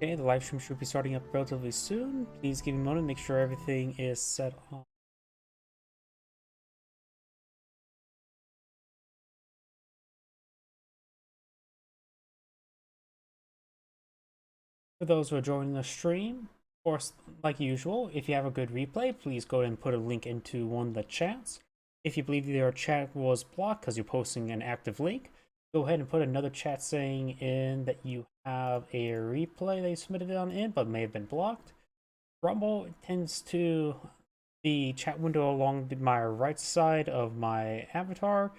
Okay, the live stream should be starting up relatively soon. Please give me a moment, make sure everything is set on. For those who are joining the stream, of course, like usual, if you have a good replay, please go ahead and put a link into one of the chats. If you believe your chat was blocked because you're posting an active link, go ahead and put another chat saying in that you have a replay that you submitted on in but may have been blocked. Rumble tends to the chat window along my right side of my avatar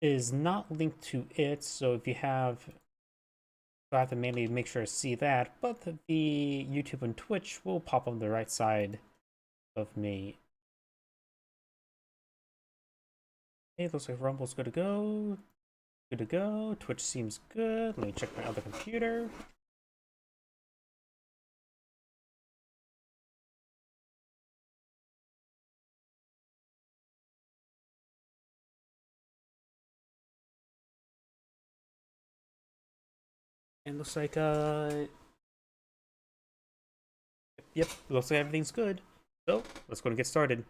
is not linked to it, so if you have, I have to mainly make sure to see that, but the YouTube and Twitch will pop on the right side of me. Okay, looks like Rumble's good to go. Good to go. Twitch seems good. Let me check my other computer. And looks like yep, looks like everything's good. So let's go and get started.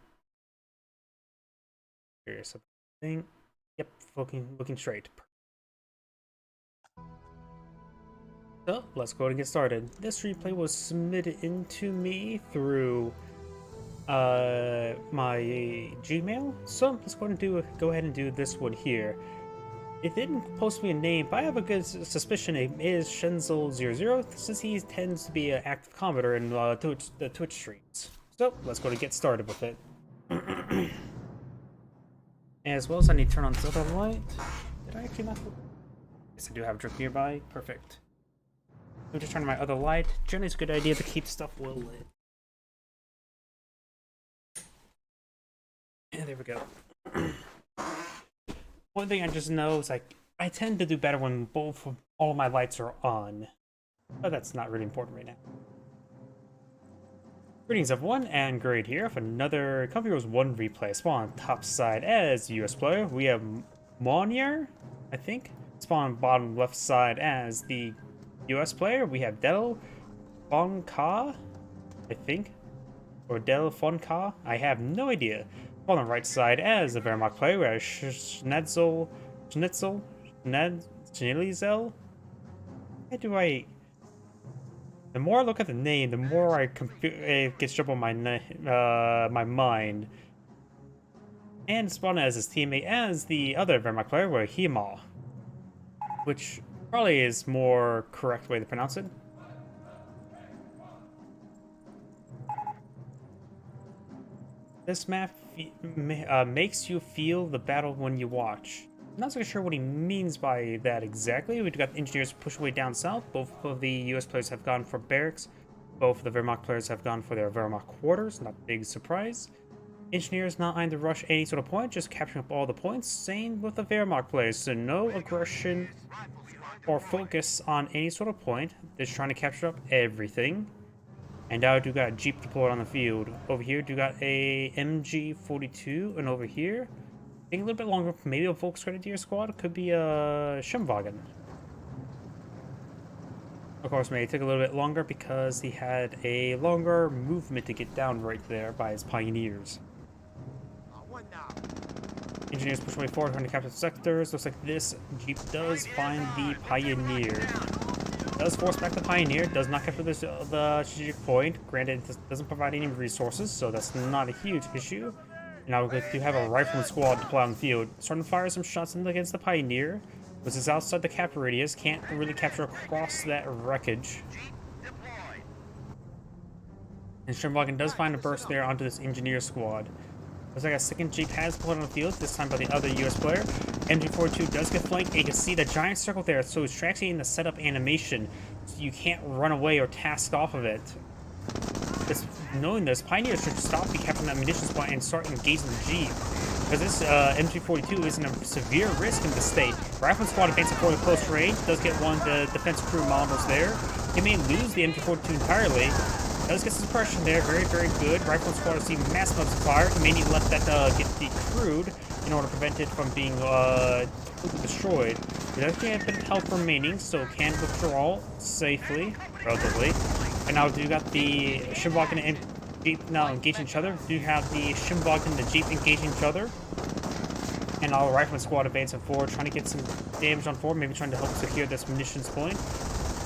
Here's something. Yep, looking straight. So let's go and get started. This replay was submitted into me through my Gmail. So let's go ahead and do this one here. It didn't post me a name, but I have a good suspicion it is Shenzel00, since he tends to be an active commenter in the Twitch streams. So let's go to get started with it. As well as I need to turn on this other light. Did I actually not? Yes, I do have a drink nearby. Perfect. I'm just turning my other light. Generally, it's a good idea to keep stuff well lit. And there we go. One thing I just know is like I tend to do better when all of my lights are on, but that's not really important right now. Greetings everyone, and Grade here for another Comfy Heroes 1 replay. Spawn on top side as US player. We have Monier, I think. Spawn on bottom left side as the US player. We have Del Fonka, I think. Or Del Fonka. I have no idea. On the right side as the Wehrmacht player, we have Schnitzel. How do I... The more I look at the name, the more it gets jumbled on my mind. And spawn as his teammate as the other Wehrmacht player, were Hema, which probably is more correct way to pronounce it. This map makes you feel the battle when you watch. I'm not so sure what he means by that exactly. We've got engineers push away down south. Both of the US players have gone for barracks. Both of the Wehrmacht players have gone for their Wehrmacht quarters. Not a big surprise. Engineers not eyeing to rush any sort of point, just capturing up all the points. Same with the Wehrmacht players, so no aggression or focus on any sort of point. They're just trying to capture up everything. And now do got a Jeep deployed on the field. Over here, do got a MG42, and over here, taking a little bit longer, maybe a Volksgrenadier squad, could be a Schimwagen. Of course, maybe it took a little bit longer because he had a longer movement to get down right there by his Pioneers. Engineers push way forward, trying to capture sectors. Looks like this Jeep does find the Pioneer. Does force back the Pioneer, does not capture the strategic point. Granted, it doesn't provide any resources, so that's not a huge issue. Now we do have a rifleman squad deployed on the field. Starting to fire some shots against the Pioneer, which is outside the cap radius. Can't really capture across that wreckage. And Schimwagen does find a burst there onto this engineer squad. Looks like a second Jeep has deployed on the field, this time by the other US player. MG42 does get flanked, and you can see the giant circle there, so it's actually in the setup animation, so you can't run away or task off of it. Knowing this, Pioneers should stop the capturing that munitions point and start engaging the Jeep. Because this MG42 is in a severe risk in the state. Rifleman squad advancing forward at close range, does get one of the defense crew models there. He may lose the MG42 entirely, Does get some suppression there, very, very good. Rifle squad receive massive amounts of fire. May need to let that get decrewed in order to prevent it from being totally destroyed. It does have a bit of health remaining, so can withdraw safely, relatively. And now do you got the Shimwagon and Jeep now engaging each other? Do you have the Shimwagon and the Jeep engaging each other? And our Rifleman squad advancing forward, trying to get some damage on forward, maybe trying to help secure this munitions point.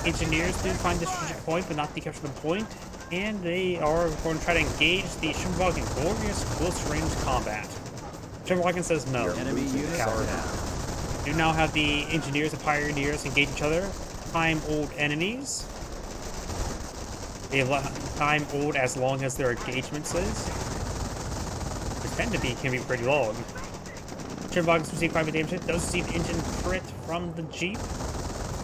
Engineers do find the strategic point, but not the capture the point. And they are going to try to engage the Shimwagon. Glorious close-range combat. Shimwagon says no. Enemy units Coward. You now have the engineers and pioneers engage each other. Time-old enemies. They have time-old as long as their engagements is. Which can be pretty long. Shimwagon's received 5 damage. It does receive engine crit from the Jeep.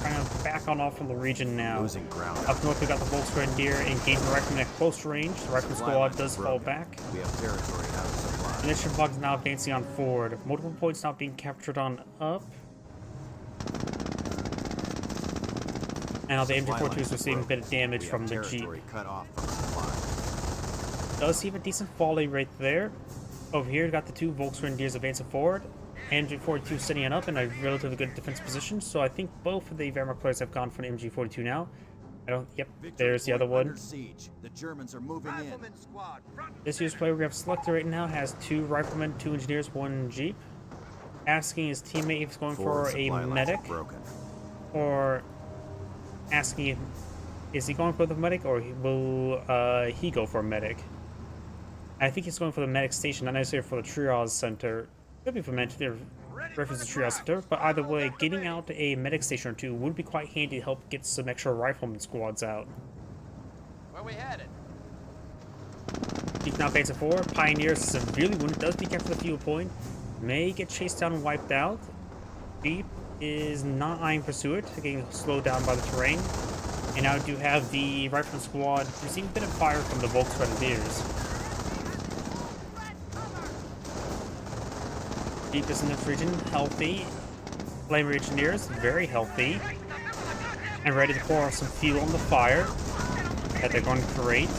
Kind of back on off from the region now. Losing ground. Up north, we got the Volksgrenadier engaging the Rifleman at close range. The Rifleman squad does fall back. We have territory out of supply. And this Shimwagon is now advancing on forward. Multiple points now being captured on up. And now the MG42 is receiving a bit of damage from the Jeep. Cut off from supply. Does see a decent volley right there. Over here, we got the two Volksgrenadiers advancing forward. MG42 setting it up in a relatively good defense position, so I think both of the Wehrmacht players have gone for the MG42 now. Yep, there's the other one. The Germans are moving in. This year's player we have selected right now has 2 riflemen, 2 engineers, 1 Jeep. Asking his teammate if he's going for a medic, or asking if is he going for the medic, or will he go for a medic? I think he's going for the medic station, not necessarily for the triage center. Could be for reference to triage center, but either way, getting out a medic station or 2 would be quite handy to help get some extra rifleman squads out. Where we headed? He's now facing forward. Pioneer severely wounded, does decap for the fuel point. May get chased down and wiped out. Jeep is not eyeing pursuit, getting slowed down by the terrain. And now do have the rifleman squad receiving a bit of fire from the Volksgrenadiers. Jeep is in this region, healthy. Flame engineers, very healthy. And ready to pour some fuel on the fire that they're going to create.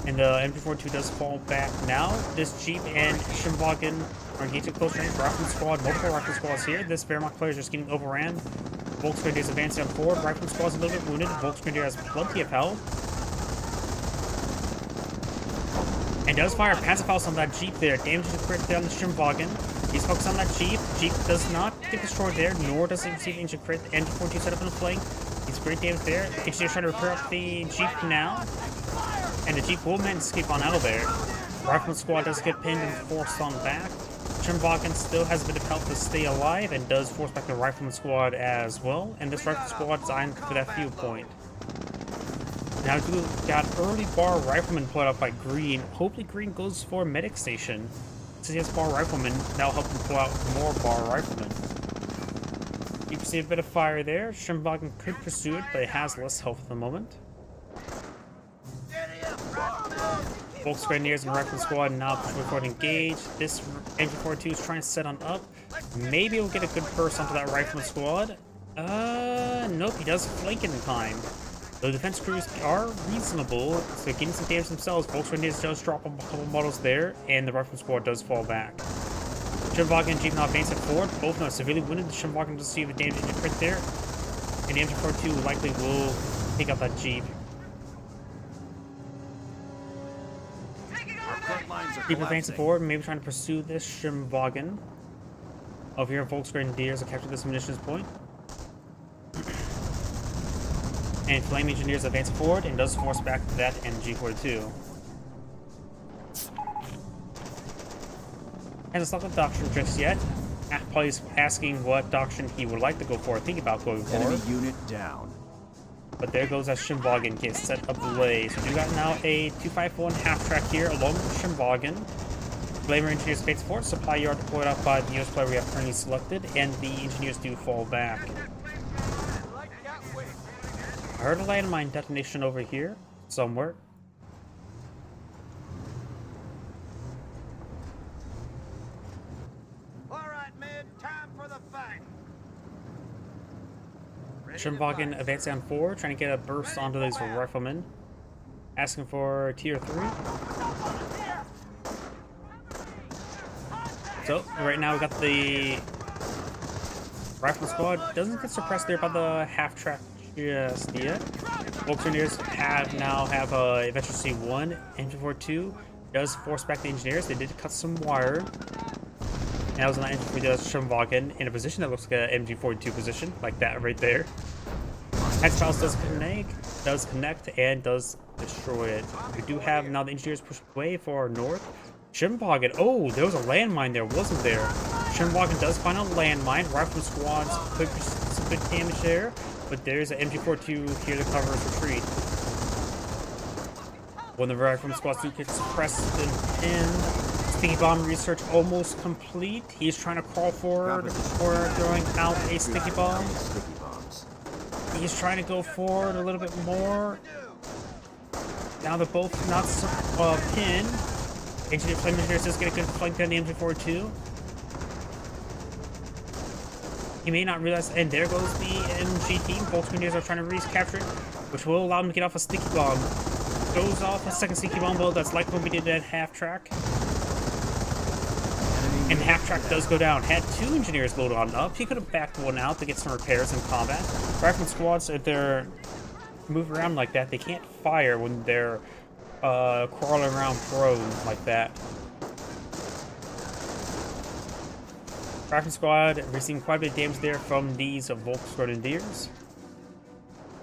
And the MG42 does fall back now. This Jeep and Shimwagon are engaging close range. Rifleman squad, multiple rifleman squads here. This Wehrmacht player is just getting overran. Volksgrenadier is advancing on forward. Rifleman squad is a little bit wounded. Volksgrenadier has plenty of health. And does fire passive house on that Jeep there. Damage is crit down the Shimwagon. He's focused on that Jeep. Jeep does not get destroyed there, nor does he receive engine crit. MG42 set up in the flank. He's great damage there. Engineer's trying to repair up the Jeep now. And the Jeep will manage to escape on out of there. Rifleman squad does get pinned and forced on back. Shimwagon still has a bit of help to stay alive and does force back the Rifleman squad as well. And this Rifleman squad is eyeing for that fuel point. Now we got early bar Rifleman put up by Green. Hopefully Green goes for a medic station. Since he has bar Rifleman, that'll help him pull out more bar Riflemen. You can see a bit of fire there. Shimwagon could pursue it, but it has less health at the moment. Volksgrenadiers and Rifleman squad now pushing forward engage. This MG42 is trying to set on up. Maybe we'll get a good burst onto that Rifleman squad. Nope, he does flank in time. The defense crews are reasonable, so getting some damage themselves. Volksgrenadiers does drop a couple models there, and the Rifleman squad does fall back. Shimwagon and Jeep now advancing forward. Both of them are severely wounded. The Shimwagon does see the damage in crit there, and the MG42 likely will take out that Jeep. Keep advancing forward, maybe trying to pursue this Shimwagon. Over here, Volksgrenadiers will capture this munitions point. And Flame Engineers advance forward and does force back that MG42. Hasn't stopped the doctrine just yet. Probably asking what doctrine he would like to go for, think about going for. Enemy unit down. But there goes that Shimwagon gets set ablaze. So we got now a 251 half track here along with the Shimwagon. Flamer Engineers advance forward, supply yard deployed out by the US player we have currently selected, and the engineers do fall back. I heard a landmine detonation over here, somewhere. Alright, men, time for the fight. Shimwagon advancing on forward, trying to get a burst onto these riflemen. Asking for tier 3. So, right now we got the Rifle Squad. Doesn't get suppressed there by the half-track just yet. Volkswagen now have Adventure C1. MG42 does force back the engineers. They did cut some wire. And that was an engine for the Schirmwagen in a position that looks like an MG42 position, like that right there. X-Files does connect, and does destroy it. We do have now the engineers pushed way far north. Schirmwagen, oh, there was a landmine there, wasn't there? Schirmwagen does find a landmine. Rifle squads could do some good damage there, but there's an MG42 here to cover his retreat. When the rifle squads do get suppressed and pinned, Sticky Bomb research almost complete. He's trying to crawl forward before throwing out a Sticky Bomb. He's trying to go forward a little bit more. Now they're both not pinned. Flame Engineers does get a good flank on the MG42. He may not realize, and there goes the MG team. Both Engineers are trying to recapture it, which will allow him to get off a Sticky Bomb. Goes off a second Sticky Bomb, though. That's like when we did at half-track. And half-track does go down. Had 2 engineers loaded on up. He could have backed one out to get some repairs in combat. Rifle squads, if they're moving around like that, they can't fire when they're crawling around prone like that. Rifle squad receiving quite a bit of damage there from these Volksgrenadiers.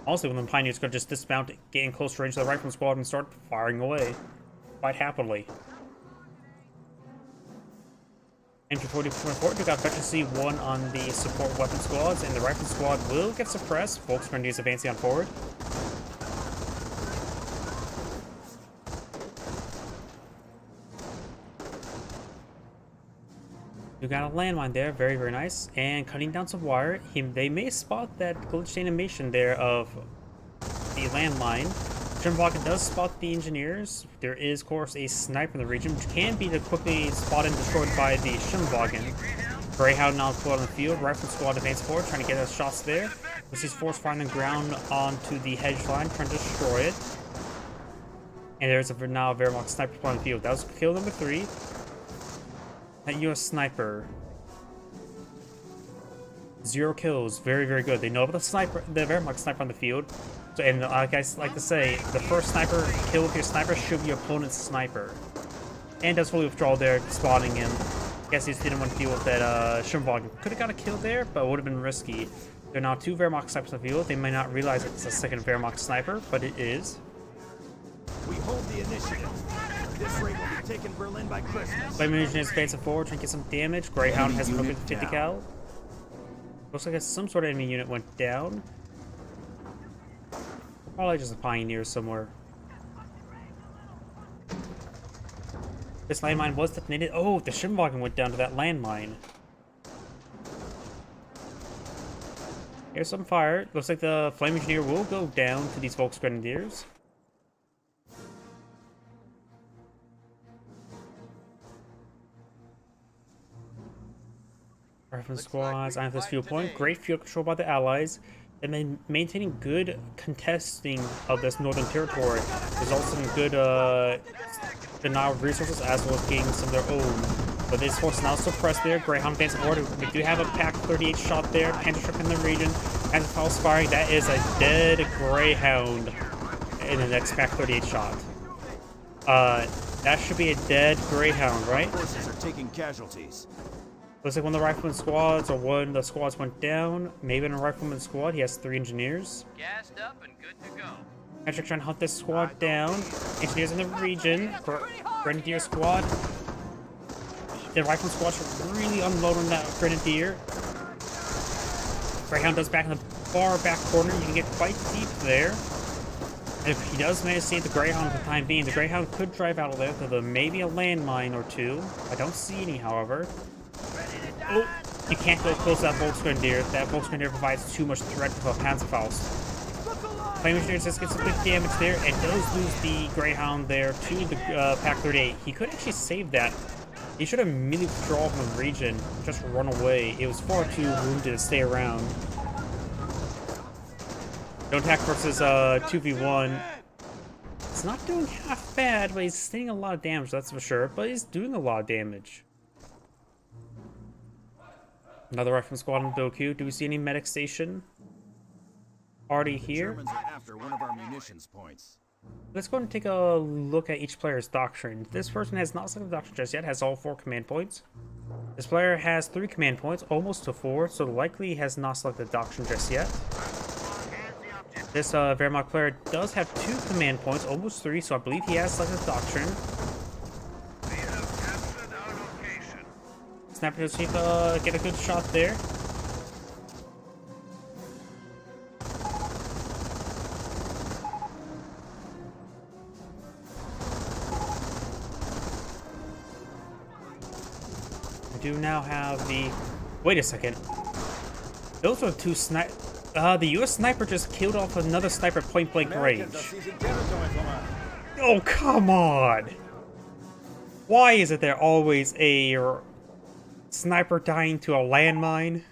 Also, when the Pioneers could just dismount, get in close range to the Rifle squad and start firing away quite happily. MG40.4, we got Veteran C1 on the support weapon squads, and the Rifle squad will get suppressed. Volksgrenadiers advancing on forward. We got a landmine there, very, very nice. And cutting down some wire, they may spot that glitched animation there of the landmine. Schirmwagen does spot the engineers. There is, of course, a sniper in the region, which can be quickly spotted and destroyed by the Schirmwagen. Greyhound now put on the field. Rifle squad advance forward, trying to get us shots there. This is force firing the ground onto the hedge line, trying to destroy it. And there's now a Wehrmacht sniper put on the field. That was kill number 3. That US sniper. 0 kills. Very, very good. They know about the sniper, the Wehrmacht sniper on the field. So, and like I like to say, the first sniper kill with your sniper should be your opponent's sniper. And does fully withdraw there, spotting him. Guess he just didn't want to deal with that Schirmwagen. Could have got a kill there, but it would have been risky. There are now 2 Wehrmacht snipers on the field. They may not realize it's a second Wehrmacht sniper, but it is. We hold the initiative. This raid will be taking Berlin by Christmas. Flame Engineers advancing forward, trying to get some damage. Greyhound has broken 50 cal. Looks like some sort of enemy unit went down. Probably just a Pioneer somewhere. This landmine was detonated. Oh, the Schirmwagen went down to that landmine. Here's some fire. Looks like the Flame Engineer will go down to these Volksgrenadiers. Rifle squads on this field point. Great field control by the Allies. They've been maintaining good contesting of this northern territory, results in good denial of resources as well as gaining some of their own. But this force now suppressed there. Greyhound advancing forward. We do have a Pack 38 shot there. Panther ship in the region. As a false firing, that is a dead Greyhound in the next Pack 38 shot. That should be a dead Greyhound, right? Forces are taking casualties. Looks like one of the rifleman squads, or one of the squads went down. Maybe in a rifleman squad, he has 3 engineers. Gassed up and good to go. Patrick trying to hunt this squad down. Engineers in the region. Grenadier squad. The rifleman squad should really unload on that Grenadier. Greyhound does back in the far back corner. You can get quite deep there. And if he does manage to save the Greyhound for the time being, the Greyhound could drive out of there to maybe a landmine or 2. I don't see any, however. Oh, you can't go close to that Volksgrenadier. That Volksgrenadier provides too much threat to a Panzerfaust. Flame Engineer just gets some good damage there and does lose the Greyhound there to the Pack 38. He could actually save that. He should have immediately withdrawn from the region, just run away. It was far too wounded to stay around. Don't attack versus 2v1. It's not doing half bad, but he's taking a lot of damage, that's for sure. But he's doing a lot of damage. Another rifle squad on Boku. Do we see any medic station? Already here? Germans are after one of our munitions points. Let's go and take a look at each player's doctrine. This person has not selected doctrine just yet, has all 4 command points. This player has 3 command points, almost to 4, so likely has not selected doctrine just yet. This Wehrmacht player does have 2 command points, almost 3, so I believe he has selected doctrine. Sniper does see get a good shot there. We do now have the... Wait a second. Those are 2 sniper... the US sniper just killed off another sniper point blank range. Oh, come on! Why is it there always a sniper dying to a landmine?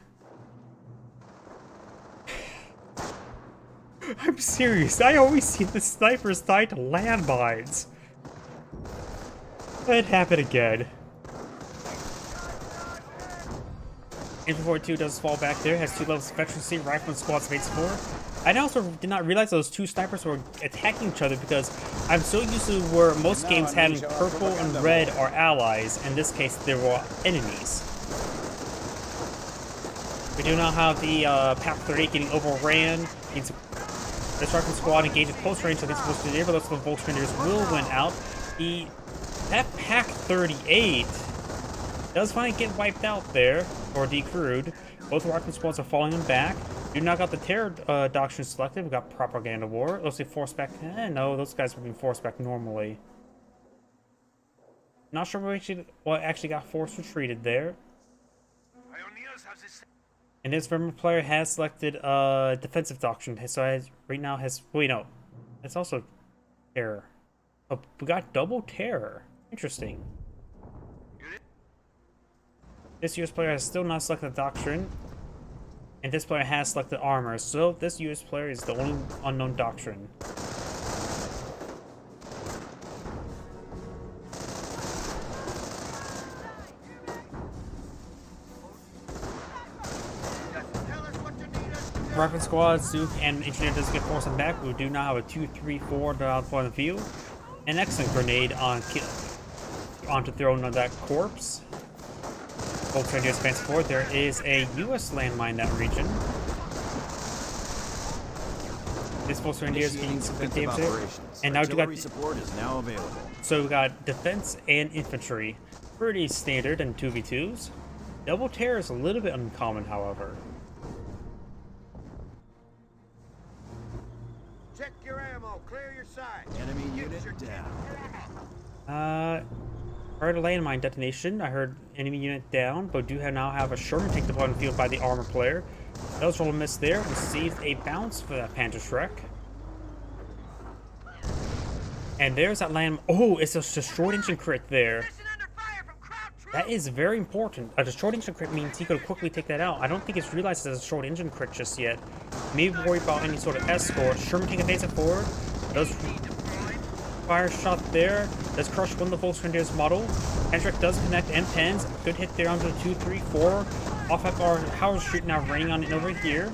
I'm serious, I always see the snipers die to landmines. It happened again. Infantry 2 does fall back there, has 2 levels of efficiency, rifle squad space 4. I also did not realize those 2 snipers were attacking each other because I'm so used to where most games having purple and red are allies. In this case, they were enemies. We do now have the PaK 38 getting overran. This rifle squad engaged at close range against most of the neighborhoods, but both Volksgrenadiers will win out. That PaK 38 does finally get wiped out there, or decrewed. Both rifle squads are falling back. Do not got the terror doctrine selected. We got propaganda war. Let's see, force back. No, those guys were being forced back normally. Not sure what actually got forced retreated there. And this Wehrmacht player has selected defensive doctrine. So right now has... Wait, no. It's also terror. Oh, we got double terror. Interesting. This US player has still not selected doctrine. And this player has selected armor. So this US player is the only unknown doctrine. Rifle squad, Zook, and engineer does get forced back. We do now have a 2-3-4 down point of view. An excellent grenade onto throw on that corpse. Volksgrenadiers advance forward. There is a US landmine in that region. This Volksgrenadiers getting some good damage there. And now we got support is now available. So we got defense and infantry. Pretty standard in 2v2s. Double terror is a little bit uncommon, however. Check your ammo, clear your sight. Enemy unit down. Heard a landmine detonation. I heard enemy unit down, but do now have a Sherman tank deployed on the field by the armor player. That was roll a miss there. Received a bounce for that Panzerschreck. And there's that land. Oh, it's a destroyed engine crit there. That is very important. A destroyed engine crit means he could quickly take that out. I don't think it's realized it's a destroyed engine crit just yet. Maybe worry about any sort of escort. Sherman tank advances forward. Does fire shot there. Does crush one of the Volksgrenadiers model. Hendrik does connect M10s. Good hit there onto the 2-3-4. Off at our Howard Street now raining on it over here.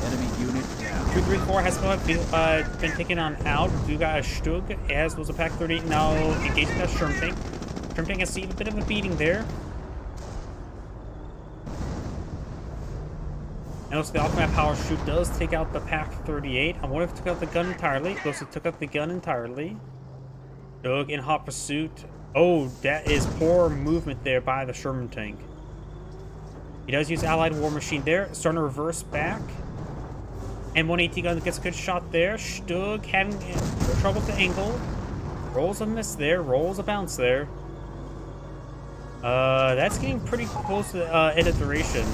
Enemy unit down. 2-3-4 has been taken on out. We got a Stug, as was a PaK 38 now engaging that Sherman tank. Sherman tank has seen a bit of a beating there. And also the Alchemap Power Shoot does take out the PaK 38. I wonder if it took out the gun entirely. Close to took out the gun entirely. Stug in hot pursuit. Oh, that is poor movement there by the Sherman tank. He does use Allied War Machine there. Starting to reverse back. And 180 gun gets a good shot there. Stug having trouble with the angle. Rolls a miss there. Rolls a bounce there. That's getting pretty close to the end of duration.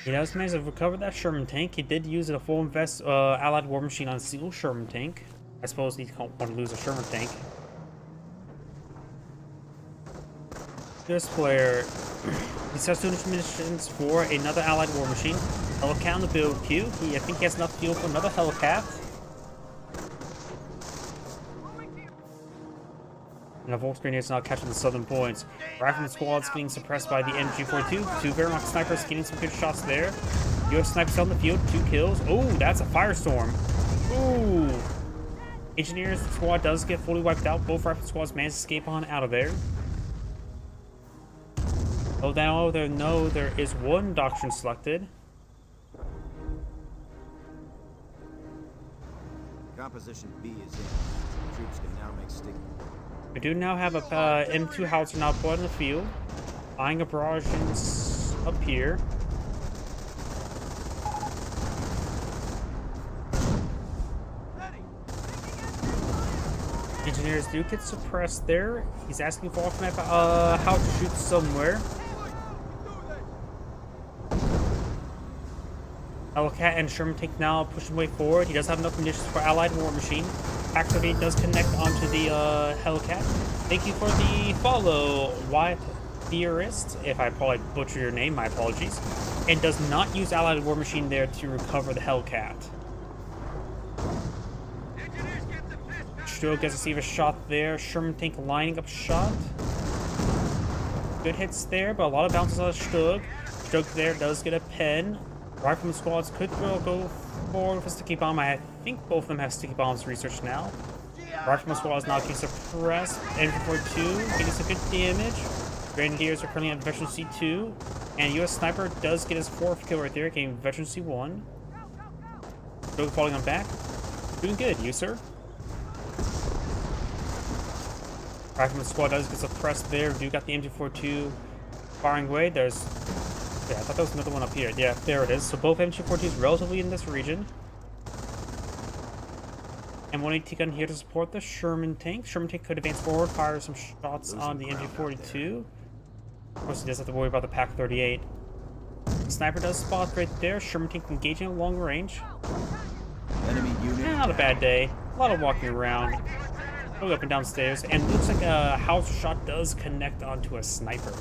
He does manage to recover that Sherman tank. He did use a full invest Allied War Machine on a single Sherman tank. I suppose he don't want to lose a Sherman tank. This player, he sets 200 munitions for another Allied War Machine. Hellcat on the build queue. I think he has enough fuel for another Hellcat. And the Volkswagen is now catching the southern points. Rifleman squad's getting suppressed by the MG42. 2 Wehrmacht snipers getting some good shots there. US snipers on the field, 2 kills. Oh, that's a firestorm. Ooh. Engineers squad does get fully wiped out. Both rifle squads manage to escape on out of there. Oh, now there is one doctrine selected. Composition B is in. Troops can now make stick. We do now have a M2 howitzer now put in the field. Eyeing a barrage up here. Engineers do get suppressed there. He's asking for alternate how to shoot somewhere. Hellcat and Sherman tank now pushing way forward. He does have enough munitions for Allied War Machine. Activate does connect onto the Hellcat. Thank you for the follow, Wyatt Theorist. If I probably butcher your name, my apologies. And does not use Allied War Machine there to recover the Hellcat. Still gets to see a shot there. Sherman tank lining up shot. Good hits there, but a lot of bounces on Stug. Stug there does get a pen. Rifleman squads could go forward with a sticky bomb. I think both of them have sticky bombs researched now. Rifleman squad is now getting suppressed. M442 getting some good damage. Grenadiers are currently on Veteran C2. And US Sniper does get his 4th kill right there, getting Veteran C1. Stug falling on back. Doing good, you sir. Rifleman squad does get suppressed there. Do got the MG42 firing away. There's... Yeah, I thought there was another one up here. Yeah, there it is. So both MG42s relatively in this region. And 180 gun here to support the Sherman tank. Sherman tank could advance forward, fire some shots on the MG42. Of course, he does have to worry about the PaK-38. Sniper does spot right there. Sherman tank engaging at long range. Enemy unit. Not a bad day. A lot of walking around. Going up and down stairs. And it looks like a house shot does connect onto a sniper.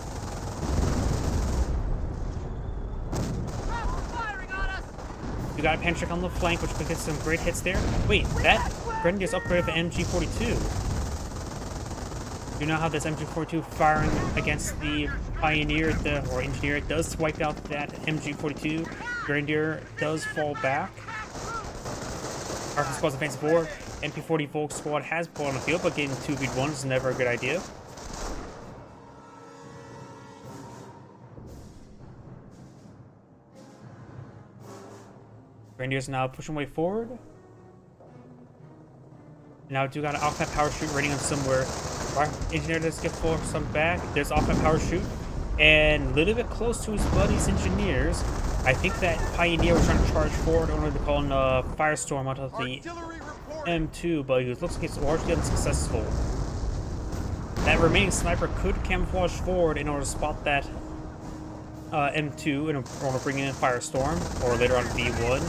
You got a Pantrick on the flank, which could get some great hits there. Wait, that Grenadier's upgraded for MG42. You know how this MG42 firing against the Pioneer or Engineer, it does wipe out that MG42. Grenadier does fall back. Rifle squad's advancing forward. MP40 Volk squad has pulled on the field, but getting 2v1 is never a good idea. Grenadiers now pushing way forward. Now do got an off-map power shoot rating on somewhere. Engineer does get full some back. There's off-map power shoot. And a little bit close to his buddies Engineers. I think that Pioneer was trying to charge forward in order to call in a Firestorm out of the M2, but it looks like it's largely unsuccessful. That remaining sniper could camouflage forward in order to spot that M2 in order to bring in a Firestorm, or later on V1.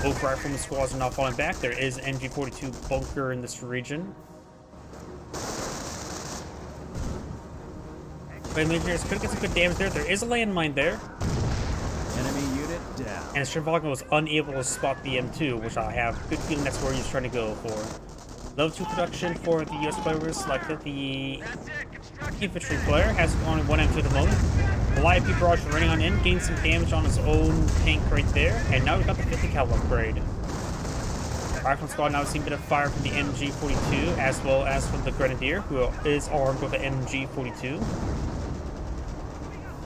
Both rifleman squads are now falling back. There is an MG42 bunker in this region. But Engineers could get some good damage there. There is a landmine there. Enemy unit down. And Stravagna was unable to spot the M2, which I have a good feeling that's where he's trying to go for. Level 2 production for the US player selected. The infantry player has only one M2 at the moment. The light IP barrage running on in, gained some damage on his own tank right there, and now we've got the 50 cal upgrade. Rifleman squad now seeing a bit of fire from the MG42 as well as from the Grenadier, who is armed with the MG42.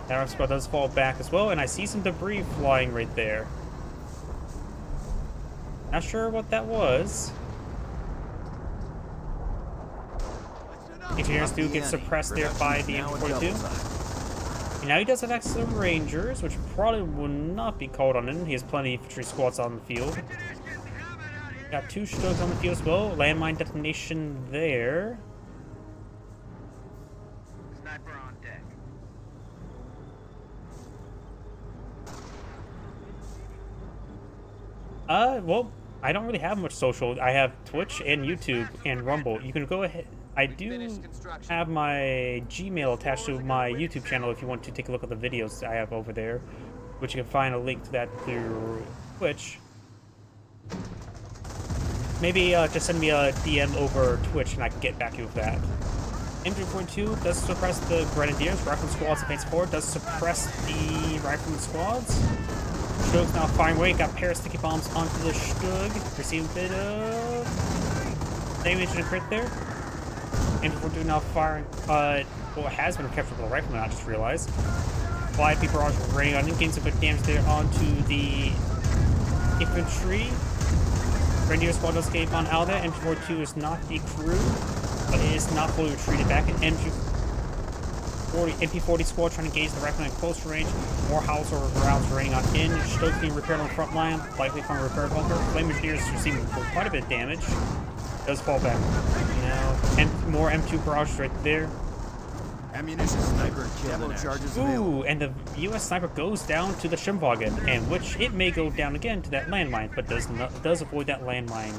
That Rifleman squad does fall back as well, and I see some debris flying right there. Not sure what that was. Engineers do get suppressed there by the MG42. And now he does have access to Rangers, which probably will not be called on him. He has plenty of infantry squads on the field. Got 2 Stugs on the field as well. Landmine detonation there. Sniper on deck. Well, I don't really have much social. I have Twitch and YouTube and Rumble. You can go ahead. I do have my Gmail attached to my YouTube channel if you want to take a look at the videos I have over there. which you can find a link to that through Twitch. Maybe just send me a DM over Twitch and I can get back to you with that. MG42 does suppress the Grenadiers. Rifleman squads advance forward. Does suppress the Rifleman squads. Stug's now firing away. Got a pair of sticky bombs onto the Stug. Receive a bit of damage and a crit there. MG42 now firing. Well, it has been captured by the Rifleman, I just realized. Fly IP barrage raining on it. Getting some good damage there onto the infantry. Grenadier squad does escape on out of that. MG42 is not the crew, but it is not fully retreated back. And MP40 squad trying to engage the Rifleman at close range. More howitzer rounds raining on in. Stokes being repaired on the front line, likely from a repair bunker. Flame Engineers receiving quite a bit of damage. Does fall back. More M2 barrage right there. Ammunition sniper demo charges available. Ooh, and the U.S. sniper goes down to the Schimwagen, and which it may go down again to that landmine, but does avoid that landmine.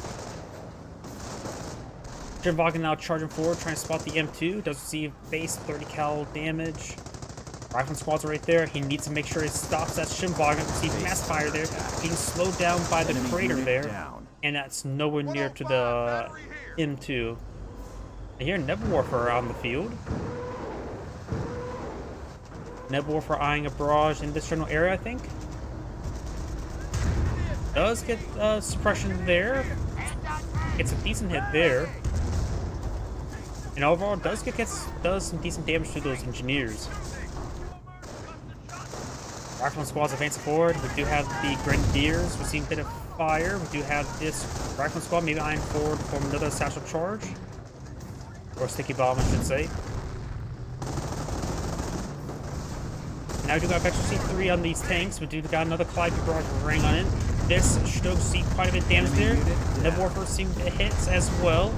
Schimwagen now charging forward, trying to spot the M2. Does receive base 30 cal damage. Rifleman squad's right there. He needs to make sure he stops that Schimwagen. Receives mass fire there. Being slowed down by the crater there. And that's nowhere near to the M2. I hear Nebula Warfare on the field. Nebula Warfare eyeing a barrage in this general area, I think. Does get suppression there. Gets a decent hit there. And overall, does some decent damage to those engineers. Rifleman squad's advancing forward. We do have the Grenadiers receiving a bit of fire. We do have this Rifleman squad maybe eyeing forward for another satchel charge. Or sticky bomb, I should say. Now we do got Vector C3 on these tanks. We do got another Clyde barrage ring on it. This Stug see quite a bit of damage there. Nebula Warfare seems to hit as well.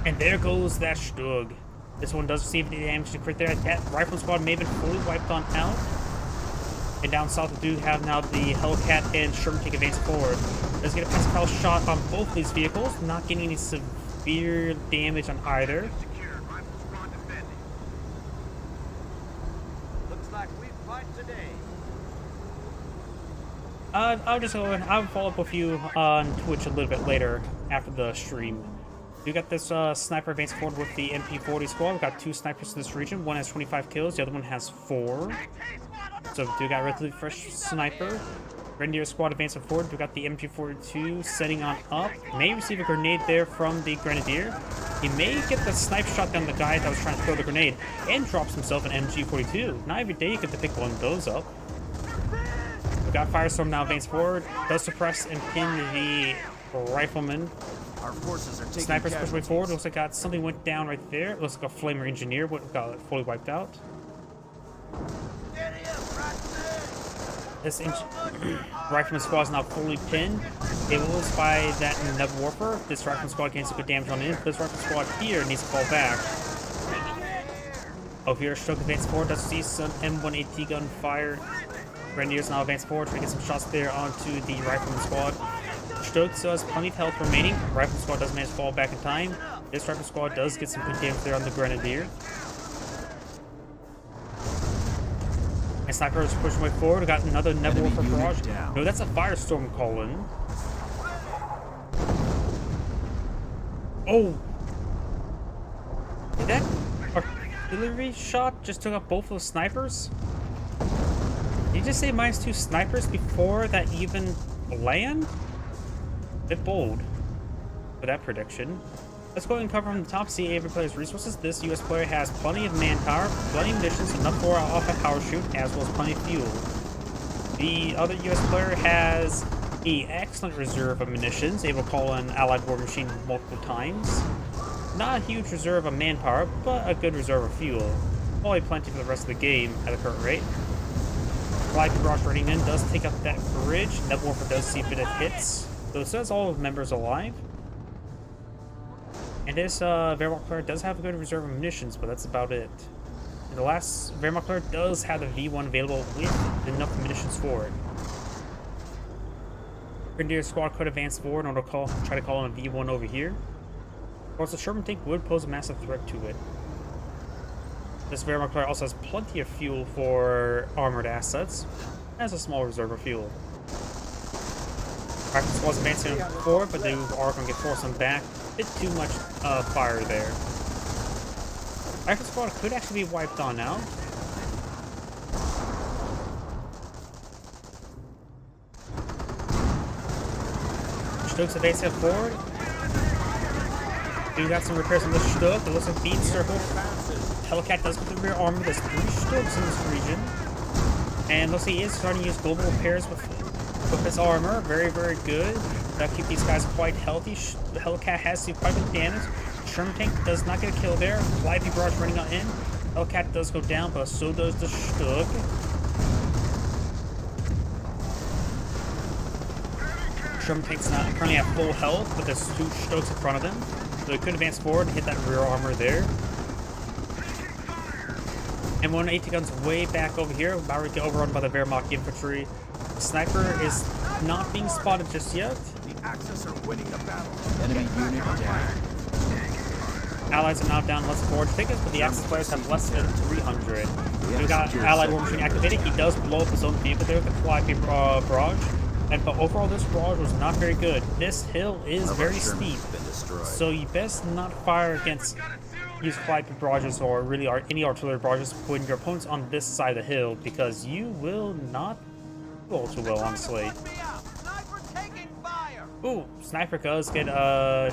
And there goes that Stug. This one does receive the damage to crit there. That Rifleman squad may have been fully wiped on out. And down south we do have now the Hellcat and Sherman take advance forward. Does get a Pascal shot on both of these vehicles, not getting any severe damage on either. Looks like we fight today. I'll just go and I'll follow up with you on Twitch a little bit later after the stream. We got this sniper advance forward with the MP40 squad. We've got 2 snipers in this region. One has 25 kills, the other one has 4. So we do got a relatively fresh sniper. Grenadier squad advancing forward. We got the MP42 setting on up. May receive a grenade there from the Grenadier. He may get the snipe shot down the guy that was trying to throw the grenade and drops himself an MG42. Not every day you get to pick one of those up. We got Firestorm now advance forward. Does suppress and pin the Rifleman. Our forces are taking Snipers push way casualties. forward. Looks like something went down right there. Looks like a Flamer Engineer got fully wiped out. This Rifleman squad is now fully pinned. It was by that Nebula Warfare. This Rifleman squad gains some good damage on it. This Rifleman squad here needs to fall back. Over here, Stug advance forward. Does see some M1AT gun fire. Grenadiers now advance forward, trying to get some shots there onto the Rifleman squad. Stug still has plenty of health remaining. Rifleman squad does manage to fall back in time. This Rifleman squad does get some good damage there on the Grenadier. And Sniper is pushing way forward. We got another Nebula Warfare barrage. No, that's a Firestorm calling. Oh! Did that artillery shot just took out both of those snipers? Did you just say -2 snipers before that even land? Bit bold for that prediction. Let's go ahead and cover from the top, see every player's resources. This US player has plenty of manpower, plenty of munitions, enough for off a power shoot, as well as plenty of fuel. The other US player has an excellent reserve of munitions, able to call an allied war machine multiple times. Not a huge reserve of manpower, but a good reserve of fuel. Probably plenty for the rest of the game at the current rate. Flight barrage running in does take up that bridge. Nebula Warfare does see a bit of hits, though it says all members alive. And this Wehrmacht player does have a good reserve of munitions, but that's about it. And the last Wehrmacht player does have the V1 available with enough munitions for it. Grenadier squad could advance forward and try to call in a V1 over here. Of course, the Sherman tank would pose a massive threat to it. This Wehrmacht player also has plenty of fuel for armored assets. Has a small reserve of fuel. Rifle squad's advancing forward, but they are going to get forced on back. A bit too much fire there. Rifle squad could actually be wiped on now. Stokes advancing forward. We got some repairs on the Stoke. It looks like beat circle. Hellcat does get the rear armor. There's 3 Stokes in this region. And looks like he is starting to use global repairs with his armor. Very, very good. That'll keep these guys quite healthy. The Hellcat has seen quite a bit of damage. Sherman tank does not get a kill there. Lively barrage running on in. Hellcat does go down, but so does the Stoke. Sherman tank's not currently at full health, but there's 2 Stokes in front of him. So he could advance forward and hit that rear armor there. And one AT gun's way back over here, about to get overrun by the Wehrmacht infantry. The sniper is not being spotted just yet. The Axis are winning the battle. Enemy unit down. Allies are now down less than 400 tickets, but the Axis players have less than 300. We got Allied War Machine activated. He does blow up his own vehicle there with the Calliope barrage. But overall, this barrage was not very good. This hill is very steep, so you best not fire against use Calliope barrages or really any artillery barrages when your opponent's on this side of the hill, because you will not do all too well, honestly. Ooh, Sniper does get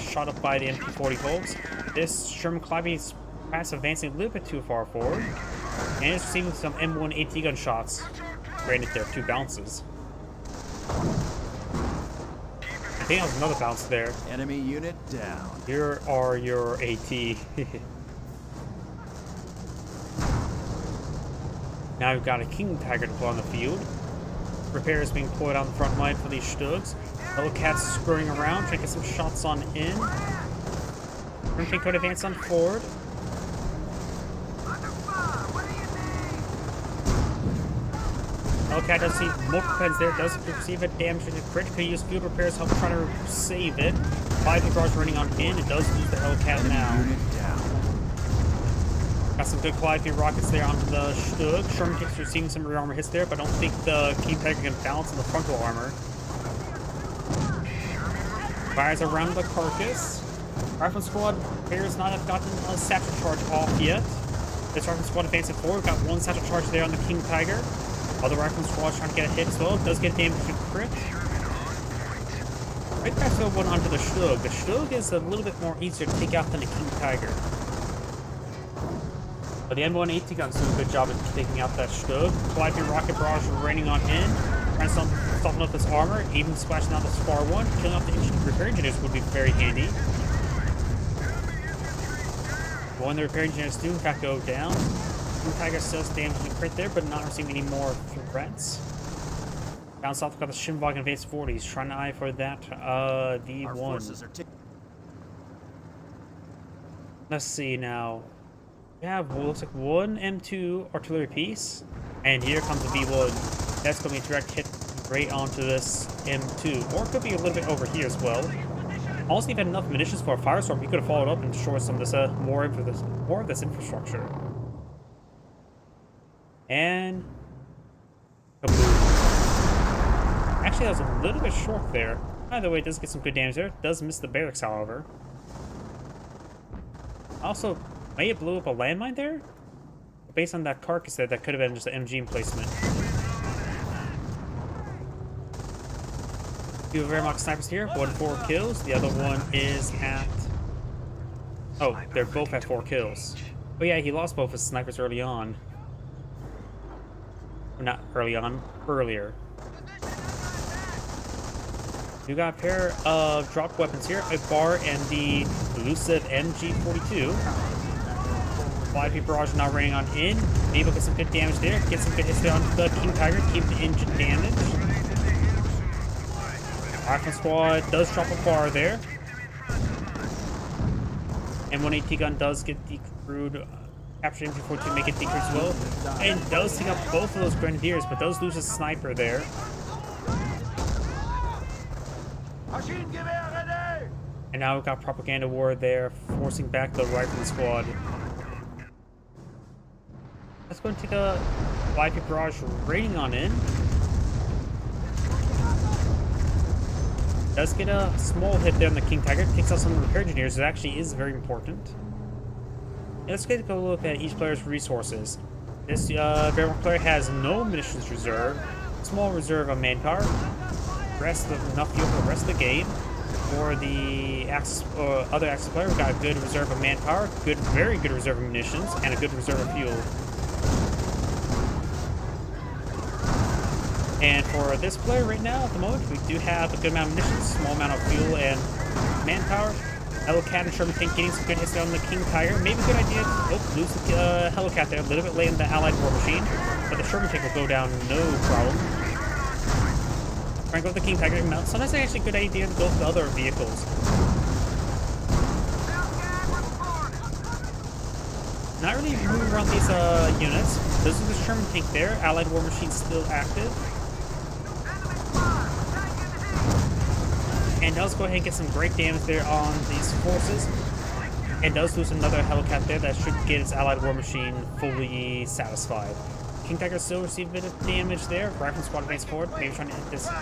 shot up by the MP40 folks. This Sherman Calliope is perhaps advancing a little bit too far forward, and is receiving some M1 AT gun shots. Granted, there are 2 bounces. I think that was another bounce there. Enemy unit down. Here are your AT. Now we've got a King Tiger deployed on the field. Repairs being deployed on the front line for these Stugs. Hellcats scurrying around, trying to get some shots on in. Tank could advance on forward. Hellcat does see multiple pens there, does receive a damage to the crit. Could use field repairs, help try to save it. 5 barrage running on in, it does lose the Hellcat now. Got some good Calliope rockets there onto the Stug. Sherman takes receiving some rear armor hits there, but I don't think the King Tiger can balance on the frontal armor. Fires around the carcass. Rifle squad appears not have gotten a satchel charge off yet. This rifle squad advancing forward. Got 1 satchel charge there on the King Tiger. Other rifle squad trying to get a hit as well. It does get damage to crit. Right back to one onto the Stug. The Stug is a little bit more easier to take out than the King Tiger. But the M1 AT gun's doing a good job of taking out that Stug. Calliope rocket barrage raining on in. Trying to soften up his armor. Even splashing out the Spar 1. Killing off the repair engineers would be very handy. When the repair engineers do in fact go down, King Tiger still has damage and crit there, but not receiving any more threats. Down south, we've got the Shinwagen Advanced 40s. Trying to eye for that V1. Let's see now. We have, looks like 1 M2 artillery piece, and here comes the V1. That's going to be a direct hit right onto this M2, or it could be a little bit over here as well. Also, if you had enough munitions for a firestorm, you could have followed up and destroyed some of this more of this infrastructure. And kaboom. Actually, that was a little bit short there. Either way, it does get some good damage there. It does miss the barracks, however. Also, may have blew up a landmine there? Based on that carcass there, that could have been just an MG emplacement. 2 Wehrmacht snipers here, 1 4 kills. The other one is at... Oh, they're both at 4 kills. Oh yeah, he lost both his snipers early on. Not early on, earlier. You got a pair of drop weapons here, a bar and the elusive MG42. 5 barrage now raining on in. Able to get some good damage there. Get some good hits there on the King Tiger. Keep the engine damage. Rifle squad does drop a bar there. M1 AT gun does get decrewed. Captured MP4 to make it decrease as well. And does take up both of those grenadiers, but does lose a sniper there. And now we've got propaganda war there, forcing back the rifle squad. Let's go and take a 5 barrage raiding on in. Does get a small hit there on the King Tiger. Takes out some of the repair engineers. It actually is very important. Let's take a look at each player's resources. This Variable player has no munitions reserve, small reserve of manpower, rest of enough fuel for the rest of the game. For the other Axis player, we've got a good reserve of manpower, very good reserve of munitions, and a good reserve of fuel. And for this player right now, at the moment, we do have a good amount of munitions, small amount of fuel and manpower. Hellcat and Sherman Tank getting some good hits on the King Tiger. Maybe a good idea to lose the Hellcat there a little bit late in the Allied War Machine, but the Sherman Tank will go down no problem. Trying to go with the King Tiger mount. Sometimes it's actually a good idea to go with the other vehicles. Not really moving around these units. This is the Sherman Tank there. Allied War Machine still active. And does go ahead and get some great damage there on these forces. And does lose another Hellcat there that should get its Allied War Machine fully satisfied. King Tiger still received a bit of damage there. Rifle Squad advance forward. Maybe trying to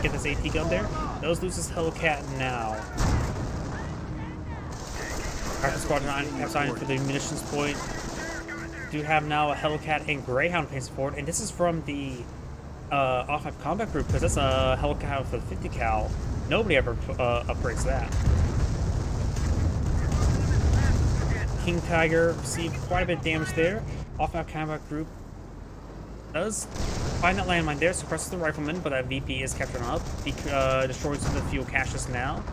get this AT gun there. Does lose his Hellcat now. Rifle Squad assigned for the munitions point. Do have now a Hellcat and Greyhound advance forward. And this is from the off-map combat group, because that's a Hellcat with a 50 cal. Nobody ever upgrades that. King Tiger received quite a bit of damage there. Off-map combat group does find that landmine there, suppresses the rifleman, but that VP is captured up. He destroys some of the fuel caches now.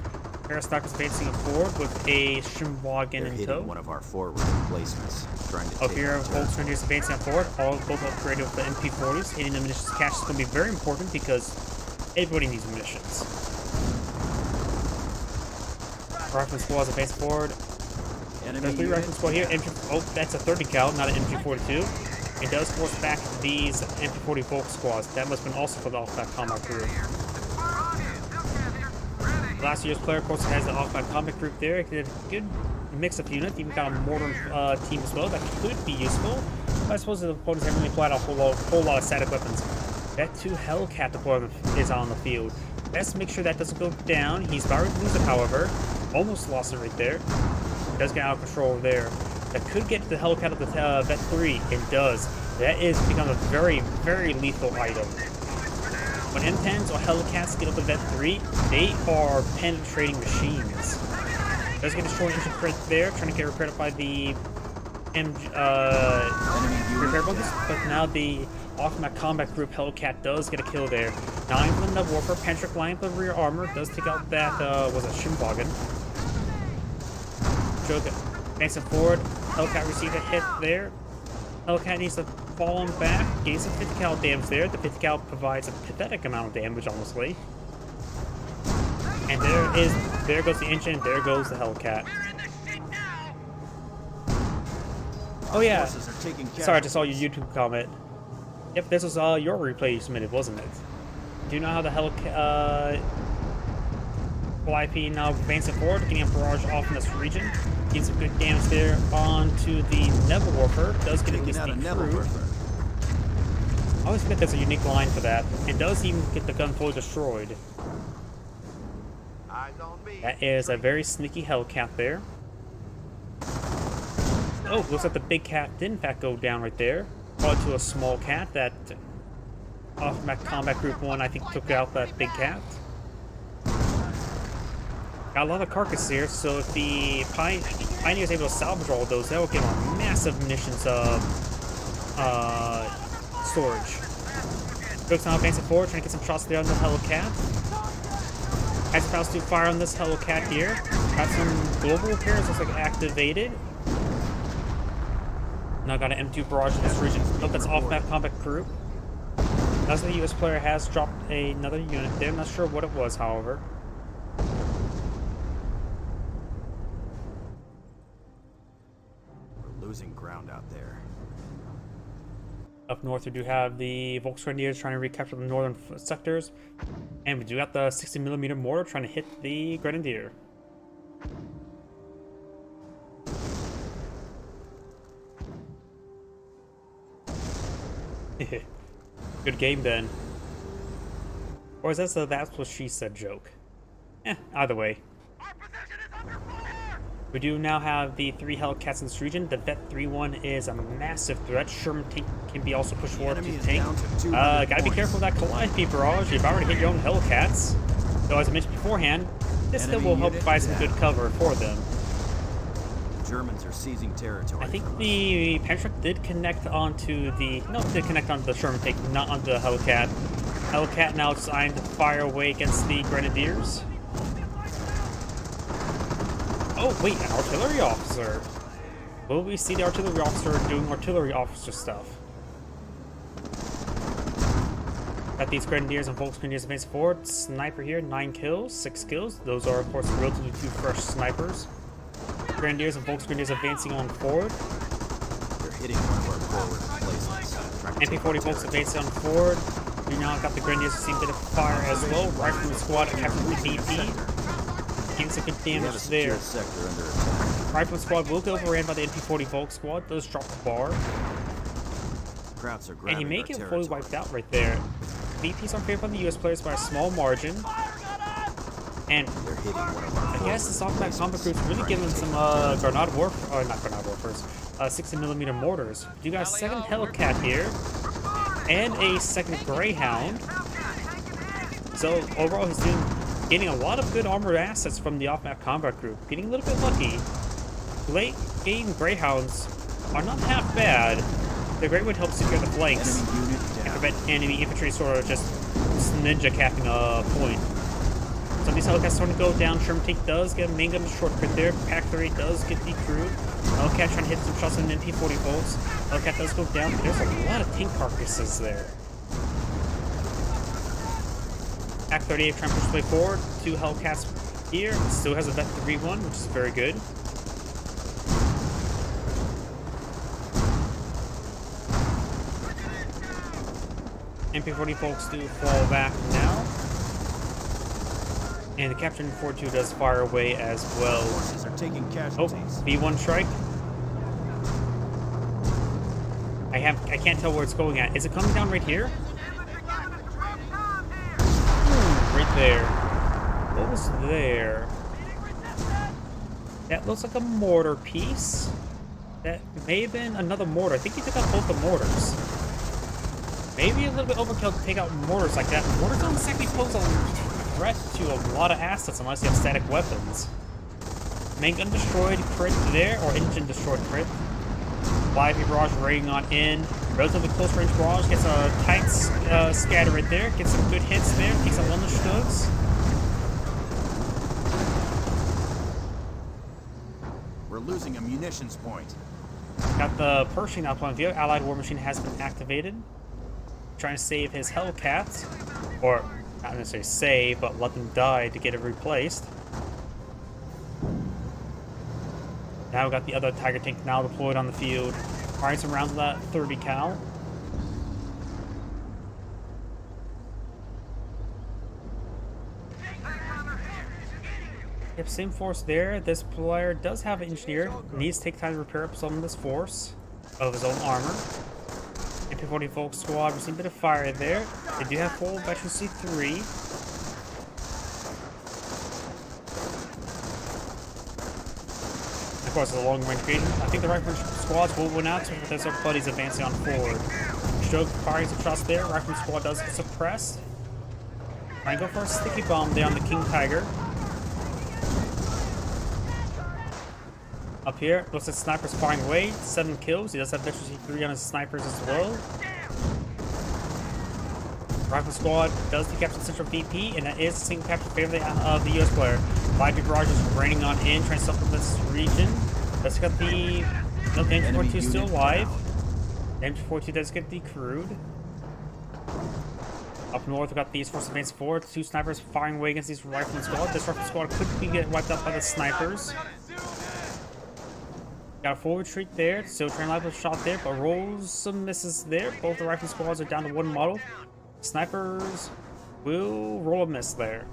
Parastock is advancing forward with a Shimwagon in tow. One of our forward replacements, trying to take here, out Volkswagen is advancing forward, both upgraded with the MP40s. Hitting the munitions cache is going to be very important because everybody needs munitions. Rifle squad is advancing forward. There's 3 rifle squad here. That's a 30 cal, not an MP42. It does force back these MP40 Volk squads. That must have been also for the off-map combat group. Last year's player, of course, has the off-map combat group there. It did a good mix of units. Even got a mortar team as well that could be useful. But I suppose the opponents haven't really applied a whole lot of static weapons. That 2 Hellcat deployment is on the field. Let's make sure that doesn't go down. He's about to lose it, however. Almost lost it right there. It does get out of control over there. That could get the Hellcat of the Vet 3. It does. That is become a very, very lethal item. When M10s or Hellcats get up to Vet 3, they are penetrating machines. Does get destroyed engine right there, trying to get repaired up by the repair bunkers, but now the off-map combat group Hellcat does get a kill there. 9 from the Warfare, Pentrick line for the rear armor, does take out that, was it Shimwagon? Joke advancing forward, Hellcat received a hit there. Hellcat needs to fall on back, gain some 50 cal damage there. The 50 cal provides a pathetic amount of damage, honestly. And there goes the engine, there goes the Hellcat. Oh yeah, sorry, I just saw your YouTube comment. Yep, this was your replay you submitted, wasn't it? Do you know how the Hellcat, YP now advancing forward, getting a barrage off in this region? Getting some good damage there onto the Neville Warfare. Does get at least the crew. I always forget there's a unique line for that. And does even get the gun fully destroyed. That is a very sneaky Hellcat there. Oh, looks like the big cat did in fact go down right there. Probably to a small cat. That off-map combat group 1 I think took out that big cat. Got a lot of carcass here, so if the Pioneer is able to salvage all of those, that will give them a massive munitions of storage. Goes now advancing forward, trying to get some shots there on the Hellcat. Has about to fire on this Hellcat here. Got some global repairs, looks like activated. Now got an M2 barrage in this region. Oh, that's off-map combat group. Now the US player has dropped another unit there. I'm not sure what it was, however. Losing ground out there. Up north, we do have the Volksgrenadiers trying to recapture the northern sectors, and we do got the 60mm mortar trying to hit the Grenadier. Good game then. Or is that that's what she said joke? Either way. Our position is under fire! We do now have the 3 Hellcats in this region. The Vet 3-1 is a massive threat. Sherman tank can be also pushed forward to enemy is tank. down to 200 Gotta be points. careful with that Calliope barrage. You've already hit your own Hellcats. So as I mentioned beforehand, this still Enemy will help unit provide some down. good cover for them. Germans are seizing territory. I think from us. the Panzer did connect onto the... No, it did connect onto the Sherman tank, not onto the Hellcat. Hellcat now designed to fire away against the Grenadiers. Oh, wait, an artillery officer. Will we see the artillery officer doing artillery officer stuff? Got these Grenadiers and Volksgrenadiers advancing forward. Sniper here, 9 kills, 6 kills. Those are, of course, relatively 2 fresh snipers. Grenadiers and Volksgrenadiers advancing on forward. They're hitting one of our forward emplacements. Trying to take MP-40 our Volks territory. advancing on forward. We now got the Grenadiers receiving a bit of fire as well. Rifleman squad capturing the BP. Getting some good We have a damage there. secure sector under attack. Rifleman squad will get overran by the MP-40 Volks squad. Does drop the bar. Krauts are And grabbing he may our get fully territory. wiped out right there. VPs are favored by the US players by a small margin. And They're hitting one of our I guess the forward softback combat emplacements, crew's really trying giving to some take Granada Warfare, or not Granada Warfares, 60mm mortars. You got a second Hellcat here, and a second Greyhound. So overall, he's getting a lot of good armored assets from the off-map combat group. Getting a little bit lucky. Late game Greyhounds are not half bad. They're great way to help secure the flanks Enemy unit and down. prevent enemy infantry sort of just ninja capping a point. So these Hellcats starting to go down. Sherman tank does get a main gun short crit there. Pack 3 does get decrewed. Hellcat trying to hit some shots on an MP-40 volts. Hellcat does go down. There's a lot of tank carcasses there. Pack 38 trying to push the way forward. 2 Hellcats here. Still has a Vet 3-1, which is very good. MP-40 folks do fall back now. And the Captain 4-2 does fire away as well. Forces are taking Oh, casualties. V1 strike. I can't tell where it's going at. Is it coming down right here? Right there. What was there? That looks like a mortar piece. That may have been another mortar. I think he took out both the mortars. Maybe a little bit overkill to take out mortars like that. Mortars don't exactly pose a threat to a lot of assets unless you have static weapons. Main gun destroyed, crit there, or engine destroyed crit. Live barrage raiding on in. Relatively close range barrage gets a tight scatter right there. Gets some good hits there. Takes out one of the Stugs. We're losing a munitions point. Got the Pershing now playing view. Allied War Machine has been activated. Trying to save his Hellcats. Or, not necessarily save, but let them die to get it replaced. Now we got the other Tiger tank now deployed on the field. Firing some rounds of that 30 cal. Yep, same force there. This player does have an engineer. Needs to take time to repair up some of this force of his own armor. MP-40 Volk squad receiving a bit of fire there. They do have full veteran C3. Of course, it's a long range engagement. I think the rifleman squads will win out, so there's our buddies advancing on forward. Stroke firing some shots there. Rifleman squad does get suppressed. Trying to go for a sticky bomb there on the King Tiger. Up here, looks like snipers firing away. 7 kills. He does have veteran C3 on his snipers as well. Rifle squad does decapture the central VP, and that is a single capture favor of the US player. 5 barrage is raining on in, trying to supplement this region. Let's get the no, the Enemy MG42 still unit alive. down. The MG42 does get decrewed. Up north, we got these forces advancing forward. 2 snipers firing away against these rifleman squad. This rifle squad could be get wiped out by the snipers. Got a full retreat there. Still trying to live with a shot there, but rolls some misses there. Both the rifle squads are down to 1 model. Snipers will roll a miss there.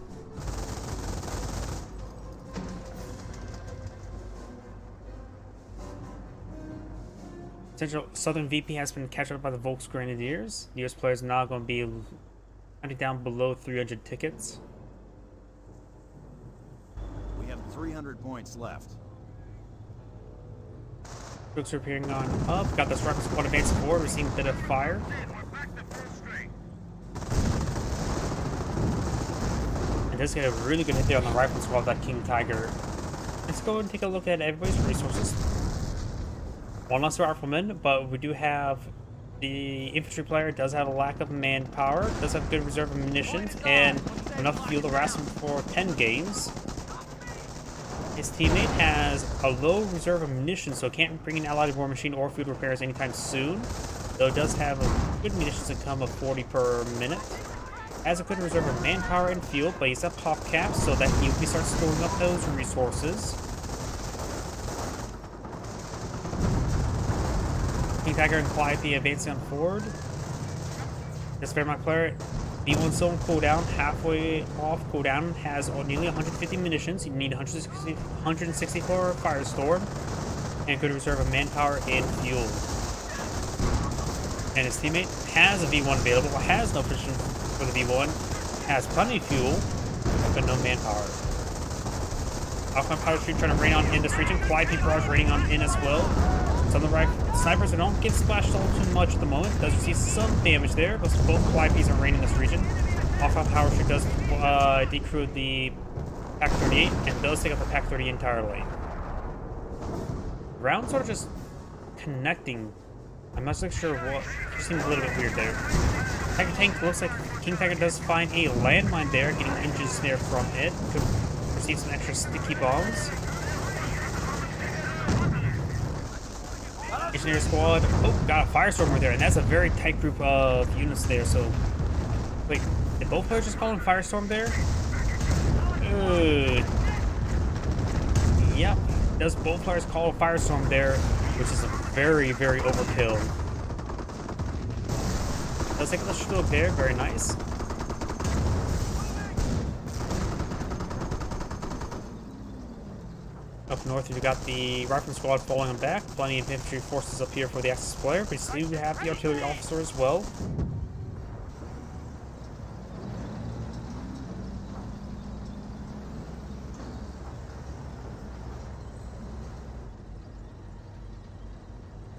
Central Southern VP has been captured up by the Volks Grenadiers. The US players are now going to be hunting down below 300 tickets. 300 points left. Troops are appearing on up. Got this rifle squad advancing forward, receiving a bit of fire. We're back to full strength. And does get a really good hit there on the rifle squad of that King Tiger. Let's go and take a look at everybody's resources. One less rifleman, but we do have the infantry player does have a lack of manpower, does have good reserve of munitions, and enough fuel to last him for 10 games. His teammate has a low reserve of munitions, so can't bring an allied war machine or food repairs anytime soon. Though it does have a good munitions income of 40 per minute. Has a good reserve of manpower and fuel, but he's at pop caps, so that he will start storing up those resources. King Tiger and Calliope advancing on forward. This Fairmont player, B1 still on cooldown, halfway off cooldown, has nearly 150 munitions. You need 160 for Firestorm, and good reserve of manpower and fuel. And his teammate has a V1 available, has no position for the V1, has plenty of fuel, but no manpower. Alpha Power Street trying to rain on in this region. Calliope Barrage raining on in as well. It's on the right. Snipers don't get splashed all too much at the moment. Does receive some damage there, but both Calliopes are raining in this region. Alpha Power Street does decrew the Pack 38 and does take out the Pack 30 entirely. Rounds are just connecting. I'm not so sure what. It just seems a little bit weird there. Tiger Tank looks like King Tiger does find a landmine there, getting inches there from it. Could receive some extra sticky bombs. Engineer squad. Oh, got a Firestormer there, and that's a very tight group of units there. So, wait, did both players just call him Firestorm there? Good. Yep, does both players call a Firestorm there, which is a very, very overkill. Does take the shield there, very nice. Up north, we've got the Rifleman squad falling on back. Plenty of infantry forces up here for the Axis player. We do have the artillery officer as well.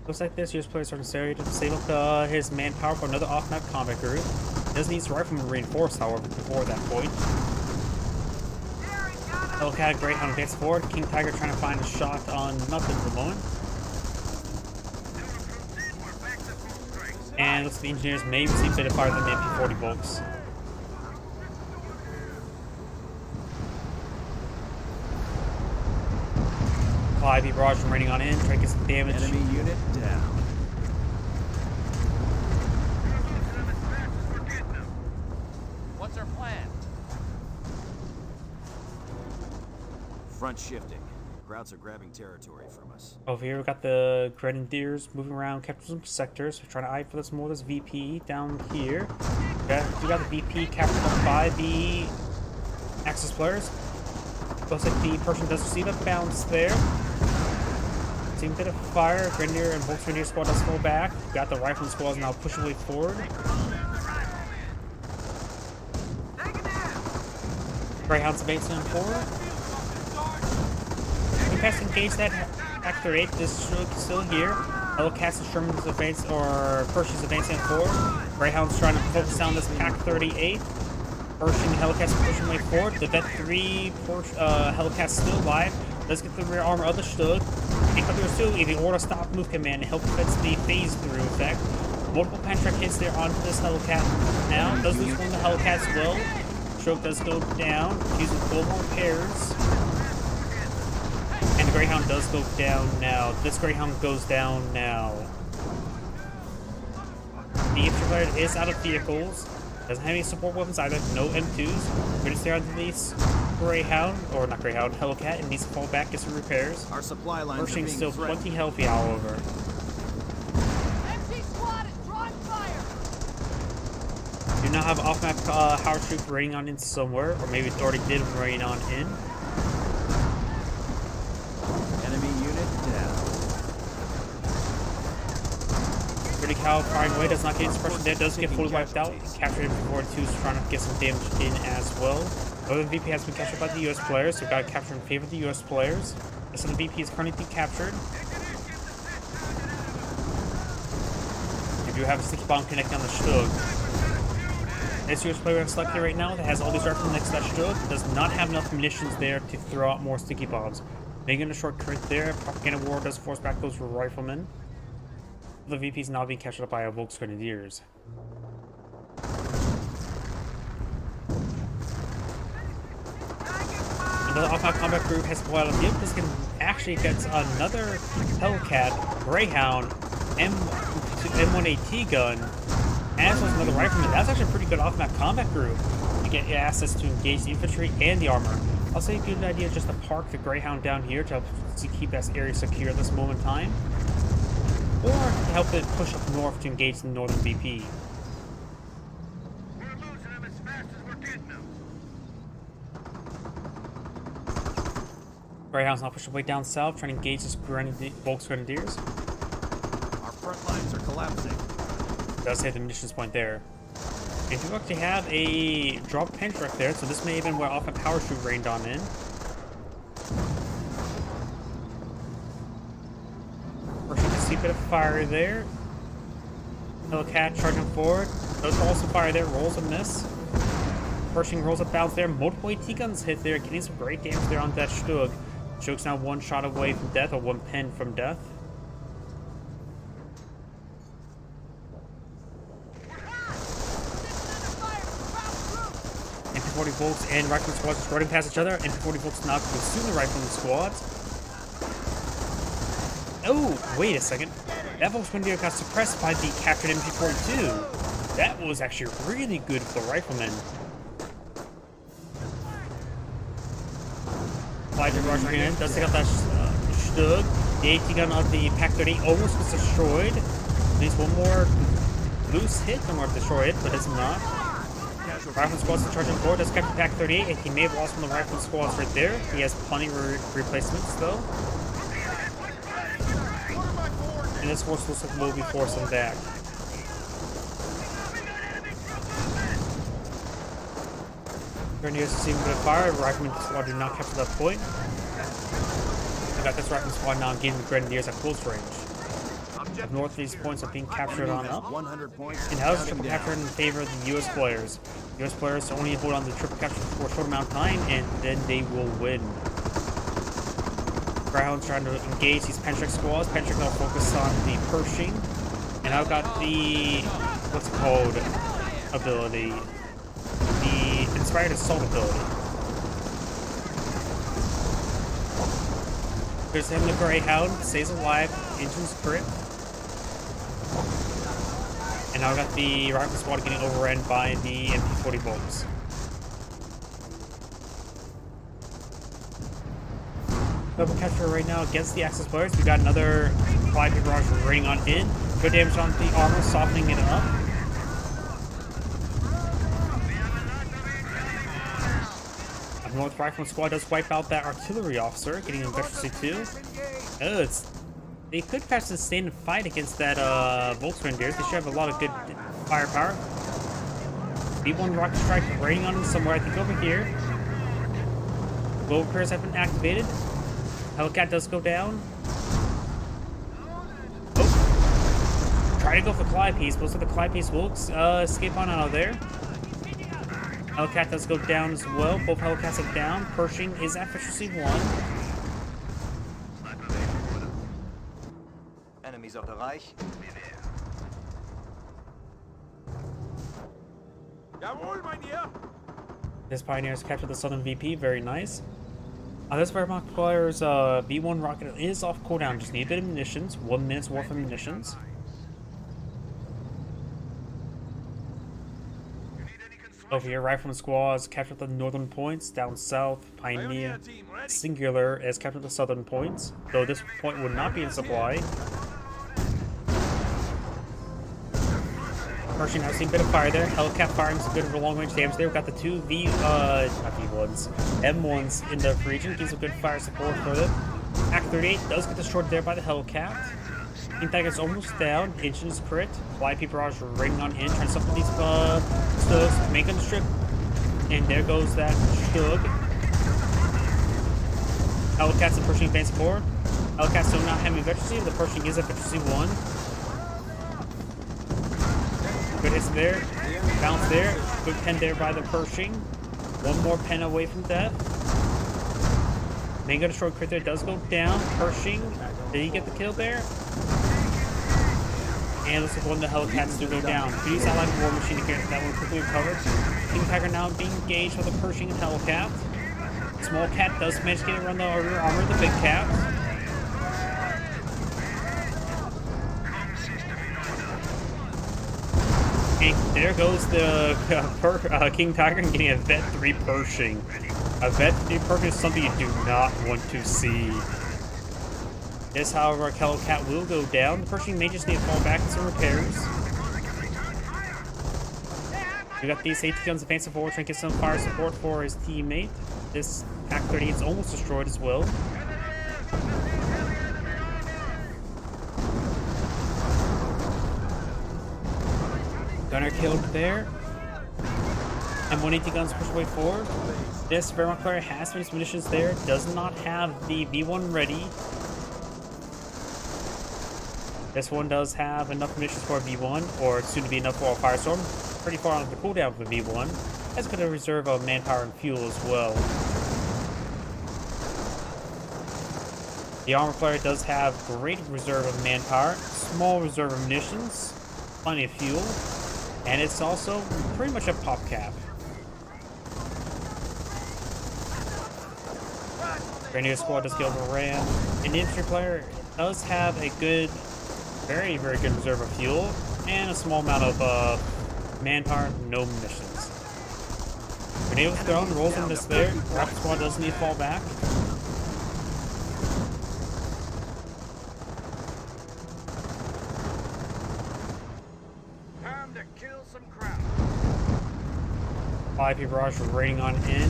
Looks like this year's player is necessary to save up his manpower for another off-map combat group. Does need his rifleman reinforced, however, before that point. Hellcat, Greyhound advance forward. King Tiger trying to find a shot on nothing for the moment. And looks like the engineers may receive a bit of fire than the MP-40 bolts. Calliope Barrage from raining on in, trying to get some damage. Enemy unit down. What's our plan? Front shifting. Krauts are grabbing territory from us. Over here, we've got the Grenadiers moving around, capturing some sectors. We're trying to eye for this more of this VP down here. We got the VP captured up by the Axis players. Looks like the person does receive a bounce there. Seeing a bit of fire. Grenadier and Volksgrenadier squad does go back. Got the Rifleman squad now pushing way forward. Greyhound's advancing forward. Has engaged that Pack 38. This Shroud is still here. Hellcats and Sherman's advance, or Pershing's advancing forward. Greyhound's trying to focus on this Pack 38. Pershing Hellcats pushing way forward. The Vet 3 Hellcats still alive. Let's get the rear armor of the Stug. And come through too, the auto stop move command help defense the phase through effect. Multiple Pantrack hits there onto this Hellcat now. Does lose one of the Hellcats well. Stroke does go down, using global repairs. And the Greyhound does go down now. This Greyhound goes down now. The infantry player is out of vehicles. Doesn't have any support weapons either. No M2s. We're gonna stay onto this Greyhound, or not Greyhound, Hellcat, and needs to fall back, get some repairs. Our supply lines are Pershing's being still threatened. plenty healthy, however. MC squad is drawing fire. Do now have off-map Howard Troop raining on in somewhere, or maybe it already did rain on in. Enemy unit down. Pretty Cow firing away, does not get suppression there, does get fully wiped out. Captured him before 2's trying to get some damage in as well. Northern VP has been captured by the US players, so we gotta capture in favor of the US players. The Southern VP is currently being captured. We do have a sticky bomb connecting on the Stug. This US player we have selected right now that has all these rifles next to that Stug does not have enough munitions there to throw out more sticky bombs. Making a shortcut there, Propaganda War does force back those riflemen. The VP is now being captured by our Volksgrenadiers. Another off-map combat group has pulled out of the field. This can actually get another Hellcat, Greyhound, M18 gun, as well as another rifleman. That's actually a pretty good off-map combat group to get access to engage the infantry and the armor. I'll say a good idea just to park the Greyhound down here to help to keep that area secure at this moment in time, or to help it push up north to engage the Northern VP. We're losing them as fast as we're getting them. Greyhound's now pushing way down south, trying to engage this Volksgrenadiers. Our front lines are collapsing. Does hit the munitions point there. If you actually have a drop Pendrack there, so this may have been where off a power shoot rained on in. First, you can see a bit of fire there. Hellcat charging forward. Does also fire there, rolls a miss. Pershing rolls a bounce there. Multiple AT guns hit there, getting some great damage there on that Stug. Stug's now one shot away from death, or one pen from death. MP40 Volks and Rifleman squads running past each other. MP40 Volks now consume the Rifleman squads. Oh, wait a second. That Volksgrenadier got suppressed by the captured MP42. That was actually really good for the Riflemen. Flyger Rush running in, does take out that Stug. The AT gun of the Pak-30 almost was destroyed. Needs one more loose hit, and we're destroy it, but it's not. Rifleman squads are charging forward. Does capture Pak-38, and he may have lost one of the Rifleman squads right there. He has plenty of replacements though. And this force looks like we'll be forcing back. Grenadiers receiving a bit of fire. Rifleman squad do not capture that point. We got this Rifleman squad now getting the Grenadiers at close range. Up north, these points are being captured on up. 100 points. And now it's triple captured in favor of the US players. US players only hold on to triple capture for a short amount of time, and then they will win. Greyhound's trying to engage these Pendrack squads. Pendrack now focus on the Pershing. And I've got the, what's it called, ability. The Inspired Assault ability. There's him, the Greyhound, stays alive, engines crit. And now I've got the Rifle squad getting overrun by the MP40 Volks. Double capture right now against the Axis players. We got another 5 barrage raining on in. Good damage on the armor, softening it up. A North Rifleman squad does wipe out that artillery officer, getting him Veterancy 2. Oh, they could perhaps sustain a fight against that Volksgrenadiers. They should have a lot of good firepower. B1 rocket strike raining on them somewhere, I think over here. Global repairs have been activated. Hellcat does go down. Oh. Try to go for Clyde Piece. Most of the Clyde Piece will escape on out of there. Hellcat does go down as well. Both Hellcats are down. Pershing is at efficiency 1. Enemies of the Reich. Jawohl, mein Herr. This Pioneers captured the Southern VP. Very nice. This Wehrmacht player's B1 rocket is off cooldown. Just need a bit of munitions. 1 minute's worth of munitions. Over here, Rifleman squads captured the northern points. Down south, Pioneer Singular has captured the southern points. Though this point would not be in supply. Pershing has seen a bit of fire there. Hellcat firing some good long range damage there. We've got the two M1s in the region. Gives a good fire support for them. Pak-38 does get destroyed there by the Hellcat. Intag is almost down. Engines crit. Fly P barrage raining on in. Trying to stop these studs. Make them strip. And there goes that Shug. Hellcats and Pershing advance forward. Hellcats still not having efficiency. The Pershing is efficiency 1. Good hits there. Bounce there. Good pen there by the Pershing. One more pen away from death. Mega Destroy crit there does go down. Pershing, did he get the kill there? And looks like one of the Hellcats do go down. Could use that like War Machine to get that one quickly recovered. King Tiger now being engaged with the Pershing and Hellcat. Small Cat does manage to get around the rear armor of the big cat. And there goes the King Tiger getting a Vet 3 Pershing. A Vet 3 Pershing is something you do not want to see. This, however, a Hellcat will go down. The Pershing may just need to fall back and some repairs. We got these AT guns advancing forward, trying to get some fire support for his teammate. This Pack 38 is almost destroyed as well. Gunner killed there. And 180 guns push away forward. This Wehrmacht player has finished munitions there. Does not have the V1 ready. This one does have enough munitions for a V1, or soon to be enough for a Firestorm. Pretty far on the cooldown for the V1. Has got a reserve of manpower and fuel as well. The armor player does have great reserve of manpower, small reserve of munitions, plenty of fuel, and it's also pretty much a pop cap. Grenadier squad does kill the ram. And the infantry player does have a good, very good reserve of fuel and a small amount of manpower, no munitions. Grenade was thrown, rolls and miss there. Rocket squad does need to fall back. Time to kill some crowd. 5P barrage raiding on in.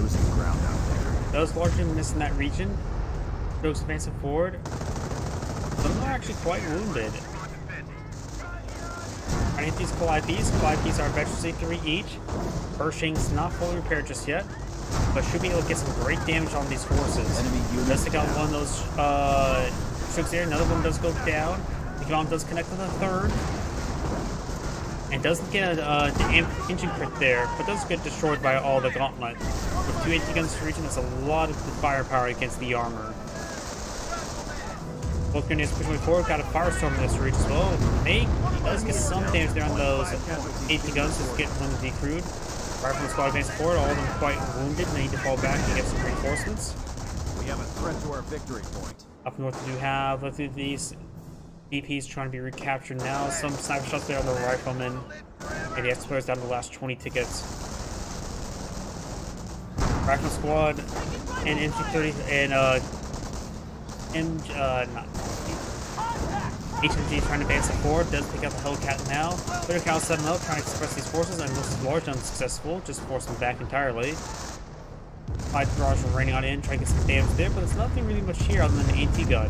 Losing ground out there. Does largely miss in that region. Goes advancing forward. Some are actually quite wounded. I hit these Collide Ps. Collide Ps are efficiency 3 each. Pershing's not fully repaired just yet, but should be able to get some great damage on these horses. Enemy unit Does take out one of those troops there. Another one does go down. The Gauntlet does connect with a third. And doesn't get the engine crit there, but does get destroyed by all the Gauntlet. With 280 guns to region, that's a lot of firepower against the armor. Both grenadiers pushing forward, got a Firestorm in this reach as well. He does get some damage there on those 80 guns, just get one decrewed. Rifleman squad advancing forward, all of them quite wounded, and they need to fall back and get some reinforcements. We have a threat to our victory point. Up north, we do have, let's do these DPs trying to be recaptured now. Some sniper shots there on the Rifleman, and the explorers down to the last 20 tickets. Rifleman squad and MG30 and HMG trying to advance it forward, does pick up the Hellcat now. Clear Cal 7 up, trying to express these forces, and this is largely unsuccessful, just force them back entirely. 5 barrage raining on in, trying to get some damage there, but there's nothing really much here other than the AT gun.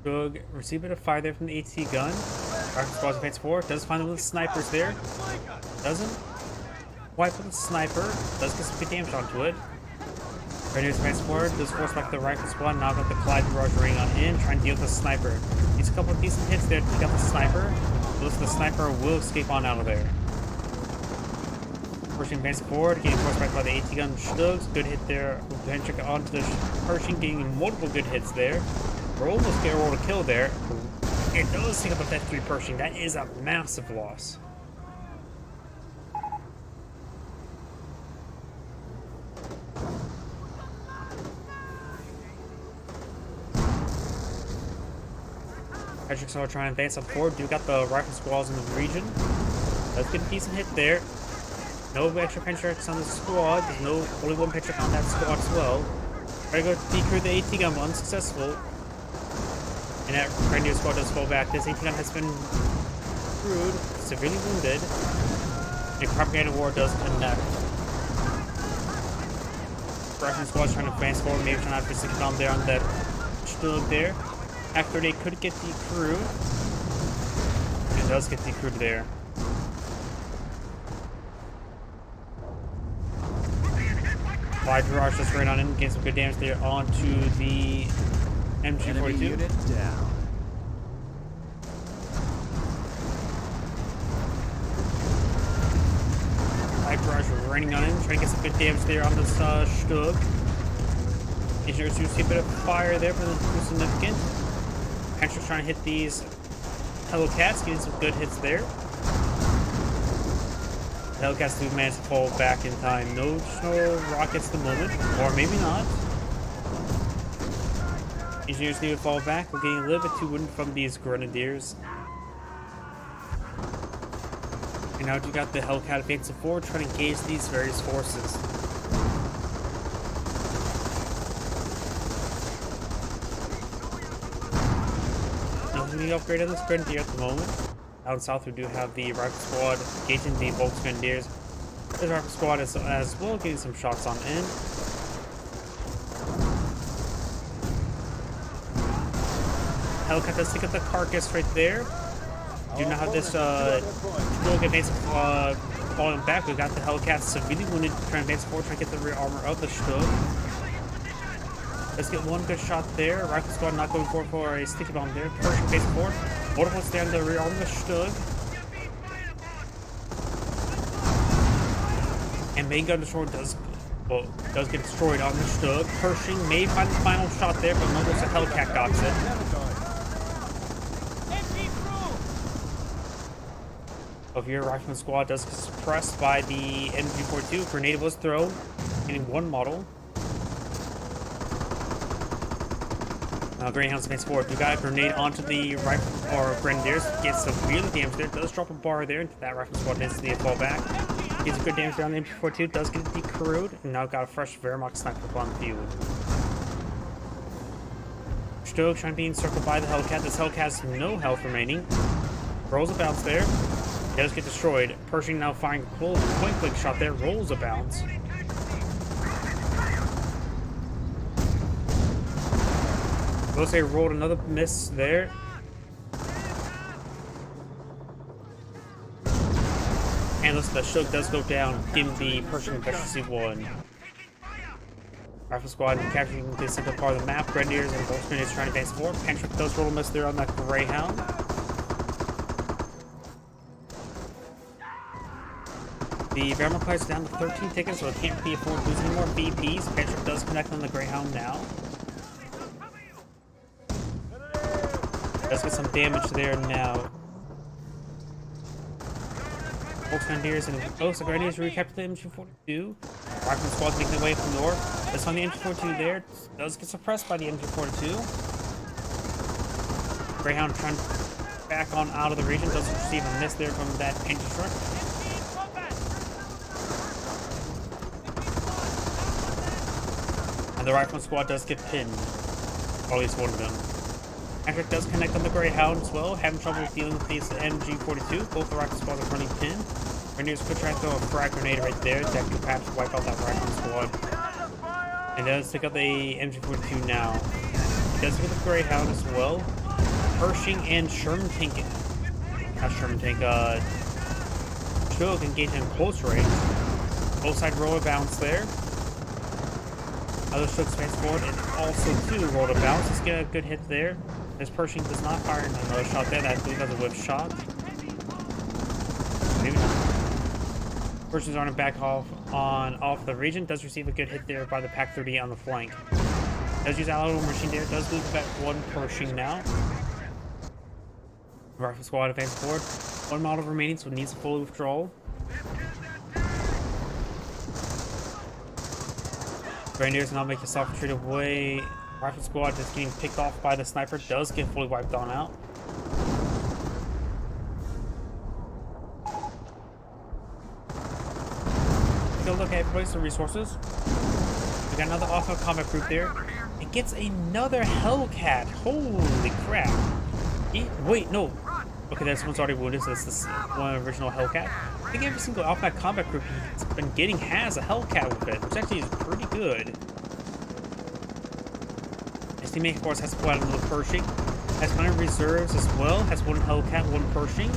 Shug receive a bit of fire there from the AT gun. Rifle squad advance forward, does find the snipers there. Doesn't wipe with the sniper, does get some good damage onto it. Grenadiers advance forward, does force back the rifle squad, now got the Collide barrage ring on in, trying to deal with the sniper. Needs a couple of decent hits there to take out the sniper. Looks like the sniper will escape on out of there. Pershing advancing forward, getting forced back by the AT gun Shugs. Good hit there. Venture onto the Pershing, getting multiple good hits there. We're almost getting a roll to kill there. It does take up a Vet 3 Pershing. That is a massive loss. Patrick's are trying to advance up forward. Do got the rifle squads in the region. Does get a decent hit there. No extra Pentrix on the squad. There's no only one Pentrix on that squad as well. Try to go decrew the AT gun, unsuccessful. And that Grenadier squad does fall back. This AT gun has been decrewed, severely wounded. The propaganda war does connect. Russian squad's trying to advance forward, maybe trying to put stick bomb there on that Stug there. After they could get decrewed. It does get decrewed there. Fly Garage just ran on in, getting some good damage there onto the Enemy MG42. unit down. Fly Garage running on in, trying to get some good damage there on this Stug. Engineers do see a bit of fire there, but it's significant. Pancher's trying to hit these Hellcats, getting some good hits there. Hellcats do manage to fall back in time. No rockets at the moment, or maybe not. Engineers need to fall back. We're getting a little bit too wounded from these Grenadiers. And now you got the Hellcat advancing forward, trying to engage these various forces. Nothing upgrade on this Grenadier at the moment. Out south, we do have the Rifle Squad engaging the Volks Grenadiers. The Rifle Squad is as well getting some shots on in. Hellcat does take up the carcass right there. Do not have this Stug advance falling back. We got the Hellcat severely wounded, trying to advance forward, trying to get the rear armor of the Stug. Let's get one good shot there. Rifle Squad not going for a sticky bomb there. Pershing face forward. Multiple stand the rear arm of the Stug. And main gun destroyer does get destroyed on the Stug. Pershing may find the final shot there, but almost a Hellcat got it. Over here, Rifleman Squad does get suppressed by the MG42. Grenade was thrown, hitting one model. Greyhounds advance forward. We got a grenade onto the rifle or Grenadiers. Gets severely damaged there. Does drop a bar there into that Rifle Squad instantly fall back. Gets a good damage there on the MG42. Does get decrewed. And now got a fresh Wehrmacht sniper on the field. Stug trying to be encircled by the Hellcat. This Hellcat has no health remaining. Rolls a bounce there. Does get destroyed. Pershing now firing a point blank shot there. Rolls a bounce. Looks like rolled another miss there. And looks like the Stug does go down, giving the Pershing efficiency 1. Rifle Squad capturing the central part of the map. Grenadiers and Volks Grenadiers trying to advance forward. Pantrick does roll a miss there on that Greyhound. The Wehrmacht player is down to 13 tickets, so it can't be afford to lose any more BPs. Pantrick does connect on the Greyhound now. Does get some damage there now. Volks Grenadiers and the Grenadiers recapture the MG42. Rifleman Squad making their way from north. This on the MG42 there does get suppressed by the MG42. Greyhound trying to back on out of the region. Does receive a miss there from that Panzer truck. And the Rifleman Squad does get pinned. Or at least one of them. Patrick does connect on the Greyhound as well, having trouble dealing with these MG42. Both the Rifle Squads are running pin. Grenadiers could try to throw a frag grenade right there that could perhaps wipe out that Rifle Squad. And does take out the MG42 now. He does get the Greyhound as well. Pershing and Sherman Tank. Not Sherman Tank, Stug engage in close range. Both side roller bounce there. Other Stug spans forward and also too roll a bounce. Let's get a good hit there. This Pershing does not fire another shot there. That I believe that's a whip shot. Maybe not. Pershing's running back off the region. Does receive a good hit there by the PaK-30 on the flank. Does use Allied machine there. Does lose back one Pershing now. Rifle Squad advance forward. One model remaining, so it needs a full withdrawal. Grenadiers now make a self-retreat away. Rifle Squad just getting picked off by the sniper. Does get fully wiped on out. Take a look at everybody's resources. We got another Alpha combat group there. It gets another Hellcat. Holy crap. Wait, no. Okay, this one's already wounded, so it's this one original Hellcat. I think every single Alpha combat group he's been getting has a Hellcat with it, which actually is pretty good. His teammate, of course, has to pull out another Pershing. Has 9 reserves as well, has 1 Hellcat, 1 Pershing.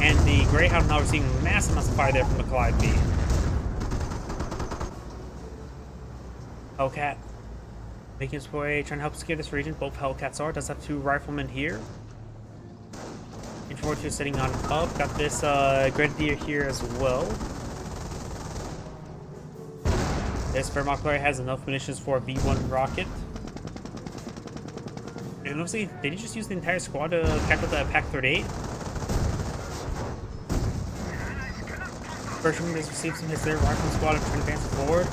And the Greyhound now receiving massive amounts of fire there from the Calliope. Hellcat making his way, trying to help secure this region. Both Hellcats are. Does have 2 riflemen here. Infantry 2 sitting on up. Got this Grenadier here as well. This Fairmont player has enough munitions for a V1 rocket. And honestly, did he just use the entire squad to capture the Pak-38? Pershing has received some hits there. Rifleman squad trying to advance forward.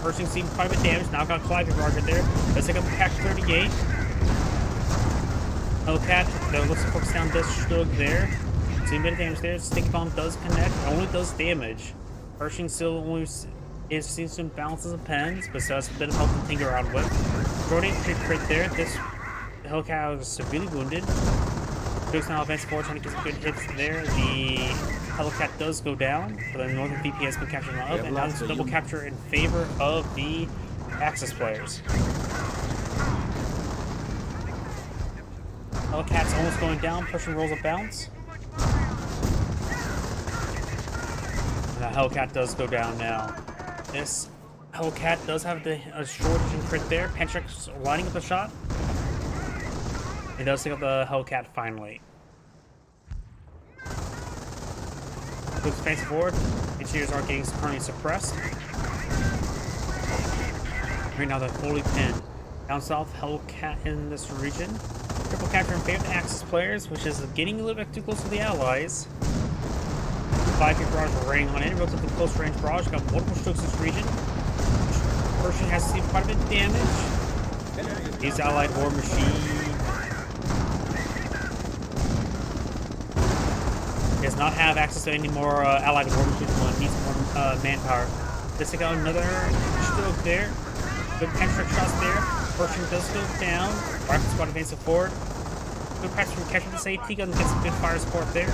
Pershing receiving quite a bit of damage. Now got a Calliope rocket there. Let's take up the Pak-38. Hellcat, that looks to focus down this Stug there. See a bit of damage there. Sticky bomb does connect, only does damage. Pershing still only is seeing some balances and pens, but still has a bit of help to tinker around with. Jordan crit there. This Hellcat was severely wounded. Stug's now advancing forward, trying to get some good hits there. The Hellcat does go down, but the Northern VP has been captured up, and now there's a double capture in favor of the Axis players. Hellcat's almost going down, Pershing rolls a bounce. And the Hellcat does go down now. This Hellcat does have the shortage in crit there. Penchik's lining up a shot. He does take up the Hellcat finally. Looks fancy forward. Interiors are getting currently suppressed. Right now they're fully pinned. Down south, Hellcat in this region. Triple capture in favor of the Axis players, which is getting a little bit too close to the Allies. 5-feet barrage raining on in. Relatively close range barrage. Got multiple strokes in this region. Pershing has received quite a bit of damage. These Allied war machine. He does not have access to any more Allied war machines. One needs more manpower. Let's take out another stroke there. Good pentrick shots there. Pershing does go down. Rifle squad advancing forward. Good practice from catching this AT gun and get some good fire support there.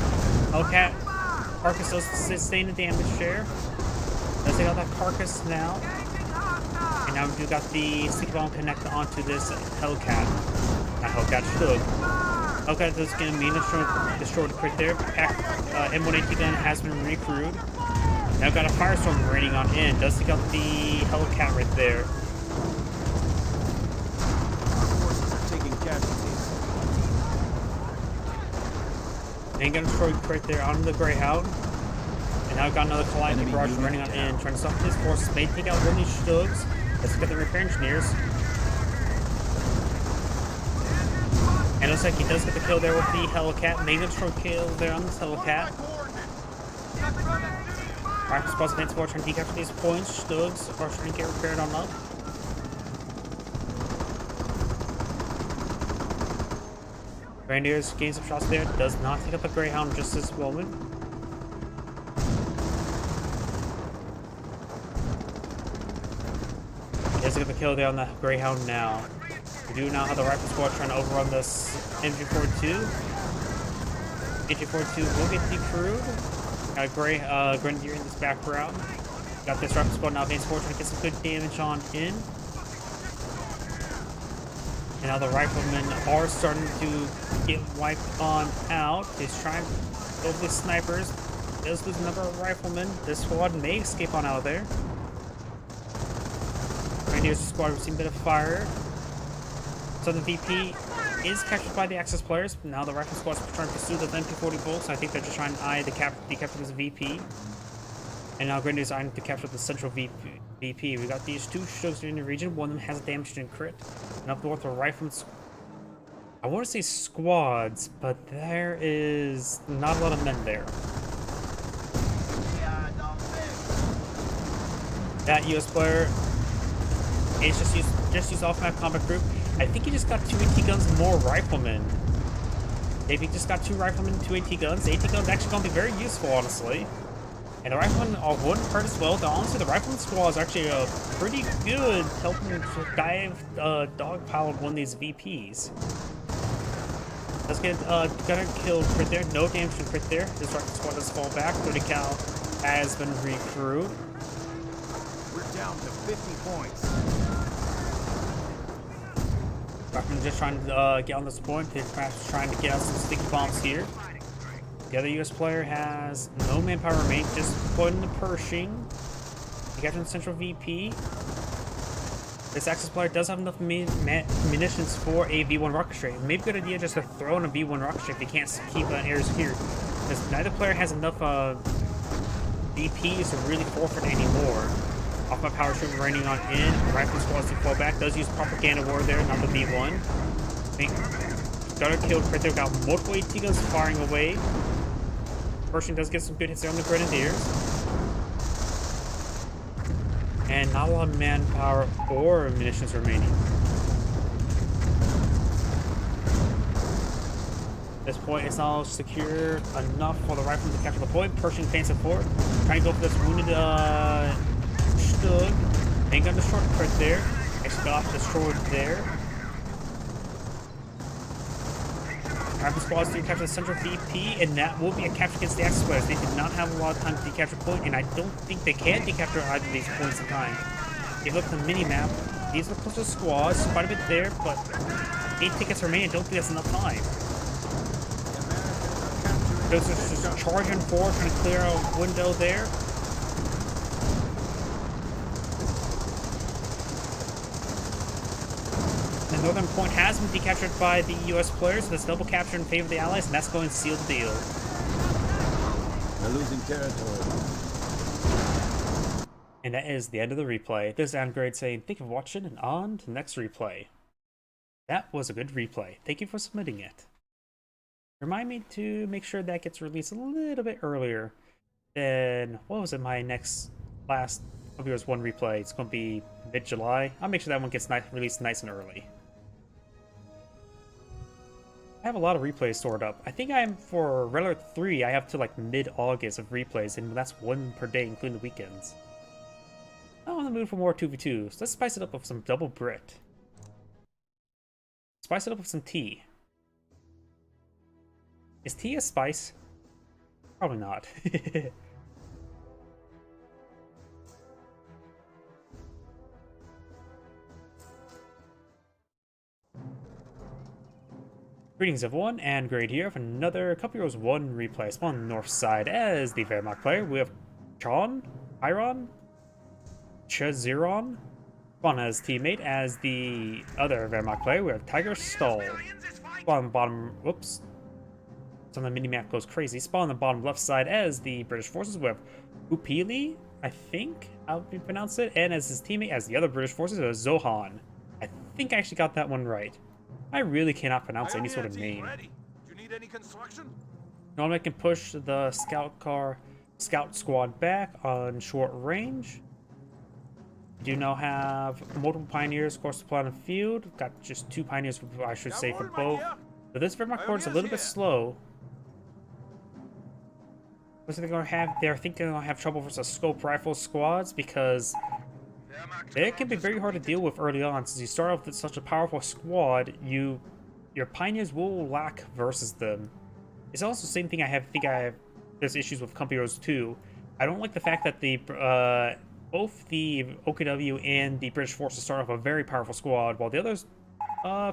Hellcat. Carcass does sustain the damage share. Let's take out that Carcass now. And now we do got the sticky bomb connect onto this Hellcat. That Hellcat Stug. Hellcat does get a mean destroy the crit there. M1 AT gun has been recrewed. Now got a Firestorm raining on in. Does take out the Hellcat right there. Ain't gonna destroy right there on the Greyhound. And now I've got another Calliope barrage running on in, trying to stop his forces. May take out one of these Stugs. Let's get the repair engineers. And it looks like he does get the kill there with the Hellcat. May destroy kill there on this Hellcat. Alright, supposed to forward trying to decapture these points. Stugs are trying to get repaired on up. Grenadiers gains some shots there. Does not take up the Greyhound just this moment. He does get the kill there on the Greyhound now. We do now have the Rifle Squad trying to overrun this MG42. MG42 will get decrewed. Got a Grenadier in this background. Got this Rifle Squad now advancing forward trying to get some good damage on in. And now the riflemen are starting to get wiped on out. He's trying to go with the snipers. Does lose another rifleman. This squad may escape on out of there. Grenadiers squad receiving a bit of fire. So the VP is captured by the Axis players. Now the rifle squad is trying to pursue the MP40 bolts. So I think they're just trying to eye the decapture this VP. And now Grenadiers are eyeing to capture the central VP. We got these 2 Stugs in the region. One of them has a damage and crit. And up north, the riflemen. I want to say squads, but there is not a lot of men there. That US player is just used off-map combat group. I think he just got 2 AT guns and more riflemen. Maybe he just got 2 riflemen and 2 AT guns. The AT guns actually going to be very useful, honestly. And the riflemen wouldn't hurt as well. Honestly, the rifleman squad is actually pretty good helping to dogpile one of these VPs. Let's get Gunner killed crit there. No damage to crit there. This rifle squad does fall back. 30 cal has been recruited. We're down to 50 points. Rockman just trying to get on this point. They're perhaps trying to get out some sticky bombs here. The other US player has no manpower remaining, just putting the Pershing. You got the central VP. This Axis player does have enough munitions for a V1 rocket strike. Maybe a good idea just to throw in a V1 rocket strike if you can't keep an air secure. Because neither player has enough VPs to really forfeit anymore. Off my power shooting raining on in. Rifle squads to fall back. Does use propaganda war there, not the V1. I think Gunner killed right there. Got multiple AT guns firing away. Pershing does get some good hits there on the Grenadiers. And not a lot of manpower or munitions remaining. At this point, it's not secure enough for the rifle to capture the point. Pershing feints it forward. Trying to go for this wounded Stug. Ain't got the short crit there. Actually got destroyed there. Rifle squads to capture the central VP, and that will be a capture against the Axis players. They did not have a lot of time to decapture point, and I don't think they can decapture either of these points in time. If you look at the mini-map, these are close to squads, quite a bit there, but 8 tickets remain. I don't think that's enough time. Those are just charging forward, trying to clear a window there. The northern point has been decaptured by the US players, so that's double capture in favor of the Allies, and that's going to seal the deal. We're losing territory. And that is the end of the replay. This is Android saying thank you for watching, and on to the next replay. That was a good replay. Thank you for submitting it. Remind me to make sure that gets released a little bit earlier than, what was it, my last Computer's 1 replay. It's going to be mid-July. I'll make sure that one gets released nice and early. I have a lot of replays stored up. I think for Red Alert 3, I have to like mid-August of replays, and that's 1 per day, including the weekends. I'm in the mood for more 2v2, so let's spice it up with some double Brit. Spice it up with some tea. Is tea a spice? Probably not. Greetings everyone, and Grade here for another Company Heroes 1 replay. Spawn on the north side as the Wehrmacht player. We have Chon, Iron, Chaziron. Spawn as teammate as the other Wehrmacht player. We have Tiger Stall. Spawn on the bottom, whoops. Some of the minimap goes crazy. Spawn on the bottom left side as the British forces. We have Upili, I think how we pronounce it, and as his teammate as the other British forces, Zohan. I think I actually got that one right. I really cannot pronounce any sort of name. Do you need any construction? Normally I can push the scout squad back on short range. We do now have multiple pioneers, of course, to play on the field. Got just 2 pioneers, I should say, for both. So this Wehrmacht corps is a little bit slow. Looks like they're thinking they're gonna have trouble versus scope rifle squads because they can be very hard to deal with early on. Since you start off with such a powerful squad, your pioneers will lack versus them. It's also the same thing there's issues with Company Heroes 2. I don't like the fact that both the OKW and the British forces start off a very powerful squad, while the other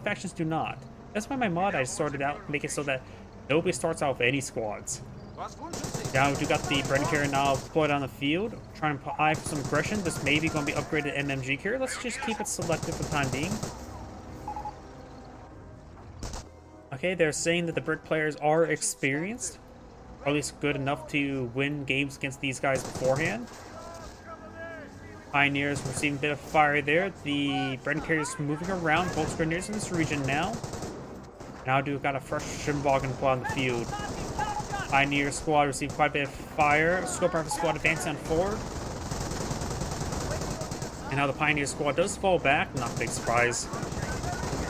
factions do not. That's why my mod I started out make it so that nobody starts out with any squads. Now we got the Bren carrier now deployed on the field, trying to eye for some aggression. This may be going to be upgraded MMG carrier. Let's just keep it selected for the time being. Okay, they're saying that the Brit players are experienced, or at least good enough to win games against these guys beforehand. Pioneers receiving a bit of fire there. The Bren carriers moving around. Both Grenadiers in this region now. Now we've got a fresh Shimbogan on the field. Pioneer squad received quite a bit of fire. Scope rifle squad advancing on forward. And now the Pioneer squad does fall back. Not a big surprise.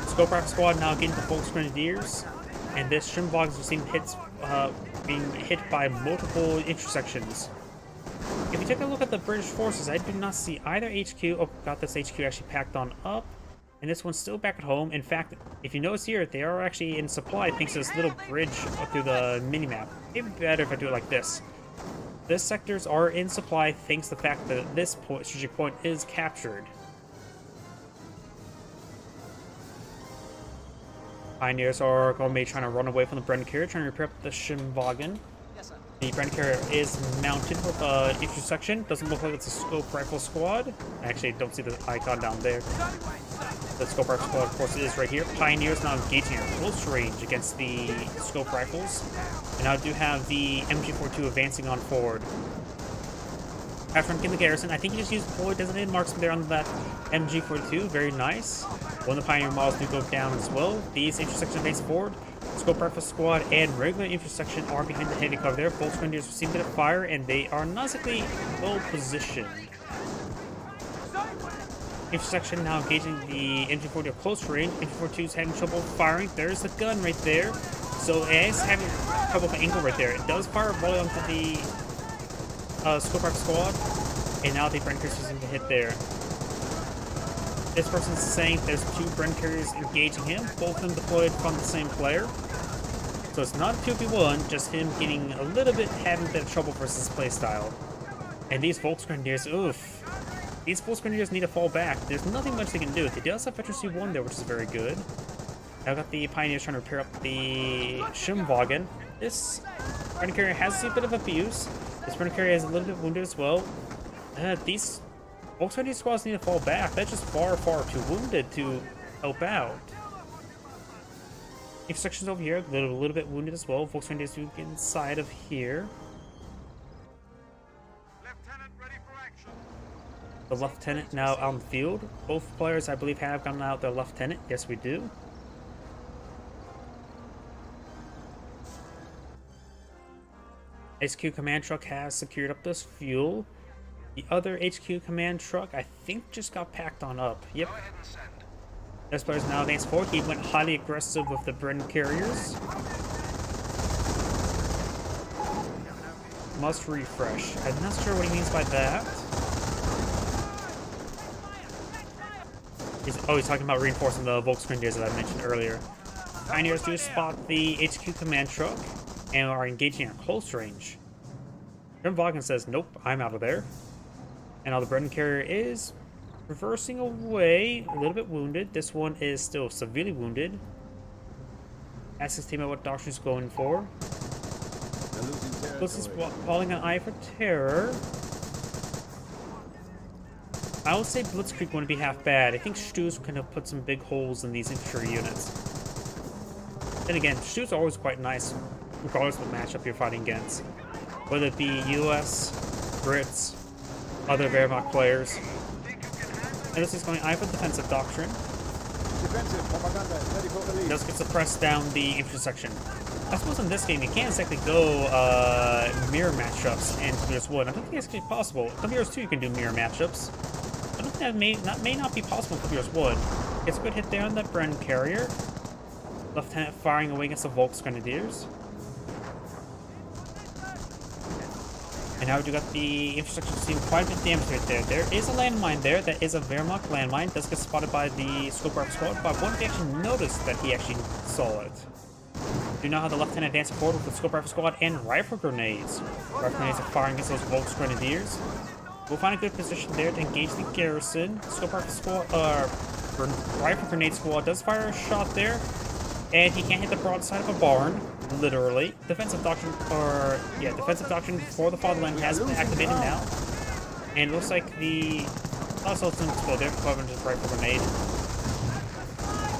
Scope rifle squad now getting the Volks Grenadiers. And this Shimbogan is receiving hits, being hit by multiple intersections. If you take a look at the British forces, I do not see either HQ. Oh, got this HQ actually packed on up. And this one's still back at home. In fact, if you notice here, they are actually in supply thanks to this little bridge through the minimap. It'd be better if I do it like this. This sectors are in supply thanks to the fact that this strategic point is captured. Pioneers are going to be trying to run away from the Bren carrier, trying to repair up the Schimwagen. The Bren carrier is mounted with an intersection. Doesn't look like it's a scope rifle squad. I actually don't see the icon down there. The scope rifle squad, of course, is right here. Pioneers now engaging at close range against the scope rifles. And now I do have the MG42 advancing on forward. After getting the garrison, I think he just used fully designated marksman there on that MG42. Very nice. One of the Pioneer models do go down as well. These intersection advance forward. Scope rifle squad and regular intersection are behind the heavy cover there. Both grenadiers receive a bit of fire, and they are nicely well positioned. Intersection now engaging the MG40 at close range. MG42 is having trouble firing. There's the gun right there. So it is having trouble with angle right there. It does fire a volley onto the scope rifle squad, and now the Bren carriers using the hit there. This person's saying there's two Bren carriers engaging him, both of them deployed from the same player. So it's not a 2v1, just him getting a little bit, having a bit of trouble versus playstyle. And these Volksgrenadiers, oof. These Volksgrenadiers need to fall back. There's nothing much they can do. They do also have Veteran C1 there, which is very good. I've got the Pioneers trying to repair up the Schimwagen. This Bren carrier has seen a bit of abuse. This Bren carrier is a little bit wounded as well. These Volkswagen squads need to fall back. That's just far, far too wounded to help out. Intersections over here, a little bit wounded as well. Volkswagen do get inside of here. Lieutenant ready for action. The lieutenant now out on the field. Both players, I believe, have gotten out their lieutenant. Yes, we do. HQ command truck has secured up this fuel. The other HQ command truck, I think, just got packed on up. Yep. Go ahead and send. This player's now advanced forward. He went highly aggressive with the Bren carriers. Must refresh. I'm not sure what he means by that. He's talking about reinforcing the Volksgrenadiers that I mentioned earlier. Pioneers do spot the HQ command truck and are engaging at close range. Schimwagen says, nope, I'm out of there. And now the Bren carrier is reversing away, a little bit wounded. This one is still severely wounded. Asks his teammate what doctor's going for. This is falling an eye for terror. I would say Blitzkrieg wouldn't be half bad. I think Stu's can have put some big holes in these infantry units. Then again, Stu's always quite nice, regardless of the matchup you're fighting against. Whether it be US, Brits, other Wehrmacht players. And this is going eye for defensive doctrine. Defensive propaganda ready for release. Does get suppressed down the intersection. I suppose in this game you can't exactly go mirror matchups and Computers 1. I don't think it's actually possible. Computers 2 you can do mirror matchups. I don't think that may not be possible in Computers 1. Gets a good hit there on that Bren carrier. Lieutenant firing away against the Volksgrenadiers. And now we got the infrastructure seeing quite a bit of damage right there. There is a landmine there. That is a Wehrmacht landmine. Does get spotted by the scope rifle squad, but I wonder if they actually noticed that he actually saw it. Do now have the lieutenant advancing forward with the scope rifle squad and rifle grenades. Rifle grenades are firing against those Volksgrenadiers. We'll find a good position there to engage the garrison. Scope rifle squad, rifle grenade squad does fire a shot there, and he can't hit the broadside of a barn. Literally. Defensive doctrine for the fatherland has been activated now. And it looks like the assault's going to explode there. Clever just rifle grenade.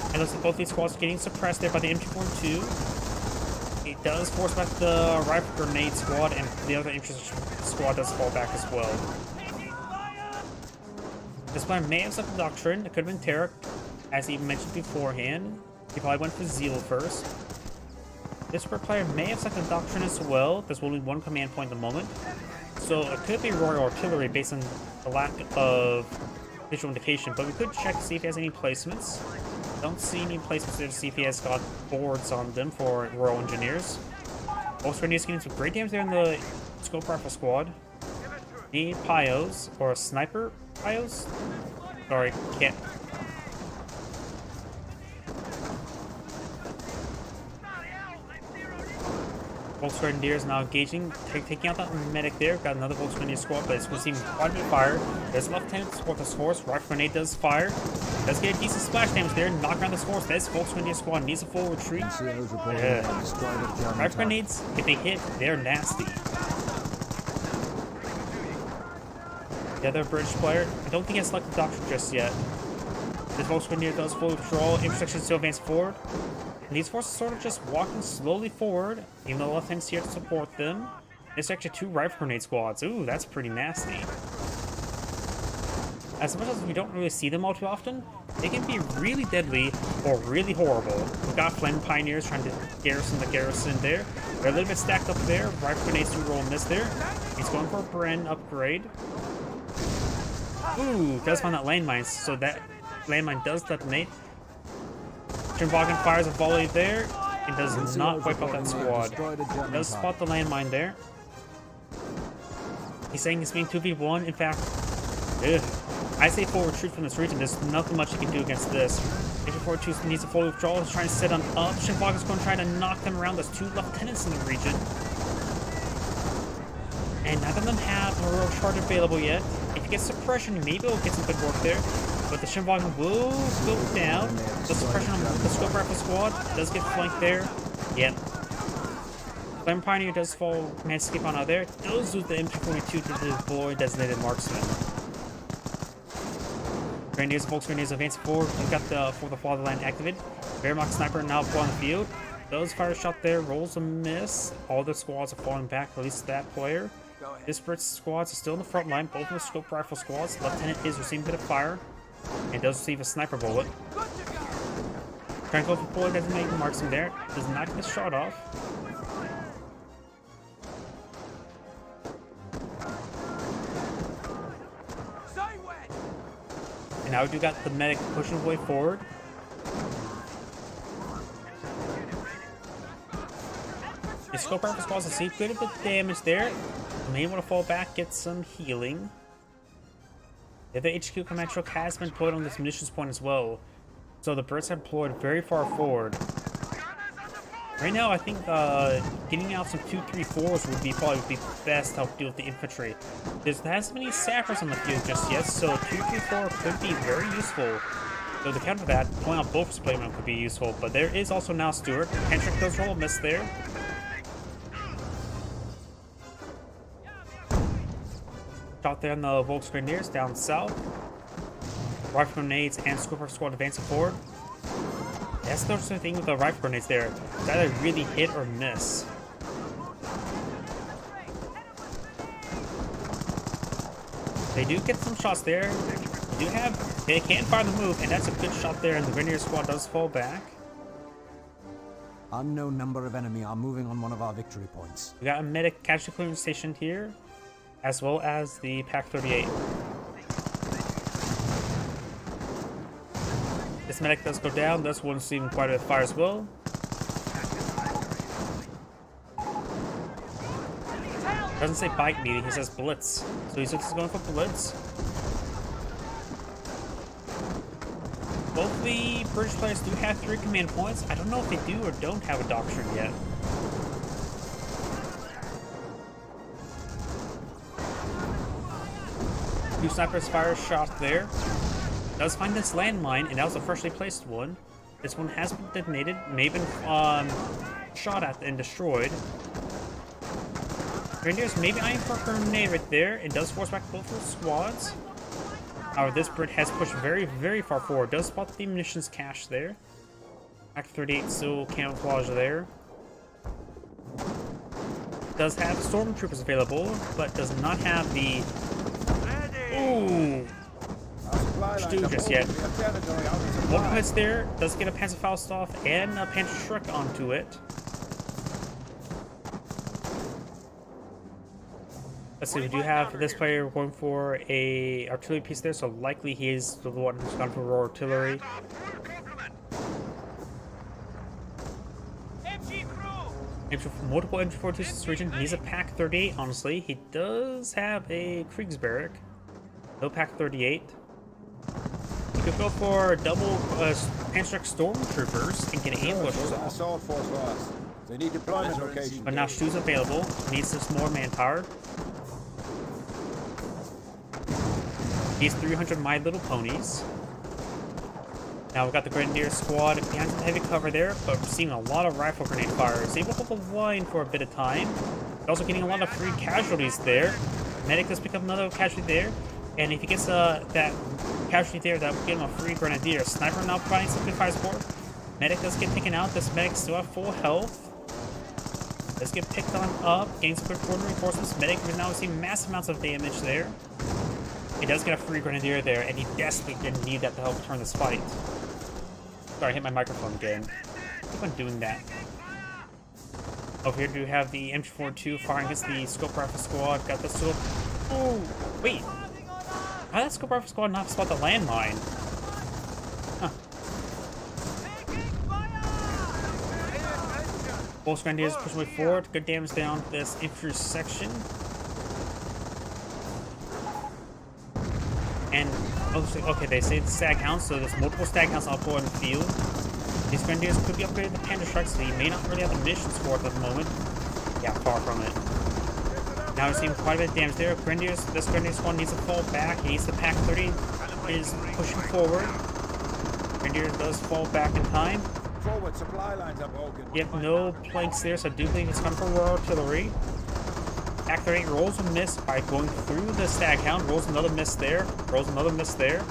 And it looks like both these squads are getting suppressed there by the MG42. It does force back the rifle grenade squad, and the other infantry squad does fall back as well. This player may have set the doctrine. It could have been Tarek, as he mentioned beforehand. He probably went for Zeal first. This player may have set the doctrine as well. There's only one command point at the moment. So it could be Royal Artillery based on the lack of visual indication, but we could check to see if he has any placements. Don't see any placements there to see if he has got boards on them for Royal Engineers. Also, we're getting some great damage there in the scope rifle squad. Need Pios, or sniper Pios? Sorry, can't. Volksgrenadiers now engaging, taking out that medic there. Got another Volksgrenadier squad, but it's receiving quite a bit of fire. There's a Lieutenant support this horse. Rifle grenade does fire. Does get a decent splash damage there. Knock around this horse. This Volksgrenadier squad needs a full retreat. Yeah. Rifle grenades, if they hit, they're nasty. The other British player, I don't think he has selected Doctor just yet. This Volksgrenadier does full patrol. Intersection still advance forward. And these forces sort of just walking slowly forward, even though the lieutenant's here to support them. There's actually 2 rifle grenade squads. Ooh, that's pretty nasty. As much as we don't really see them all too often, they can be really deadly or really horrible. We've got Flame Pioneers trying to garrison the garrison there. They're a little bit stacked up there. Rifle grenades do roll and miss there. He's going for a Bren upgrade. Ooh, does find that landmine, so that landmine does detonate. Trimbogan fires a volley there and does not wipe out that squad. Does spot the landmine there. He's saying it's being 2v1. In fact, I say full retreat from this region. There's nothing much you can do against this. Agent 42 needs a full withdrawal. He's trying to set on up. Trimbogan's going to try to knock them around. There's 2 lieutenants in the region. And none of them have a royal charge available yet. If he gets suppression, maybe he'll get some good work there. But the Trimbogan will go down. The suppression on the scope rifle squad does get flanked there. Yep. Flame Pioneer does fall, manage to skip on out there. Does lose the MP42 to the deploy designated marksman. Grenadiers and Volksgrenadiers advance forward. We've got the For the Fatherland activated. Wehrmacht sniper now on the field. Those fire shot there, rolls a miss. All the squads are falling back, at least that player. This British squads are still in the front line, both of the scope rifle squads. Lieutenant is receiving a bit of fire and does receive a sniper bullet. Trying to go for bullet designated marksman there. Does not get shot off. And now we do got the medic pushing his way forward. The scope rifle squads will see good of the damage there. May want to fall back, get some healing. The other HQ command truck has been deployed on this munitions point as well. So the Brits have deployed very far forward. Right now, I think getting out some 2-3-4s would be probably best to help deal with the infantry. There hasn't many sappers on the field just yet, so 2-3-4 could be very useful. So to counter that, pulling out both displacement could be useful. But there is also now Stuart. Hendrick does roll a miss there. Shot there on the Volksgrenadiers down south. Rifle grenades and scope rifle squad advancing forward. That's the sort of thing with the rifle grenades there. It's either really hit or miss. They do get some shots there. They can fire the move, and that's a good shot there, and the Grenadier squad does fall back. Unknown number of enemy are moving on one of our victory points. We got a medic casualty clearance station here, as well as the PaK-38. This medic does go down, thus one receiving quite a bit of fire as well. Doesn't say bite meeting, he says blitz. So he's just going for blitz. Both the British players do have 3 command points. I don't know if they do or don't have a doctrine yet. Two snipers fire a shot there. Does find this landmine, and that was a freshly placed one. This one has been detonated, may have been shot at and destroyed. Grenadiers maybe eyeing for a grenade right there, and does force back both of the squads. However, this Brit has pushed very, very far forward. Does spot the munitions cache there. PaK-38 still camouflage there. Does have stormtroopers available, but does not have the... Ooh! Stu just yet. One hits there, does get a Panzerfausthof and a Panzerschreck onto it. Let's see, we do have this player going for a artillery piece there, so likely he is the one who's gone for raw artillery. Multiple MG42s in this region. He's a PaK-38, honestly. He does have a Kriegsbarrick. No PaK-38. You could go for double Panzerschreck stormtroopers and get ambushes off. Assault force lost. They need deployment location. But now Stu's available. Needs just more manpower. These 300 My Little Ponies. Now we've got the Grenadier squad behind some heavy cover there, but we're seeing a lot of rifle grenade fire. He's able to hold the line for a bit of time. He's also getting a lot of free casualties there. Medic does pick up another casualty there. And if he gets that casualty there, that will get him a free Grenadier. Sniper now providing some good fire support. Medic does get taken out. This medic still at full health. Does get picked on up. Getting some good border reinforcements. Medic is now seeing massive amounts of damage there. He does get a free Grenadier there, and he desperately didn't need that to help turn this fight. Sorry, I hit my microphone again. Keep on doing that. Over here, do we have the MG42 firing against the Scope Rifle Squad. Got the Scope. Oh, wait. How did that Scope Rifle Squad not spot the landmine? Huh. Both Grenadiers push way forward. Good damage down this infantry section. And, okay, they say the Stag Hounds, so there's multiple Stag Hounds out in the field. These Grenadiers could be upgraded to Panda Sharks, so you may not really have the missions for it at the moment. Yeah, far from it. Now we're seeing quite a bit of damage there. Grenadiers, this Grenadier squad needs to fall back. He needs the Pack 30 is pushing forward. Grenadier does fall back in time. Forward supply lines are broken. You have no planks there, so I do believe it's coming from Royal Artillery. Pack 30 rolls a miss by going through the Stag Hound. Rolls another miss there. Rolls another miss there.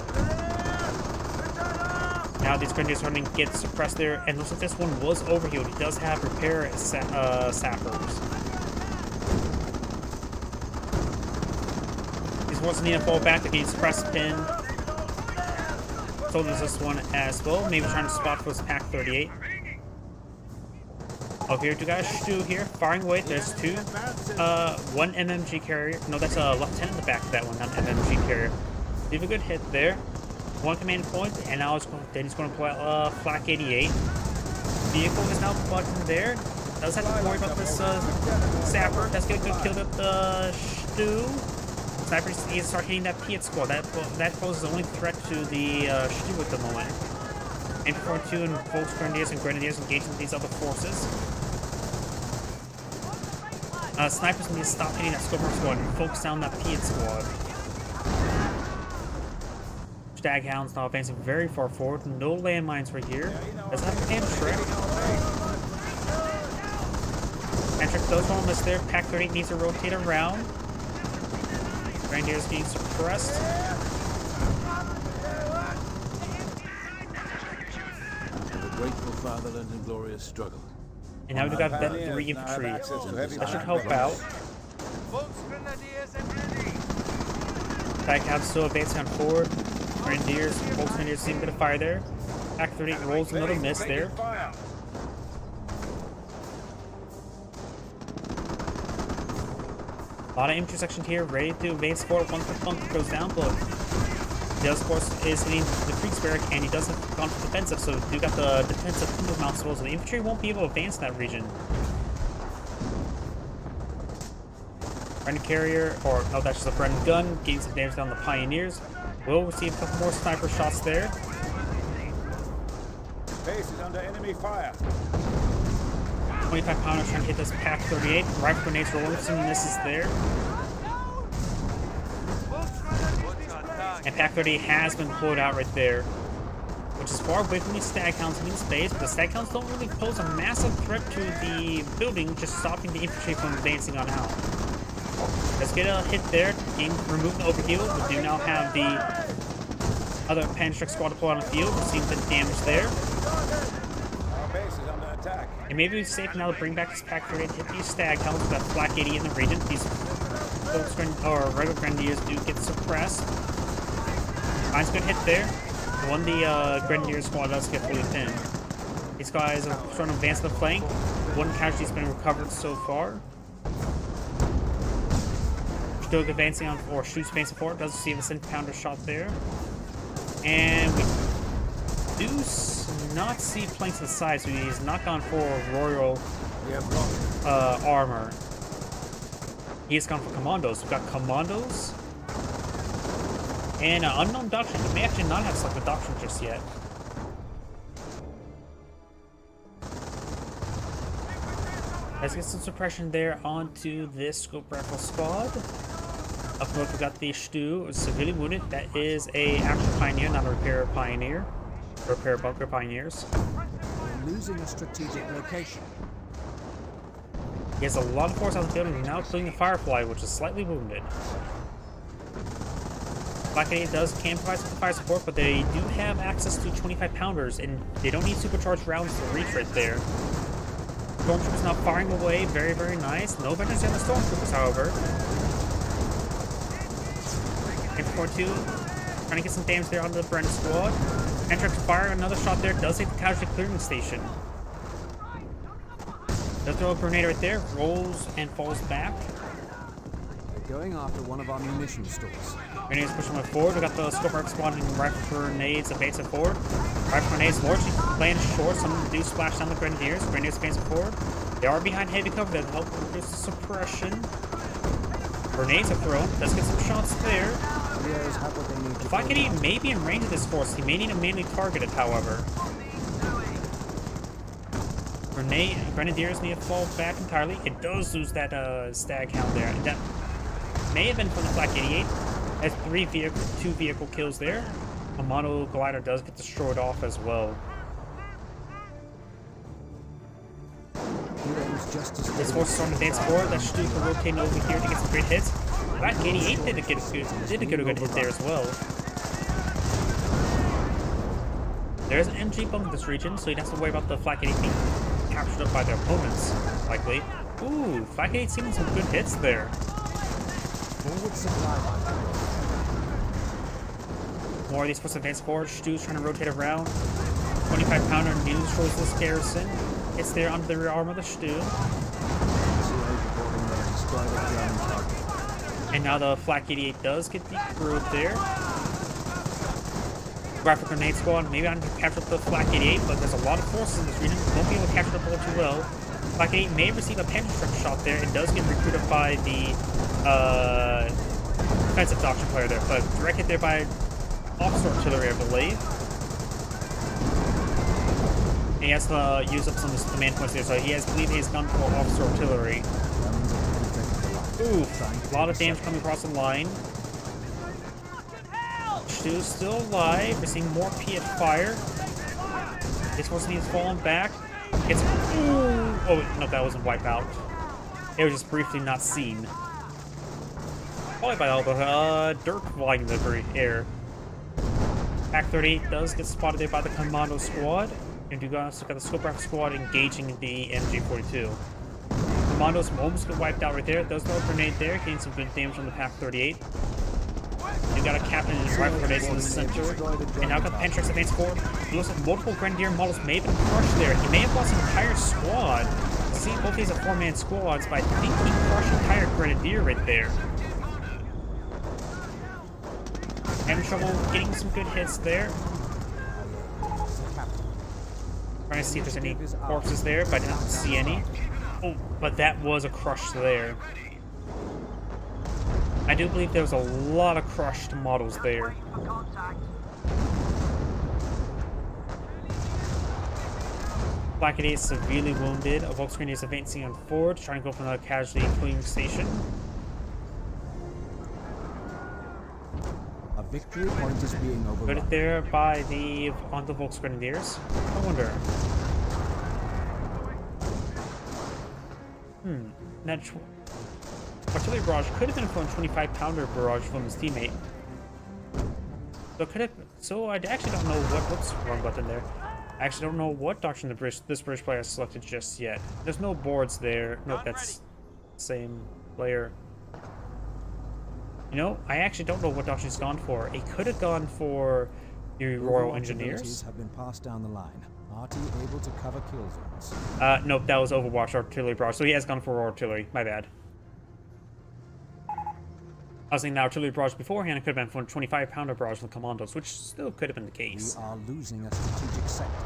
Now these Grenadiers are starting to get suppressed there, and looks like this one was overhealed. He does have repair sappers. These ones need to fall back to get suppressed pin. So there's this one as well. Maybe trying to spot for this Pack 38. Over here, do guys Stu here, firing away. There's two. One MMG carrier. No, that's a lieutenant in the back of that one, not an MMG carrier. Leave a good hit there. One command point, and now then he's going to pull out Flak 88. Vehicle is now plugged in there. Does have to worry about this sapper. That's going to get good kill at the Stu. Sniper needs to start hitting that Piet squad. That poses the only threat to the Stu at the moment. MG42 and both Grenadiers engaging these other forces. Snipers need to stop hitting that Scoper squad and focus down that Piet squad. Stag Hounds now advancing very far forward. No landmines right here. Doesn't have a Pantrick. Pantrick does one miss there. Pack 38 needs to rotate around. Grenadiers being suppressed. A grateful fatherland and glorious struggle. And now we've got that 3 infantry. That should help out. Stag Hounds still advancing on forward. Grenadiers, both Grenadiers seem a bit of fire there. Pack 38 rolls another miss there. A lot of intersection here, ready to advance forward once the bunker goes down, but he does, of course, is hitting the Kriegs barrack, and he doesn't have gone for defensive, so you got the defensive move mount swells, so the infantry won't be able to advance in that region. Brennan carrier, or no, that's just a Brennan gun, getting some damage down the Pioneers. Will receive a couple more sniper shots there. Base is under enemy fire. 25 pounders trying to hit this Pack 38. Rifle grenades rolling, some misses there. And Pack 38 has been pulled out right there, which is far away from these Stag Hounds in space, but the Stag Hounds don't really pose a massive threat to the building, just stopping the infantry from advancing on out. Let's get a hit there, remove the overheal. We do now have the other Pantrick squad deployed on the field. We're seeing the damage there. Our base is under attack. And maybe it's safe now to bring back this Pack 38 to hit these Stag Hounds with that Flak 80 in the region. These folks, or regular Grenadiers, do get suppressed. Nice good hit there. One the Grenadier squad does get fully pinned. These guys are trying to advance the flank. One casualty's been recovered so far. Still advancing on, or shoots advancing forward. Does receive a 7 pounder shot there. And we do not see planks on the side, so he's not gone for Royal armor. He has gone for commandos. We've got commandos and unknown doctrine. He may actually not have selected doctrine just yet. Let's get some suppression there onto this scope rifle squad. Up north, we got the Stu, severely wounded. That is a actual pioneer, not a repair pioneer. Repair bunker pioneers. We're losing a strategic location. He has a lot of force on the field, and he's now including the Firefly, which is slightly wounded. Black 88 can provide some fire support, but they do have access to 25 pounders, and they don't need supercharged rounds to reach right there. Stormtroopers now firing away, very, very nice. No vengeance on the Stormtroopers, however. M42 trying to get some damage there onto the Brennan squad. Antrax fire another shot there, does hit the casualty clearing station. Does throw a grenade right there, rolls and falls back. They're going after one of our munition stores. Grenades pushing them forward. We got the scope rifle squad and rifle grenades advancing forward. Rifle grenades largely playing short. Some of them do splash down the grenadiers. Grenadiers advancing forward. They are behind heavy cover that help reduce the suppression. Grenades are thrown. Let's get some shots there. Trios have what they need to Black pull 88 out. may be in range of this force. He may need to manually target it, however. Grenadiers need to fall back entirely. It does lose that stag hound there. That may have been from the Black 88. Has two vehicle kills there. A mono glider does get destroyed off as well. Heroes just as This force is on the dance forward. That Stu can rotate over here to get some great hits. Black 88 did get a good hit there as well. There's an MG bump in this region, so he doesn't have to worry about the Flak 88 being captured up by their opponents, likely. Ooh, Flak 88 seeing some good hits there. forward supply line. More of these forces advance forward. Stu's trying to rotate around. 25 pounder destroys this garrison. It's there under the rear arm of the Stu. And now the Flak 88 does get degroved there. Rifle grenade squad, maybe I'm going to capture the Flak 88, but there's a lot of forces in this region. Won't be able to capture the bullet too well. Flak 88 may receive a panther strike shot there. It does get recruited by the defensive doctrine player there, but direct hit there by officer artillery, I believe. And he has to use up some of his command points there, so he has, I believe he has gone for officer artillery. Ooh, a lot of damage coming across the line. Stu's still alive. We're seeing more Piet fire. This force needs falling back. It's oh no, that wasn't wipeout. It was just briefly not seen. Probably by all the dirt flying in the very air. Pack 38 does get spotted there by the commando squad. And you guys got the scope rifle squad engaging the MG42. Commandos almost get wiped out right there. Does throw a grenade there, getting some good damage on the Pack 38. You got a captain and his rifle grenades in the center. And now got the Pentrix advance forward. He looks like multiple Grenadier models may have been crushed there. He may have lost an entire squad. See, both these are 4-man squads, but I think he crushed an entire Grenadier right there. Having trouble getting some good hits there. Trying to see if there's any corpses there, but I didn't see any. Oh, but that was a crush there. I do believe there was a lot of crushed models there. Black 88 is severely wounded. A Volkswagen is advancing on forward, trying to go for another casualty cleaning station. A victory point is being Put overrun. it there by the on the Volksgrenadiers. I wonder. That artillery barrage could have been from a 25-pounder barrage from his teammate. So could have. So I actually don't know what. Whoops, wrong button there. I actually don't know what doctrine this British player has selected just yet. There's no boards there. Nope, that's the same player. You know, I actually don't know what doctrine he's gone for. He could have gone for the Royal Engineers. Have been passed down the line. RT able to cover kill zones. Nope, that was Overwatch artillery barrage. So he has gone for Royal Artillery. My bad. I was thinking the artillery barrage beforehand, it could have been for a 25-pounder barrage from the Commandos, which still could have been the case. We are losing a strategic sector.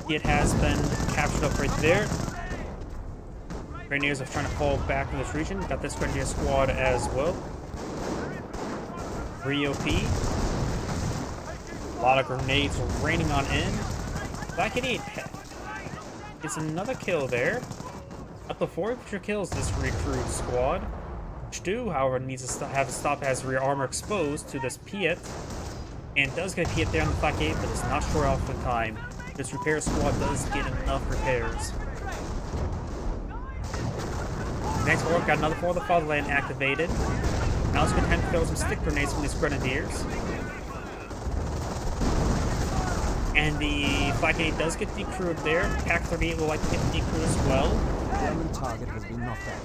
It has been captured up right there. Grenadiers are trying to fall back in this region. Got this Grenadier squad as well. 3 OP. A lot of grenades raining on in. Black 88 It's another kill there. Up to 4 infantry kills this recruit squad. Stu, however, needs to have to stop as rear armor exposed to this Piet. And does get a Piet there on the Flak 8, but it's not short off in time. This repair squad does get enough repairs. Next orc got another 4 of the Fatherland activated. Now it's going to throw some stick grenades from these grenadiers. And the Flak 8 does get decrewed there. Pack 38 will like to get decrewed as well. German target has been knocked out.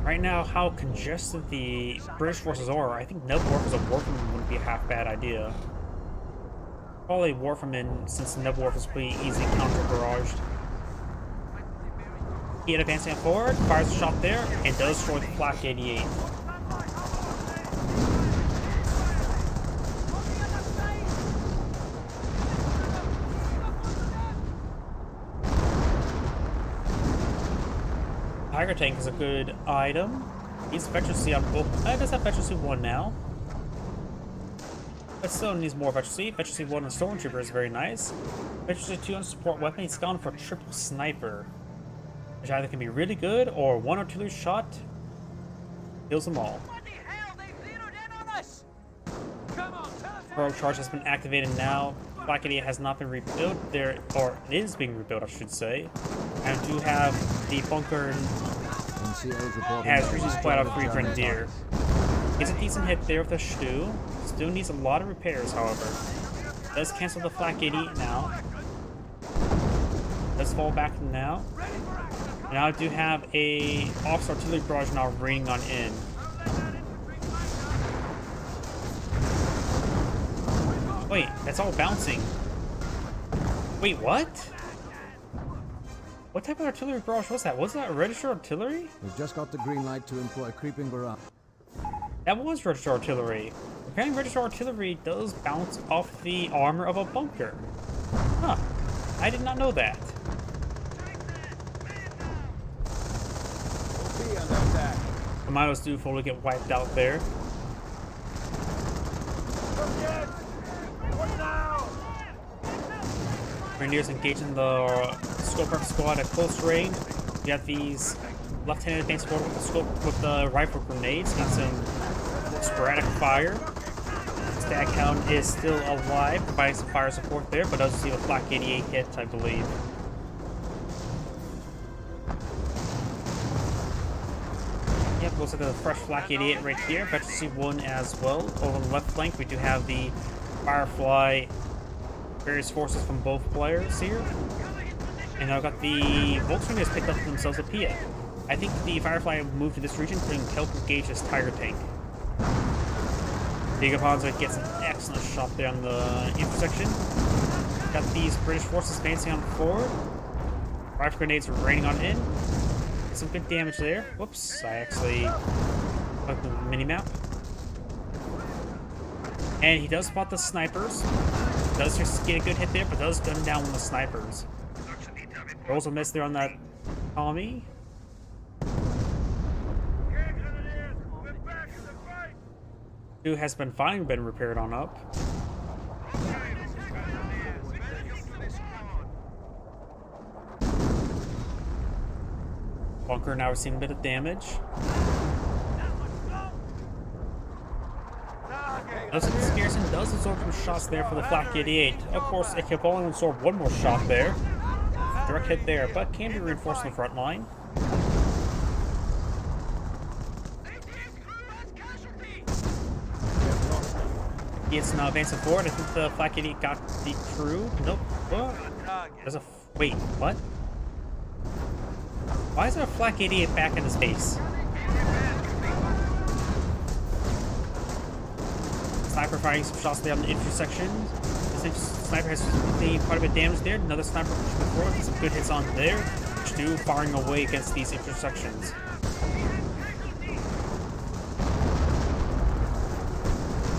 Right now, how congested the British forces are, I think Nebworf as a Warfman wouldn't be a half bad idea. Probably Warfman, since Nebworf is pretty easy counter-barraged. He had advancing forward, fires a shot there, and does destroy the Flak 88. Tiger Tank is a good item. Needs Veterancy on both. Does have Veterancy 1 now. But still needs more Veterancy. Veterancy 1 on Stormtrooper is very nice. Veterancy 2 on Support Weapon. He's gone for Triple Sniper, which either can be really good or 1 artillery shot kills them all. What the hell? They zeroed in on us! Come on, tell us Probe Charge has been activated now. Flak 88 has not been rebuilt there, or it is being rebuilt, I should say. And do have the bunker NCO's reporting has recently split out 3 Grenadier. It's a decent hit there with the Stu. Still needs a lot of repairs, however. Does cancel the Flak 88 now. Does fall back now. Now I do have a officer artillery barrage now raining on in. Wait, that's all bouncing. Wait, what? What type of artillery barrage was that? Was that registered artillery? We've just got the green light to employ creeping barrage. That was registered artillery. Apparently registered artillery does bounce off the armor of a bunker. Huh. I did not know that. Be under attack. Commandos do fully get wiped out there. Grenadiers engaging the scope rifle squad at close range. You have these lieutenant advanced forward with the scope with the rifle grenades. Got some sporadic fire. Staghound is still alive, providing some fire support there, but doesn't see the Flak 88 hit, I believe. Yep, looks like a fresh Flak 88 right here. Veterancy 1 as well. Over on the left flank, we do have the Firefly, various forces from both players here. And I've got the Volkswagen has picked up themselves a Pia. I think the Firefly moved to this region so they can help engage this Tiger Tank. Big Panzer gets an excellent shot there on the intersection. Got these British forces advancing on forward. Rifle grenades are raining on in. Some good damage there. Whoops, I actually put the mini-map. And he does spot the snipers. Does just get a good hit there, but does gun down one of the snipers. Rolls a miss there on that Tommy. Who has been finally been repaired on up. Bunker now receiving a bit of damage. Looks like this garrison does absorb some shots there for the Flak 88. Of course, it can only absorb one more shot there. Direct hit there, but can be reinforced in the front line. It's now advancing forward. I think the Flak 88 got the crew. Nope. What? There's a wait. What? Why is there a Flak 88 back in the space? Sniper firing some shots there on the intersection. This sniper has taken quite a bit of damage there. Another sniper pushing forward with some good hits on there. Stu firing away against these intersections.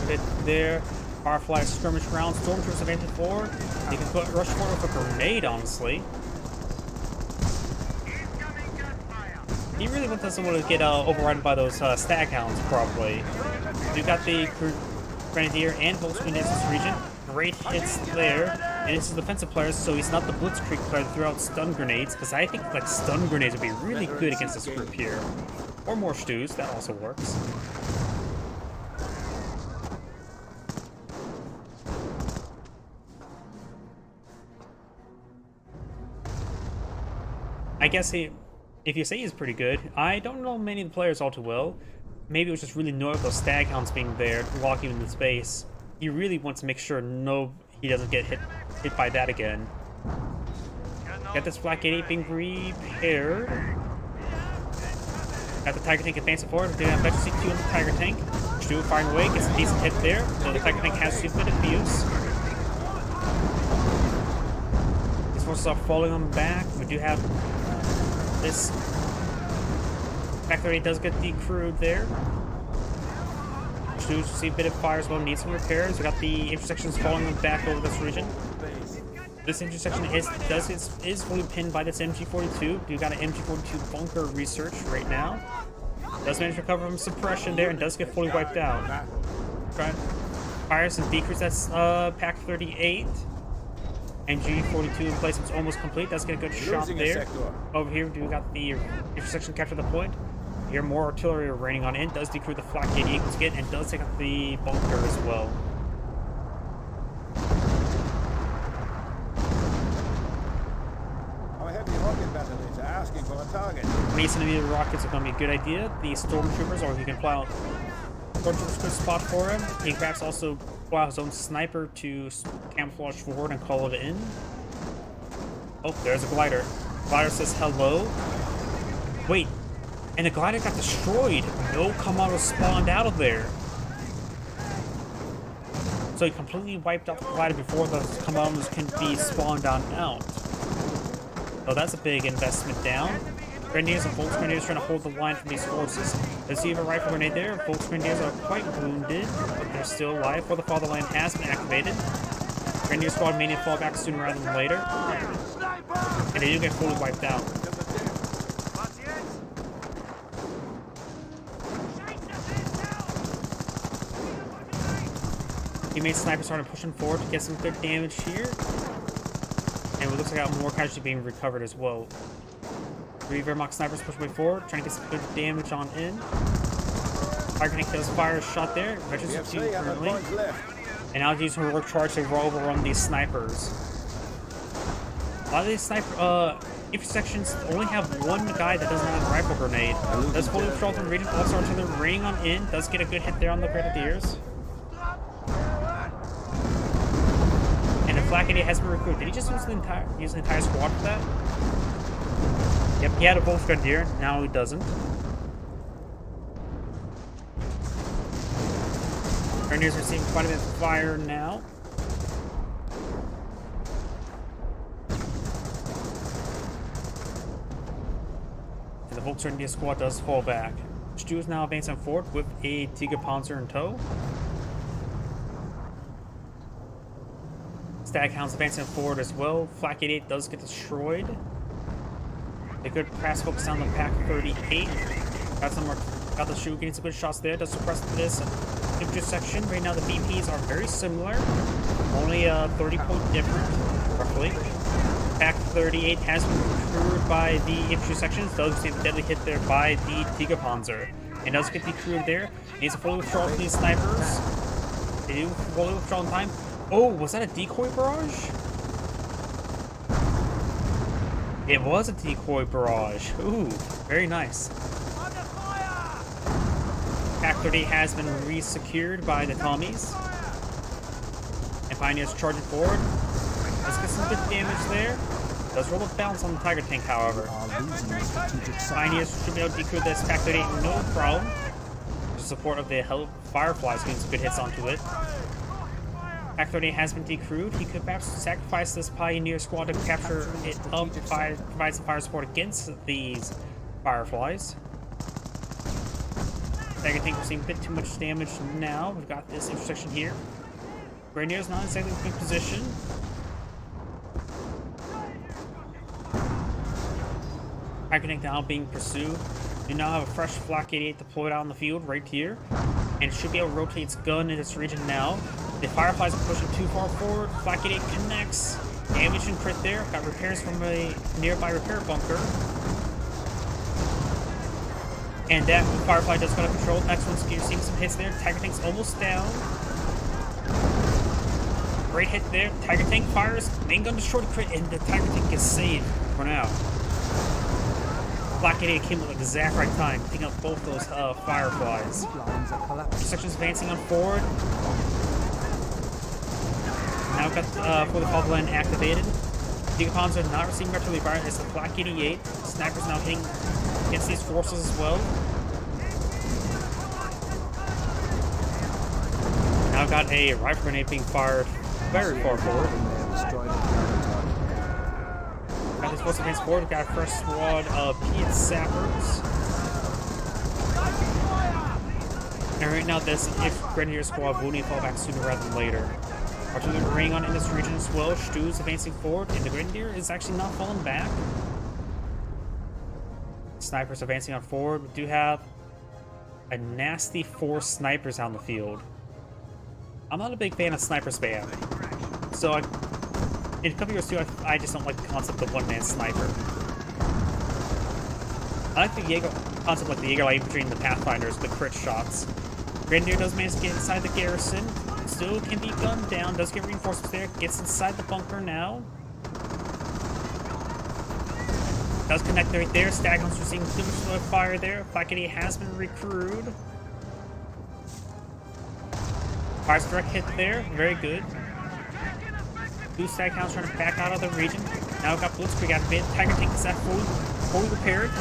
Good hit there. Firefly skirmish round. Stormtroopers advancing forward. They can rush forward with a grenade, honestly. He really doesn't want to get overrun by those Staghounds, probably. You got the Grenadier and Volksgrenadiers in this region. Great hits there. And this is defensive players, so he's not the Blitzkrieg player that threw out stun grenades, because I think like stun grenades would be really good against this group here. Or more stews, that also works. I guess if you say he's pretty good, I don't know many of the players all too well. Maybe it was just really annoyed with those stag hounds being there, locking him in space. He really wants to make sure he doesn't get hit by that again. Got this Flak 88 being repaired. Got the Tiger Tank advancing forward. Doing a better CQ on the Tiger Tank. Stu firing away, gets a decent hit there. So the Tiger Tank has a bit of use. These forces are falling on back. We do have this. Flak 38 does get decrewed there. Stu see a bit of fire as well, needs some repairs. We got the intersections falling on back over this region. This intersection is fully pinned by this MG42. You got an MG42 bunker research right now. Does manage to recover from suppression there and does get fully wiped out. Fires and decrease. That's Pack 38. MG42 in place. It's almost complete. Does get a good shot there. Over here, we got the intersection capture the point. Here, more artillery are raining on in. Does decrew the Flak 88 once again and does take out the bunker as well. Asking for a target. Mason and the rockets are going to be a good idea. The stormtroopers, or he can fly out stormtroopers, good spot for him. He can perhaps also fly out his own sniper to camouflage forward and call it in. Oh, there's a glider. Glider says hello. Wait, and the glider got destroyed. No Kamado spawned out of there. So he completely wiped out the glider before the Kamados can be spawned on out. Oh, that's a big investment down. Grenadiers and Volksgrenadiers trying to hold the line from these forces. Does he have a rifle grenade there? Volksgrenadiers are quite wounded, but they're still alive. For the fatherland has been activated. Grenadier squad may need to fall back sooner rather than later. And they do get fully wiped out. Teammate sniper started pushing forward to get some good damage here. And it looks like I got more casualty being recovered as well. 3 Wehrmacht snipers push way forward, trying to get some good damage on in. Tiger Tank does fire a shot there. Veterans 2 currently. And now he's using heroic charge to overrun these snipers. A lot of these intersections only have one guy that doesn't have a rifle grenade. Does fully withdraw from the region, also artillery raining on in. Does get a good hit there on the Grenadiers. Flak 88 has been recruited. Did he just use the entire squad for that? Yep, he had a Volksgrenadier. Now he doesn't. Grenadiers are seeing quite a bit of fire now. And the Volksgrenadier squad does fall back. Stu is now advancing forward with a Tigerpanzer in tow. Stag Hounds advancing forward as well. Flak 88 does get destroyed. They could perhaps focus on the Pack 38. Got the shoe getting some good shots there. Does suppress this intersection. Right now the VPs are very similar. Only a 30-point difference, roughly. Pack 38 has been recruited by the intersections. Does receive a deadly hit there by the Tigerpanzer. And does get decrewed there. Needs a fully withdraw from these snipers. They do fully withdraw in time. Oh, was that a decoy barrage? It was a decoy barrage. Ooh, very nice. Pack 38 has been re-secured by the Tommies. And Pioneers charging forward. Let's get some good damage there. Does roll a bounce on the Tiger Tank, however. Pioneers should be able to decode this Pack 38 no problem. The support of the Fireflies getting some good hits onto it. Pack 38 has been decrewed. He could perhaps sacrifice this Pioneer squad to capture it up, provide some fire support against these Fireflies. I think we're seeing a bit too much damage now. We've got this intersection here. Grenadier's not exactly in a good position. Tiger Tank now being pursued. We now have a fresh Flak 88 deployed out on the field right here. and should be able to rotate its gun in this region now. The Fireflies are pushing too far forward. Flak 88 connects. Damage and crit there. Got repairs from a nearby repair bunker. And that Firefly does got control. Next one's seeing some hits there. Tiger Tank's almost down. Great hit there. Tiger Tank fires. Main gun destroyed, crit, and the Tiger Tank gets saved for now. Flak 88 came at the exact right time, picking up both those Fireflies. Lines are collapsing. Sections advancing on forward. Now got for the Fatherland activated. Decapons are not receiving artillery fire. It's the Flak 88. Snipers now hitting against these forces as well. Now got a rifle grenade being fired very far forward. They have destroyed a target. Got this force advance forward. Got a first squad of Piet sappers. And right now, this if Grenadier squad will need to fall back sooner rather than later. Artillery raining on in this region as well. Stu's advancing forward, and the Grenadier is actually not falling back. Snipers advancing on forward. We do have a nasty 4 snipers on the field. I'm not a big fan of sniper spam. So in a couple years too, I just don't like the concept of one-man sniper. I like the Jaeger concept, like the Jaeger light infantry and the Pathfinders, the crit shots. Grenadier does manage to get inside the garrison. Still can be gunned down. Does get reinforcements there. Gets inside the bunker now. Does connect right there. Staghound's receiving too much fire there. Flak 88 has been recruited. Fires direct hit there. Very good. 2 Staghounds trying to back out of the region. Now we've got Blitzkrieg activated. Tiger Tank is fully repaired.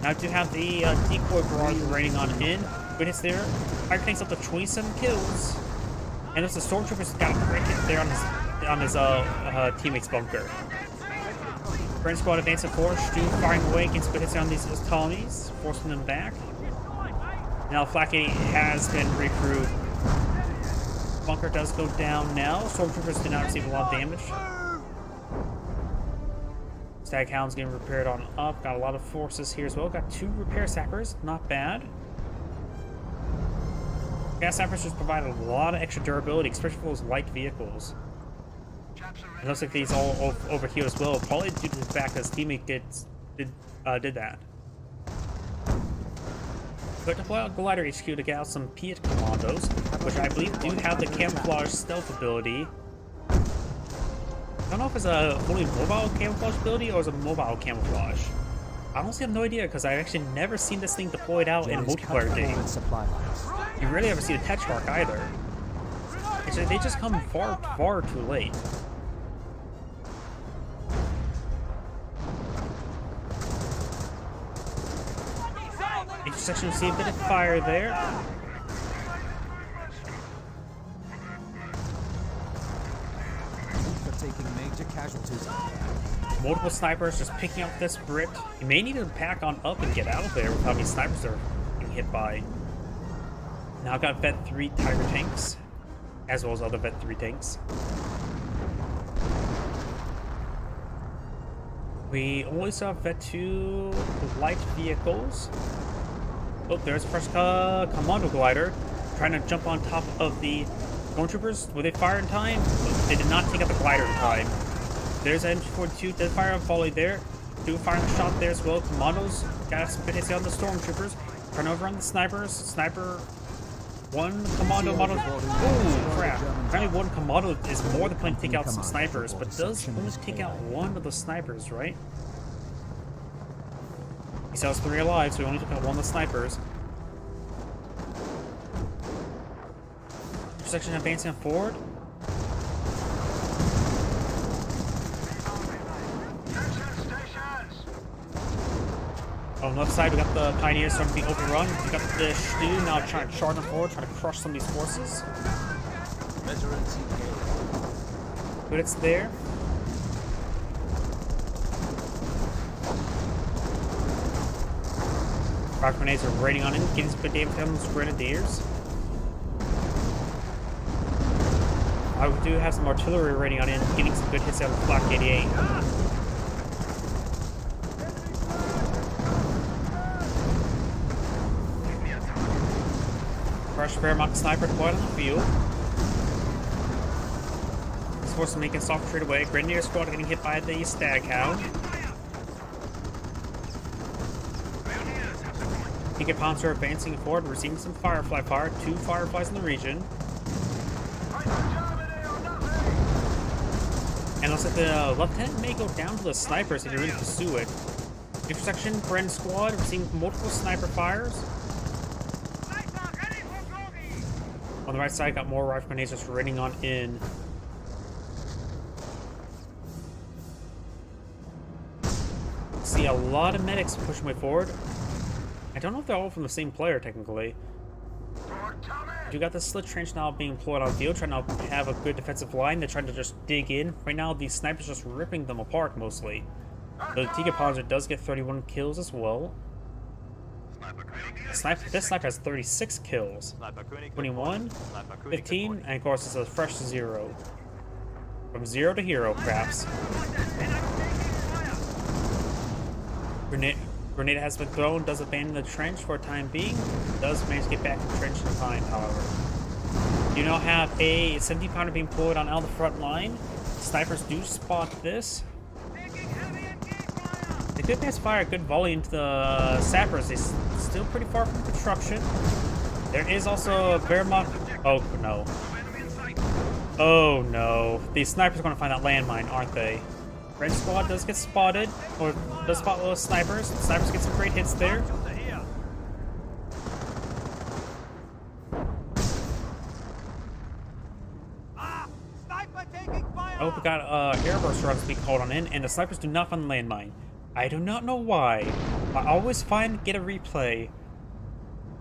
Now we do have the decoy barrage raining on in. Good hits there. Tiger Tank's up to 27 kills. And there's the Stormtrooper's got a great hit there on his teammate's bunker. Friend squad advancing forward. Stu firing away against good hits on these colonies, forcing them back. Now Flak 88 has been recruited. Bunker does go down now. Stormtroopers did not receive a lot of damage. Staghound's getting repaired on up. Got a lot of forces here as well. Got 2 repair sappers. Not bad. Gas sappers just provide a lot of extra durability, especially for those light vehicles. It looks like these all overheal as well, probably due to the fact that his teammate did that. But deploy out Glider HQ to get out some Piet commandos, which I believe do have the camouflage stealth ability. I don't know if it's a fully mobile camouflage ability or is it mobile camouflage. I honestly have no idea because I've actually never seen this thing deployed out in a multiplayer game. You rarely ever see the Tetrarch either. Actually, they just come far too late. Intersection received a bit of fire there. They're taking major casualties. Multiple snipers just picking up this Brit. You may need to pack on up and get out of there with how many snipers are being hit by. Now I've got Vet 3 Tiger tanks, as well as other Vet 3 tanks. We always have Vet 2 light vehicles. Oh, there's a first commando glider trying to jump on top of the Stormtroopers. Will they fire in time? They did not take out the glider in time. There's MG42, did fire a volley there. Do firing a shot there as well. Commandos got some good hits on the Stormtroopers. Turn over on the snipers. Sniper. One commando model. Oh crap! Apparently one commando is more than plenty to take out some snipers, but does only take out one of the snipers, right? He still has 3 alive, so he only took out 1 of the snipers. Intersection advancing forward. On the left side, we got the Pioneers starting to be overrun. We got the Stu now trying to charge them forward, trying to crush some of these forces. But it's there. Rocket grenades are raining on him, getting some good damage on those Grenadiers. We do have some artillery raining on him, getting some good hits out of the Flak 88. fresh Wehrmacht sniper deployed on the field. This force is making soft trade away. Grenadier squad getting hit by the Staghound. Tiger Panzer advancing forward, receiving some Firefly fire. 2 Fireflies in the region. And looks like the lieutenant may go down to the snipers if they really pursue it. Intersection, Bren squad receiving multiple sniper fires. On the right side, got more rifle grenades just raining on in. See a lot of medics pushing way forward. I don't know if they're all from the same player, technically. You got the slit trench now being employed on field, trying to have a good defensive line. They're trying to just dig in. Right now, these snipers just ripping them apart mostly. The Tiger Panzer does get 31 kills as well. This sniper has 36 kills. 21, 15, and of course it's a fresh 0. From 0 to hero, perhaps. Grenade has been thrown, does abandon the trench for a time being. Does manage to get back to the trench in time, however. You now have a 70 pounder being pulled on out of the front line. Snipers do spot this. They did pass fire a good volley into the sappers. They're still pretty far from construction. There is also a Wehrmacht. Oh no. Oh no. These snipers are going to find that landmine, aren't they? Red squad does get spotted, or does spot those snipers. The snipers get some great hits there. Oh, we got airburst runs being called on in, and the snipers do not find the landmine. I do not know why. I always get a replay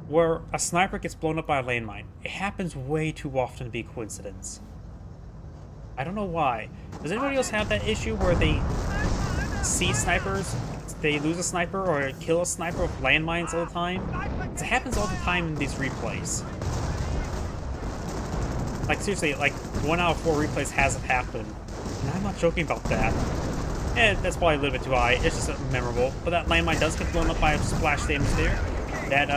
where a sniper gets blown up by a landmine. It happens way too often to be a coincidence. I don't know why. Does anybody else have that issue where they see snipers, they lose a sniper or kill a sniper with landmines all the time? It happens all the time in these replays. Like seriously, like 1 out of 4 replays has it happened. And I'm not joking about that. And that's probably a little bit too high. It's just memorable. But that landmine does get blown up by a splash damage there. That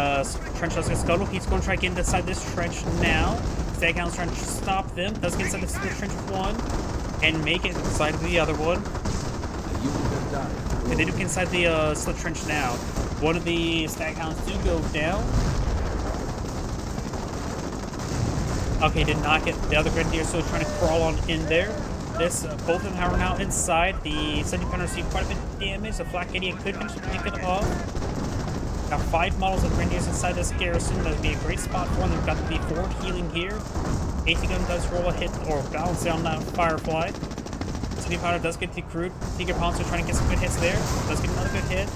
trench does get scuttled. He's going to try to get inside this trench now. Staghound's trying to stop them. Does get inside the trench with one. And make it inside of the other one. And they do get inside the slit trench now. One of the Staghounds do go down. Okay, did not get the other Grenadier, so trying to crawl on in there. Both of them are now inside. The 70 pounder received quite a bit of damage. The Flak Idiot could pick it off. Got 5 models of Grenadiers inside this garrison. That would be a great spot for them. They've got the forward healing here. AC gun does roll a hit or balance on that Firefly. 70 pounder does get decrewed. Tiger Panzer trying to get some good hits there. Does get another good hit.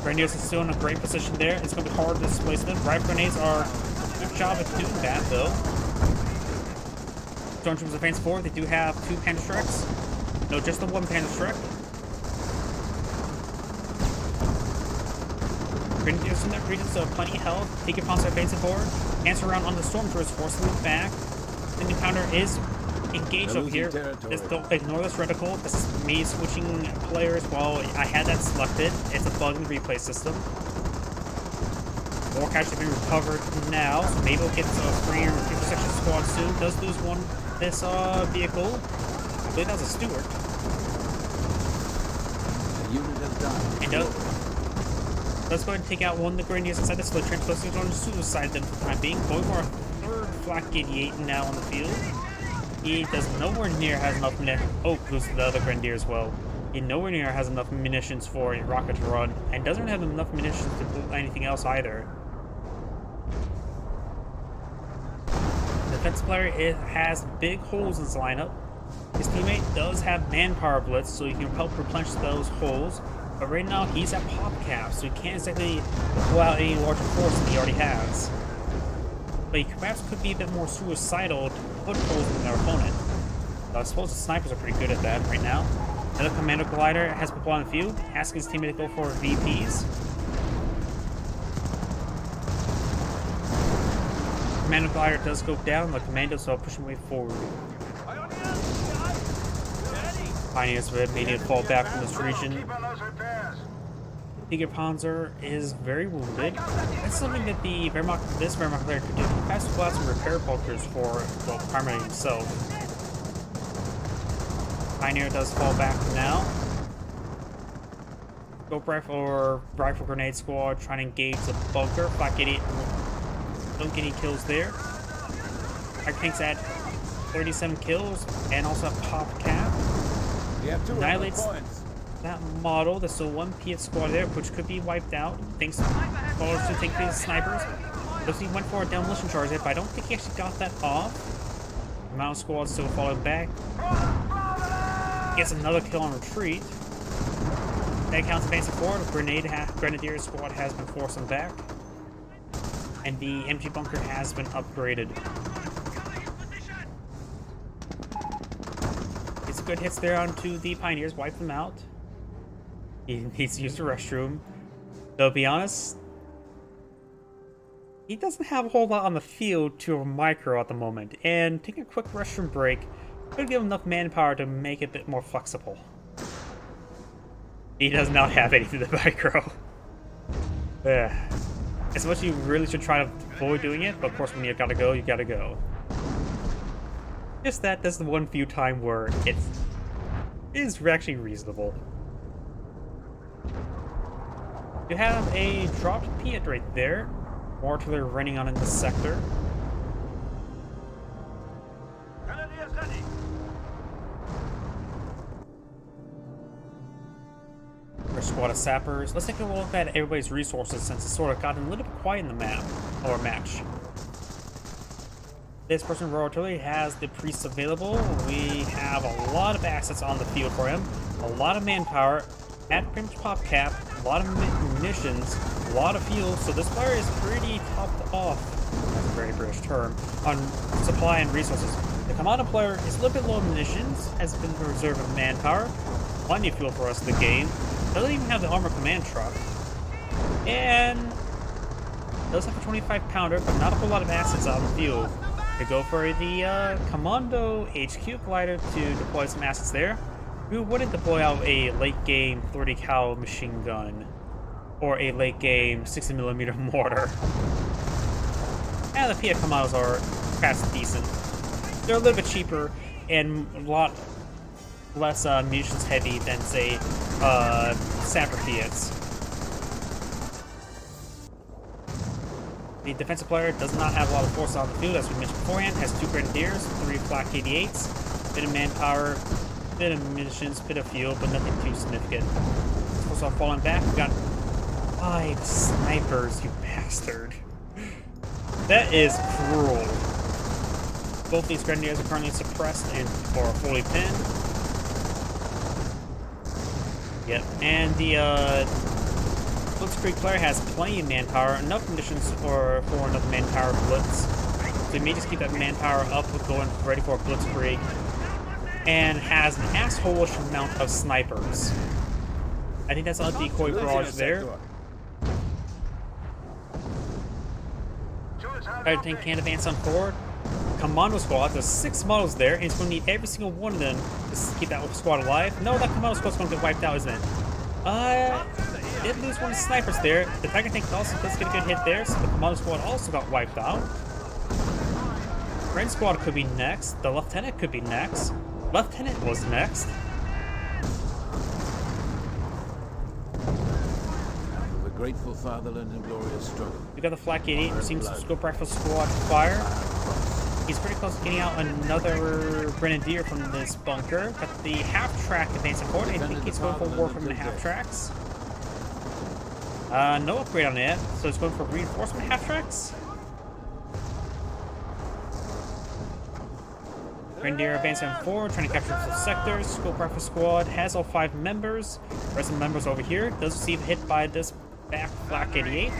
Grenadiers is still in a great position there. It's going to be hard to displace them. Rifle grenades are a good job at doing that, though. Stormtroopers advance forward. They do have 2 Panzerschrecks. No, just the 1 Panzerschreck. Grenadiers in that region, so plenty of health. Tiger Panzer advancing forward. Answer around on the Stormtroopers, forcing them back. The new counter is engaged over here. Just don't ignore this reticle. This is me switching players while I had that selected. It's a bug in the replay system. More cash to be recovered now, so maybe we'll get a free intersection squad soon. Does lose this vehicle. I believe that was a Stewart. The unit has died. And let's go ahead and take out one of the Grenadiers inside the slit trench. Let's go and suicide them for the time being. Going for a 3rd Flak Idiot now on the field. He does nowhere near has enough munitions. Oh, loses the other Grenadier as well. He nowhere near has enough munitions for a rocket to run, and doesn't have enough munitions to do anything else either. The defense player has big holes in his lineup. His teammate does have manpower blitz, so he can help replenish those holes. But right now, he's at pop cap, so he can't exactly pull out any larger force than he already has. But he perhaps could be a bit more suicidal to put holes in their opponent. I suppose the snipers are pretty good at that right now. Another Commando Glider has people on the field, asking his teammate to go for VPs. Commando Glider does go down, the Commandos are pushing way forward. Pioneers will maybe fall back from this region. Tigerpanzer is very wounded. That's something that this Wehrmacht player could do. Perhaps pull out some repair bunkers for, well, primarily himself. Pioneer does fall back now. Scope rifle or rifle grenade squad trying to engage the bunker. Don't get any kills there. Our tanks at 37 kills and also a pop cap. You have 200 Annihilates points. that model. There's still one Piet squad there, which could be wiped out. Thanks scholars to take these snipers. Looks like he went for a demolition charge there, but I don't think he actually got that off. The mountain squad still falling back. Gets another kill on retreat. That counts advancing forward. Grenadier squad has been forcing back. And the MG bunker has been upgraded. It's good hits there onto the Pioneers, wipe them out. He needs to use the restroom. Though, to be honest, he doesn't have a whole lot on the field to a micro at the moment. And taking a quick restroom break could give him enough manpower to make it a bit more flexible. He does not have anything to micro. Yeah. As much as you really should try to avoid doing it, but of course when you gotta go, you gotta go. Just that's the one few time where it is actually reasonable. You have a dropped Piet right there. More artillery running on in the sector. Grenadiers ready. First squad of sappers. Let's take a look at everybody's resources since it's sort of gotten a little bit quiet in the map or match. This person, Royal Artillery, has the priests available. We have a lot of assets on the field for him, a lot of manpower, at pretty much pop cap, a lot of munitions, a lot of fuel. So this player is pretty topped off. That's a very British term on supply and resources. The Commando player is a little bit low on munitions, has been the reserve of manpower, plenty of fuel for us in the game. Doesn't even have the armor command truck, and does have a 25 pounder, but not a whole lot of assets on the field. To go for the Commando HQ glider to deploy some assets there. We wouldn't deploy out a late game 30 cal machine gun or a late game 60mm mortar. And the Piet Commandos are perhaps decent. They're a little bit cheaper and a lot less munitions heavy than, say, Sapper Piets. The defensive player does not have a lot of forces on the field, as we mentioned beforehand. Has 2 Grenadiers, 3 Flak 88s, bit of manpower, bit of munitions, bit of fuel, but nothing too significant. Also falling back, we got 5 snipers, you bastard. That is cruel. Both these Grenadiers are currently suppressed and or fully pinned. Yep, and the Blitzkrieg player has plenty of manpower, enough munitions for another manpower blitz. So he may just keep that manpower up with going ready for a Blitzkrieg. And has an asshole-ish amount of snipers. I think that's a decoy barrage there. Fire tank can advance on forward. Commando squad, there's 6 models there, and it's going to need every single one of them to keep that squad alive. No, that Commando squad's going to get wiped out, isn't it? Did lose one of the snipers there. The Tiger tank also does get a good hit there, so the Commando squad also got wiped out. Friend squad could be next. The Lieutenant could be next. Lieutenant was next. For the grateful fatherland and glorious struggle. We got the Flak 88, receiving some scope rifle squad fire. He's pretty close to getting out another Grenadier from this bunker. Got the half-track advancing forward. I think he's going for war from the half-tracks. No upgrade on it, so it's going for reinforcement half-tracks. Grenadier advancing forward, trying to capture full sectors. Scope rifle squad has all 5 members. Rest of the members over here does receive a hit by this back Flak 88.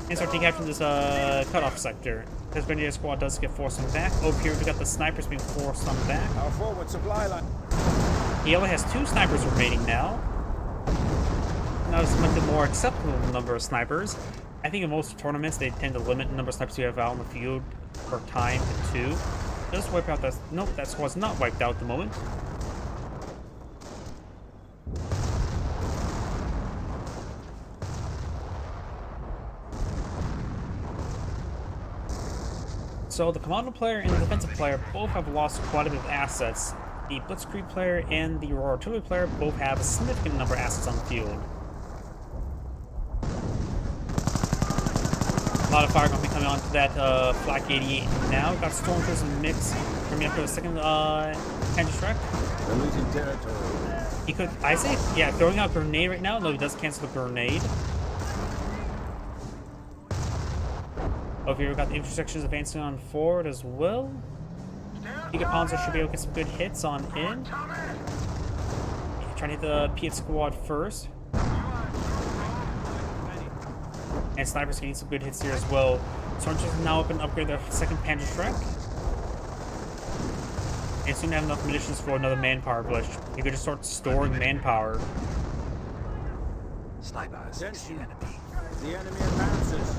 And start to capture this cutoff sector. This Grenadier squad does get forced on back. Over here we got the snipers being forced on back. Our forward supply line. He only has 2 snipers remaining now. Now it's much more acceptable number of snipers. I think in most tournaments they tend to limit the number of snipers you have out on the field per time to 2. Just wipe out that. Nope, that squad's not wiped out at the moment. So the Commando player and the defensive player both have lost quite a bit of assets. The Blitzkrieg player and the Royal Artillery player both have a significant number of assets on the field. A lot of fire going to be coming onto that Flak 88 now. Got Stormtroopers and Mix coming up to a second Panzerschreck. We're losing territory. He could, I say, yeah, throwing out a grenade right now. No, he does cancel the grenade. Over here, we've got the intersections advancing on forward as well. Giga Panzer should be able to get some good hits on in. Trying to hit the Piet squad first. And snipers getting some good hits here as well. Stormtroopers now up and upgrade their second Panzerschreck. And soon have enough munitions for another manpower glitch. You could just start storing manpower. Snipers, it's the enemy. The enemy advances.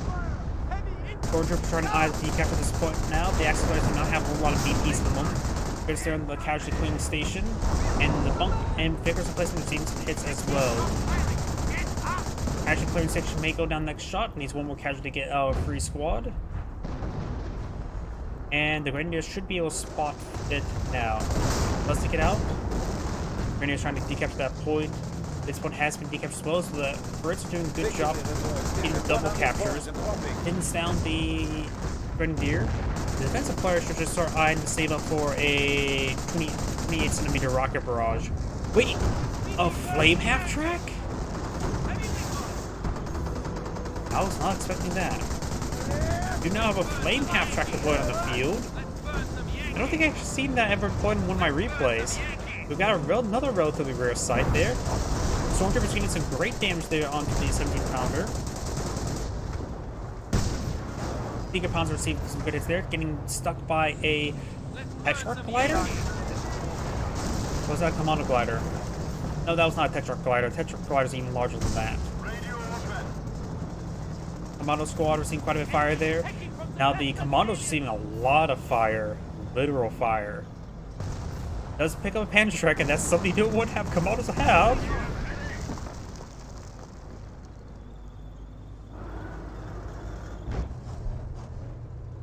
Stormtroopers trying to either decap at this point now. The Accelerators do not have a lot of BPs at the moment. Because they're in the casualty cleaning station. And the bunk and Vickers replacement receiving some hits as well. Casualty clearing station may go down next shot. Needs one more casualty to get our free squad. And the Grenadiers should be able to spot it now. Let's take it out. Grenadiers trying to decapture that point. This one has been decaptured as well, so the Brits are doing a good job getting double captures. Didn't down the Grenadier. The defensive player should just start eyeing to save up for a 28 centimeter rocket barrage. Wait, a flame half track? I was not expecting that. We now have a flame half track deployed on the field. I don't think I've seen that ever deployed in one of my replays. We've got another relatively rare sight there. Stormtroopers getting some great damage there onto the 17-pounder. Giga Panzer receiving some good hits there, getting stuck by a Tetrarch glider? Or was that a Commando glider? No, that was not a Tetrarch glider. Tetrarch glider is even larger than that. Commando squad receiving quite a bit of fire there. Now the Commando's receiving a lot of fire. Literal fire. Does pick up a Panzerschreck, and that's something you wouldn't have Commandos have.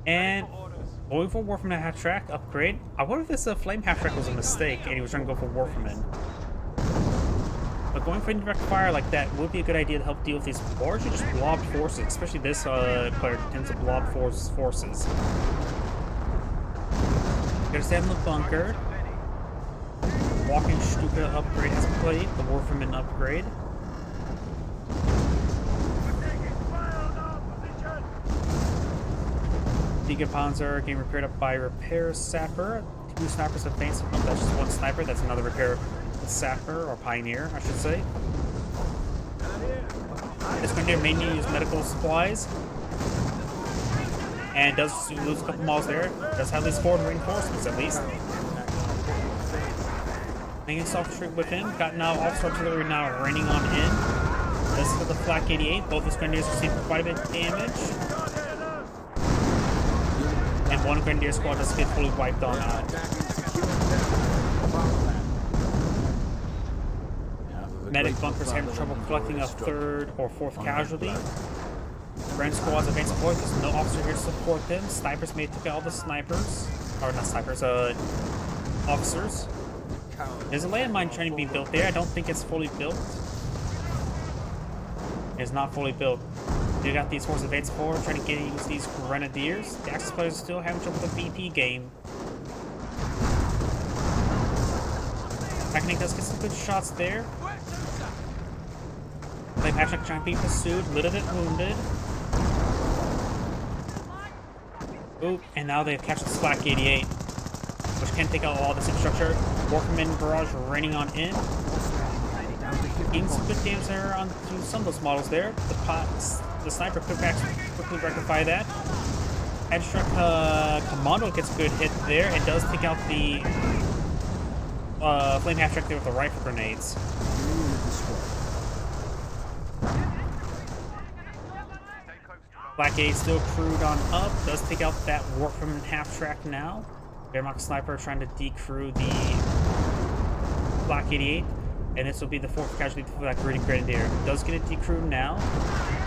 And going for Warfman half track upgrade. I wonder if this flame half track was a mistake and he was trying to go for Warfman. But going for indirect fire like that would be a good idea to help deal with these largely just blob forces, especially this player tends to blob forces. Gotta stand in the bunker. Walking Stuka upgrade has played, the Warfman upgrade. Giga Panzer getting repaired up by Repair Sapper. 2 snipers advanced. Oh, that's just 1 sniper. That's another Repair Sapper, or Pioneer, I should say. This Grenadier mainly use medical supplies. And does lose a couple models there. Does have at least 4 reinforcements at least. Making soft troop with him. Got now Officer Artillery now raining on in. This is the Flak 88. Both his Grenadiers received quite a bit of damage. And 1 Grenadier squad just get fully wiped on out. Medic bunkers having trouble collecting a 3rd or 4th casualty. Grand squads advancing forward. There's no officer here to support them. Snipers may take out all the snipers. Or not snipers, officers. There's a landmine trying to be built there. I don't think it's fully built. It's not fully built. You got these forces advancing forward, trying to use these Grenadiers. The Axis players still having trouble with the VP game. Mechanic does get some good shots there. Flame Patrick trying to be pursued, little bit wounded. Oop, and now they've captured the Flak 88, which can take out all this infrastructure. Warfman barrage raining on in. Getting some good damage there on some of those models there. The sniper could quickly rectify that. Panzerschreck Commando gets a good hit there and does take out the flame half track there with the rifle grenades. Black 8 still crewed on up, does take out that Warfman half track now. Wehrmacht sniper trying to decrew the Black 88, and this will be the 4th casualty for that greedy Grenadier. Does get it decrewed now.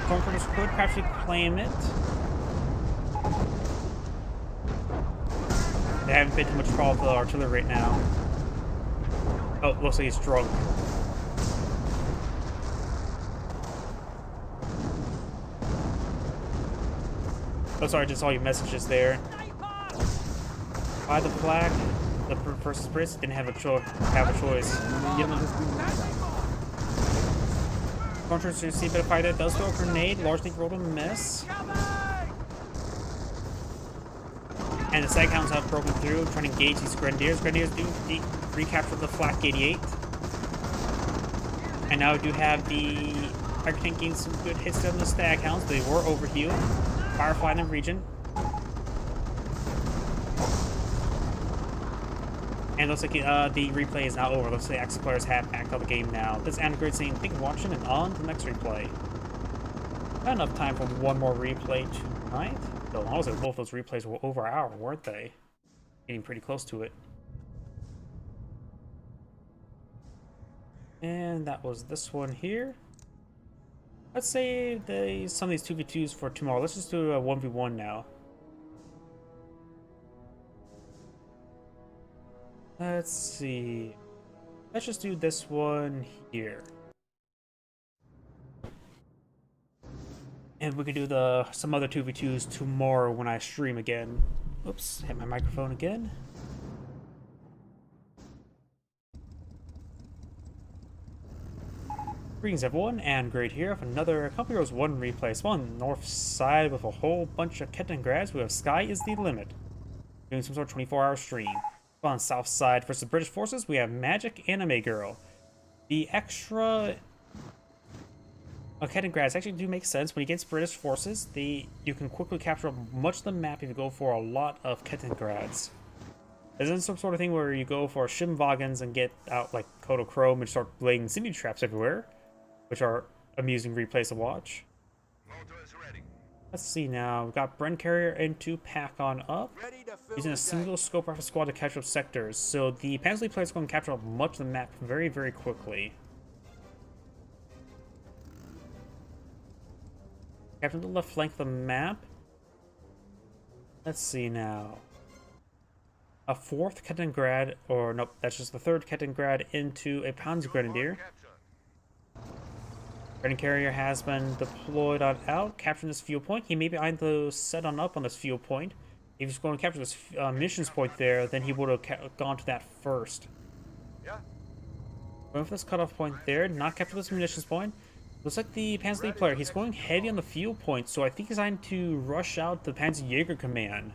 Stormtroopers could actually claim it. They haven't been too much trouble with the artillery right now. Oh, looks like he's drunk. Oh, sorry, just saw your messages there. By the flag, the versus Brits didn't have a choice. Contrast to see a bit of fighter does throw a grenade, largely rolled a miss. And the Staghounds have broken through, trying to engage these Grenadiers. Grenadiers do recapture the Flak 88. And now we do have the Tiger Tank getting some good hits on the Staghounds. They were overhealed. Firefly in the region. And looks like the replay is now over. Looks like the X players have backed out the game now. This Android saying, "Thank you for watching," and on to the next replay. Not enough time for one more replay tonight. Though honestly, both those replays were over an hour, weren't they? Getting pretty close to it. And that was this one here. Let's say some of these 2v2s for tomorrow. Let's just do a 1v1 now. Let's see. Let's just do this one here. And we can do some other 2v2s tomorrow when I stream again. Oops, hit my microphone again. Greetings everyone, and Great here with another Company Heroes 1 replay. So on the north side with a whole bunch of Kettengrads, we have Sky is the Limit. Doing some sort of 24-hour stream. On the south side versus British forces, we have Magic Anime Girl. The extra Kettengrads actually do make sense. When you get British forces, you can quickly capture much of the map if you go for a lot of Kettengrads. Isn't some sort of thing where you go for Shimwagens and get out like Kodachrome and start laying city traps everywhere, which are amusing replays to watch. Let's see now. We've got Bren Carrier into pack on up, using a single scope rifle squad to capture up sectors. So the Panzer League players are going to capture up much of the map very, very quickly. Capture the left flank of the map. Let's see now. A fourth Kettengrad, or nope, that's just the third Kettengrad into a Panzergrenadier. Bren Carrier has been deployed on out, capturing this fuel point. He may be either set on up on this fuel point. If he's going to capture this munitions point there, then he would have gone to that first. Going for this cutoff point there, not capture this munitions point. Looks like the Panzer League player, he's going heavy on the fuel point, so I think he's trying to rush out the Panzer Jaeger command.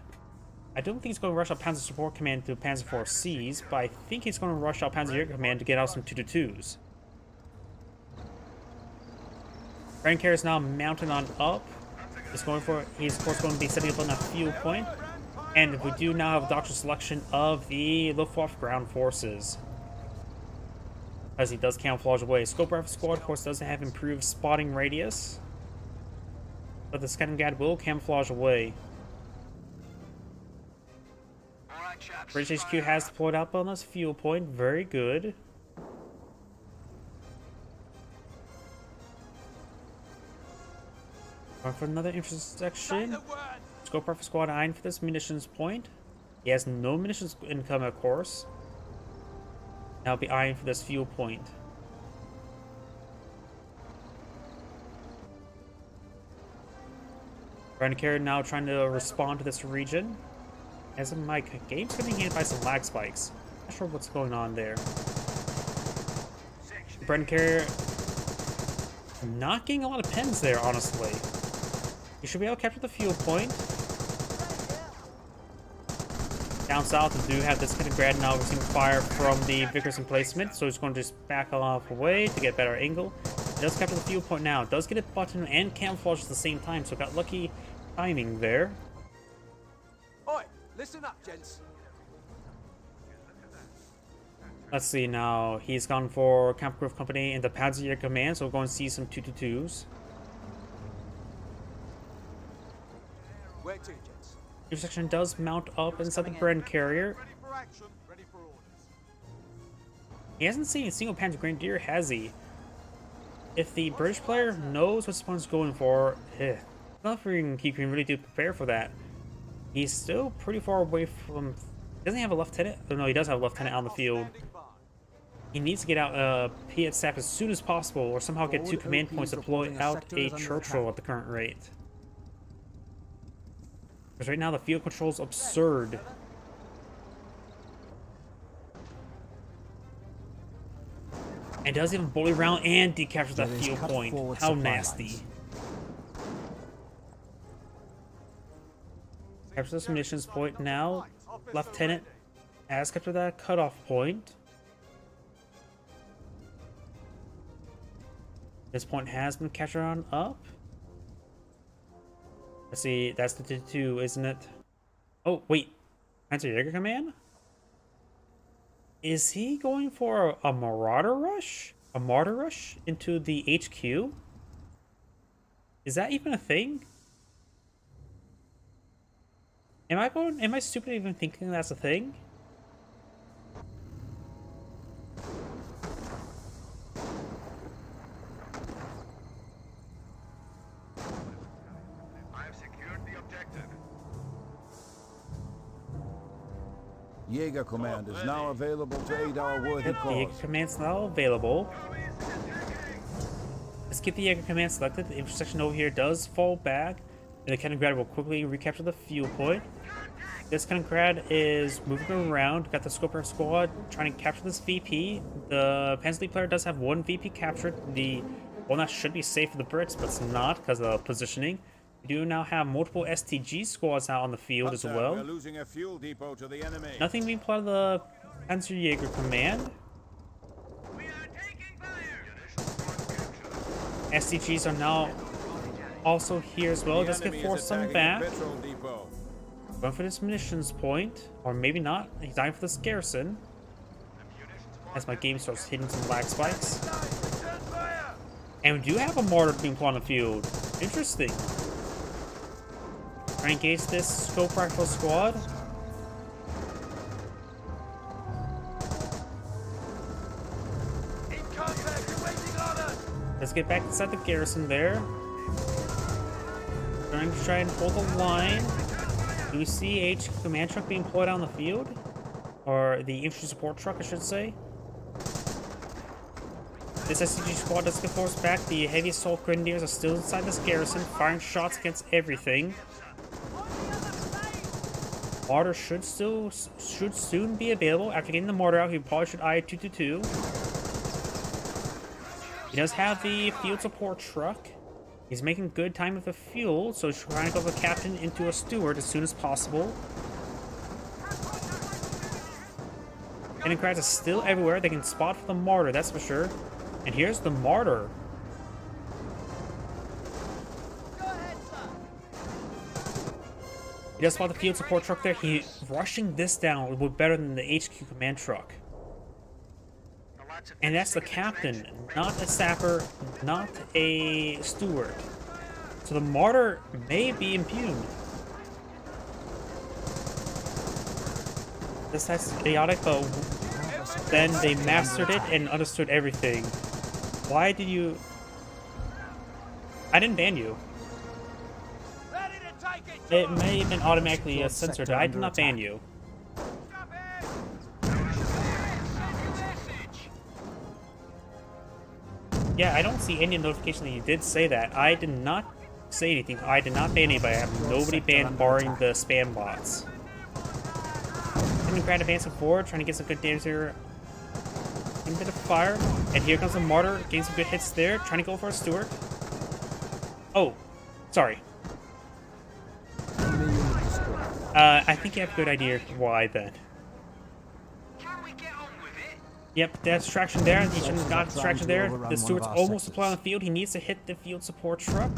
I don't think he's going to rush out Panzer Support Command to Panzer Force Cs, but I think he's going to rush out Panzer Jaeger Command to get out some 2-2s. Bren Carrier is now mounted on up. He's of course going to be setting up on that fuel point. And we do now have a doctor selection of the Luftwaffe ground forces, as he does camouflage away. Scope Rifle Squad, of course, doesn't have improved spotting radius, but the Kettengrad will camouflage away. British HQ has deployed up on this fuel point. Very good. Going for another intersection. Scope Rifle Squad eyeing for this munitions point. He has no munitions income, of course. Now I'll be eyeing for this fuel point. Bren Carrier now trying to respond to this region. As in my game's getting hit by some lag spikes. Not sure what's going on there. Bren Carrier not getting a lot of pens there, honestly. You should be able to capture the fuel point. Down south, we do have this Kettengrad now receiving fire from the Vickers emplacement, so he's going to just back off away to get a better angle. He does capture the fuel point now. Does get a button and camouflage at the same time, so got lucky timing there. Oi, listen up, gents. Let's see now. He's gone for Camp Grove Company in the Panzer Command, so we're going to see some 2-2s. Where to, gents? Intersection does mount up inside the Bren Carrier. Ready for action. Ready for orders. He hasn't seen a single Panzer Grenadier, has he? If the British player knows what opponent's going for, nothing he can really do to prepare for that. He's still pretty far away from Doesn't he have a lieutenant? Oh, no, he does have a lieutenant on the field. He needs to get out Piet staff as soon as possible, or somehow get 2 command points to deploy out a Churchill at the current rate. Because right now the field control's absurd. And does even bully around and decaptures that field point. How nasty. Capture this munitions point now. Lieutenant has captured that cutoff point. This point has been captured on up. Let's see, that's the 2, isn't it? Oh, wait. Panzer-Jäger Command? Is he going for a Marauder rush? A Marauder rush into the HQ? Is that even a thing? Am I stupid even thinking that's a thing? I've secured the objective. Jaeger Command is now available to aid our worthy The cause. Jaeger Command's now available. Let's get the Jaeger Command selected. The intersection over here does fall back. And the Kaliningrad will quickly recapture the fuel point. This Kaliningrad is moving around. Got the Scorpion squad trying to capture this VP. The Panzer player does have 1 VP captured. The one that should be safe for the Brits, but it's not because of positioning. We do now have multiple STG squads out on the field as We're well. losing a fuel depot to the enemy. Nothing being part of the Panzer-Jäger Command. We are taking fire. STGs are now also here as well. The Let's get enemy is force some attacking back. the petrol depot. Going for this munitions point, or maybe not. He's dying for this garrison. As my game starts hitting some lag spikes. And we do have a mortar being put on the field. Interesting. Try and engage this scope rifle squad. In contact, you're waiting on us! Let's get back inside the garrison there. Trying to try and hold the line. Do we see HQ command truck being pulled out on the field? Or the infantry support truck, I should say. This SCG squad does get forced back. The heavy assault grenadiers are still inside this garrison, firing shots against everything. Mortar should soon be available. After getting the mortar out, he probably should I-222. He does have the field support truck. He's making good time with the fuel, so he's trying to go the captain into a steward as soon as possible. Kaliningrads are still everywhere. They can spot for the mortar, that's for sure. And here's the mortar. Go ahead, sir. He does spot the field support truck there. He rushing this down would be better than the HQ command truck. And that's the captain, not a sapper, not a steward. So the mortar may be impugned. This is chaotic, but then they mastered it and understood everything. Why did you... I didn't ban you. Ready to take it. It may have been automatically censored. I did not ban you. Yeah, I don't see any notification that you did say that. I did not say anything. I did not ban anybody. I have nobody banned barring the spam bots. Kaliningrad advancing forward, trying to get some good damage here. A bit of fire. And here comes the mortar, getting some good hits there. Trying to go for a steward. Oh, sorry. I think you have a good idea why then. Yep, that's distraction there. He shouldn't have got distraction there. The steward's almost deployed on the field. He needs to hit the field support truck.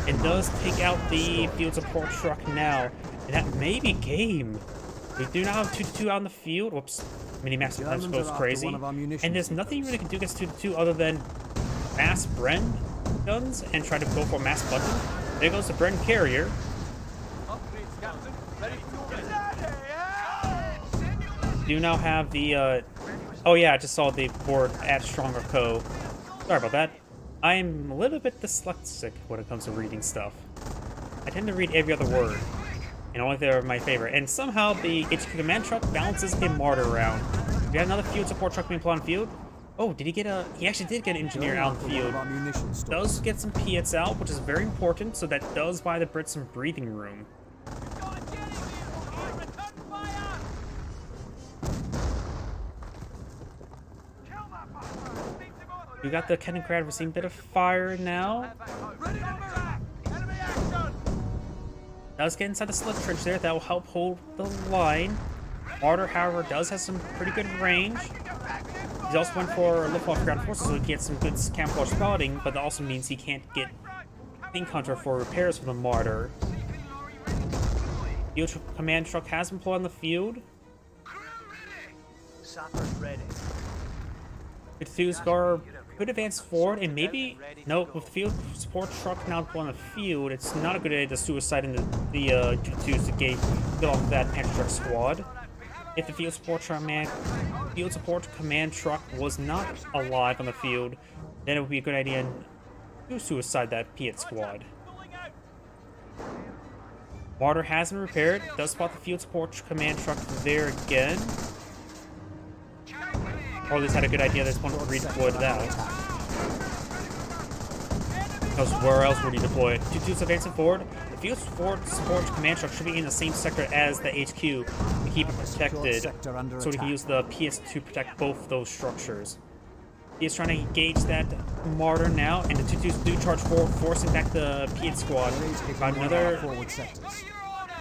And does take out the field support truck now. And that may be game. We do now have 2-2 out on the field. Whoops. Mini-map sometimes goes crazy. And there's nothing you really can do against 2-2 other than mass Bren guns and try to go for mass button. There goes the Bren carrier. Upgrades, Captain. Ready to Do now have the, oh yeah, I just saw the board add stronger co. Sorry about that. I'm a little bit dyslexic when it comes to reading stuff. I tend to read every other word. And only they're my favorite. And somehow the HQ command truck balances a mortar around. We got another field support truck being put on field. Oh, did he get a... He actually did get an engineer out in the field. Does get some Piets out, which is very important, so that does buy the Brits some breathing room. We got the Kenninggrad receiving a bit of fire now. Does get inside the slit trench there. That will help hold the line. Martyr, however, does have some pretty good range. He also went for lift off ground forces, so he can get some good camouflage spotting, but that also means he can't get Think Hunter for repairs for the Martyr. Field command truck has been deployed on the field. Guthusgar could advance forward and maybe... Nope, with the field support truck now deployed on the field, it's not a good idea to suicide in the Jutus to get off that pantry truck squad. If the field support command truck was not alive on the field, then it would be a good idea to suicide that Piet squad. Martyr has been repaired. Does spot the field support command truck there again. Or at least had a good idea that it's going to redeploy that. Because where else would he deploy it? Jutus advancing forward. The field support command truck should be in the same sector as the HQ to keep it protected, so we can use the PS to protect both those structures. He is trying to engage that Martyr now, and the Tutus do charge forward, forcing back the Piet squad. Got another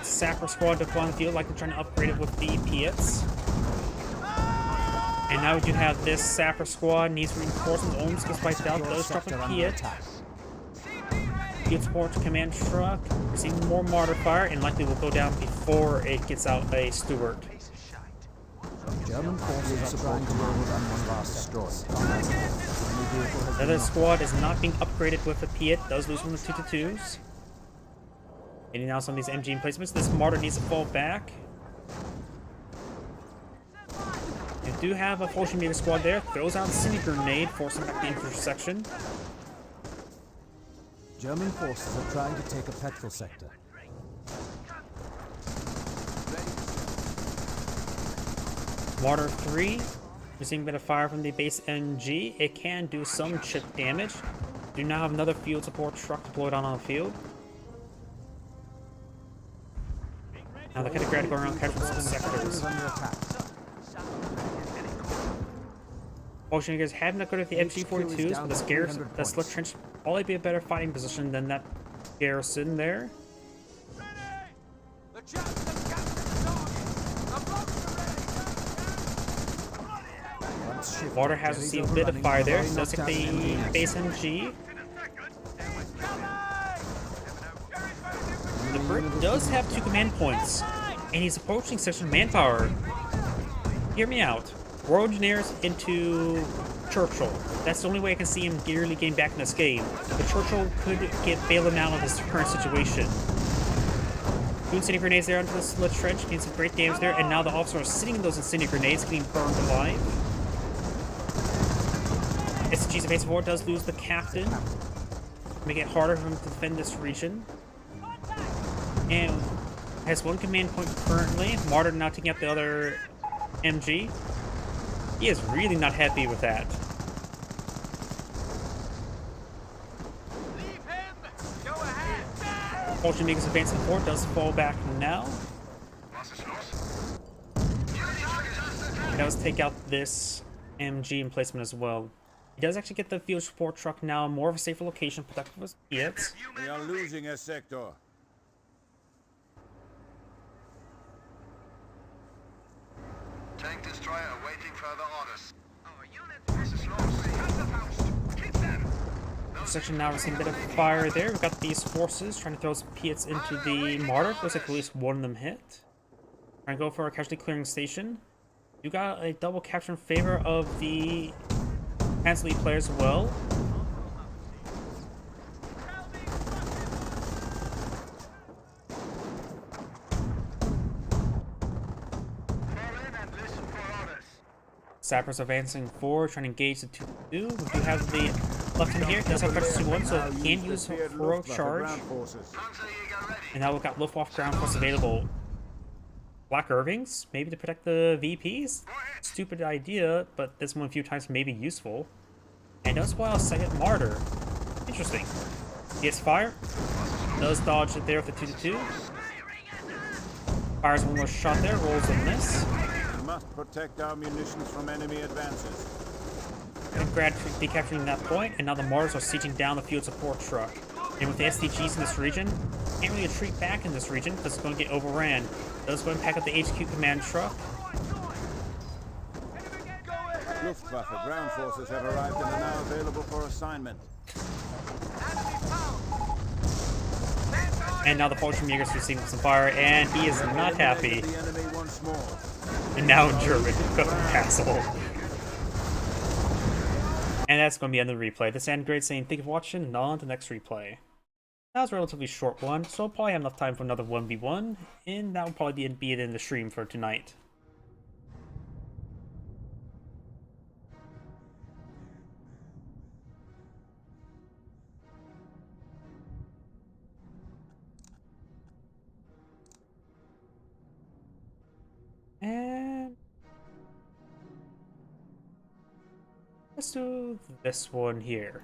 Sapper squad deployed on the field, like they're trying to upgrade it with the Piets. And now we do have this Sapper squad needs reinforcements. Almost gets wiped out. Those drop a Piet. Field support command truck receiving more Martyr fire, and likely will go down before it gets out a Stuart. German forces are trying to overrun one of our sectors. The other squad is not being upgraded with a Piet. Does lose from the 2-2s. Getting out some of these MG emplacements. This Martyr needs to fall back. They do have a Fortune Meter squad there. Throws out a Incendiary Grenade, forcing back the intersection. German forces are trying to take a petrol sector. Martyr 3, receiving a bit of fire from the base NG. It can do some chip damage. Do now have another field support truck deployed on the field. Now the Kenninggrad going around capturing some sectors. Ocean Eagles have not good at the MG42s, but the Slit Trench probably be a better fighting position than that garrison there. Water has received a bit of fire there. Does take the base MG. The Brit does have 2 command points, and he's approaching section manpower. Hear me out. Royal Engineers into Churchill. That's the only way I can see him really getting back in this game. But Churchill could bail him out of his current situation. Doing Incendiary Grenades there onto the Slit Trench, getting some great damage there, and now the officer is sitting in those Incendiary Grenades, getting burned alive. SCG's advance forward does lose the captain, making it harder for him to defend this region. And has 1 command point currently. Martyr now taking out the other MG. He is really not happy with that. Fortune Megas advancing forward does fall back now. He does take out this MG emplacement as well. He does actually get the field support truck now more of a safer location, protected with his Piets. We are losing a sector. Tank destroyer awaiting further orders. Our units is lost. Keep them. Section now receiving a bit of fire there. We've got these forces trying to throw some Piets into the Martyr. Looks like at least one of them hit. Trying to go for a casualty clearing station. You got a double capture in favor of the Hansley players as well. Sappers advancing forward, trying to engage the 2-2. We do have the left in here. Does have Pressure 2-1, so it can use heroic charge. Ground forces. Panzerjäger ready. And now we've got Luftwaffe ground force available. Black Irvings, maybe to protect the VPs. Stupid idea, but this one a few times may be useful. And does well a second Martyr. Interesting. Gets fire. Does dodge it there with the 2-2. Fires one more shot there, rolls a miss. We must protect our munitions from enemy advances. And gradually capturing that point, and now the Martyrs are sieging down the field support truck. And with the SDGs in this region, can't really retreat back in this region because it's going to get overran. Does go and pack up the HQ command truck. Luftwaffe ground forces have arrived and are now available for assignment. And now the Fallschirmjäger's receiving some fire, and he is not happy. The enemy once more. And now in German, Castle. And that's going to be the end of the replay. This is Android saying thank you for watching, and on to the next replay. That was a relatively short one, so I'll probably have enough time for another 1v1, and that will probably be it in the stream for tonight. And let's do this one here.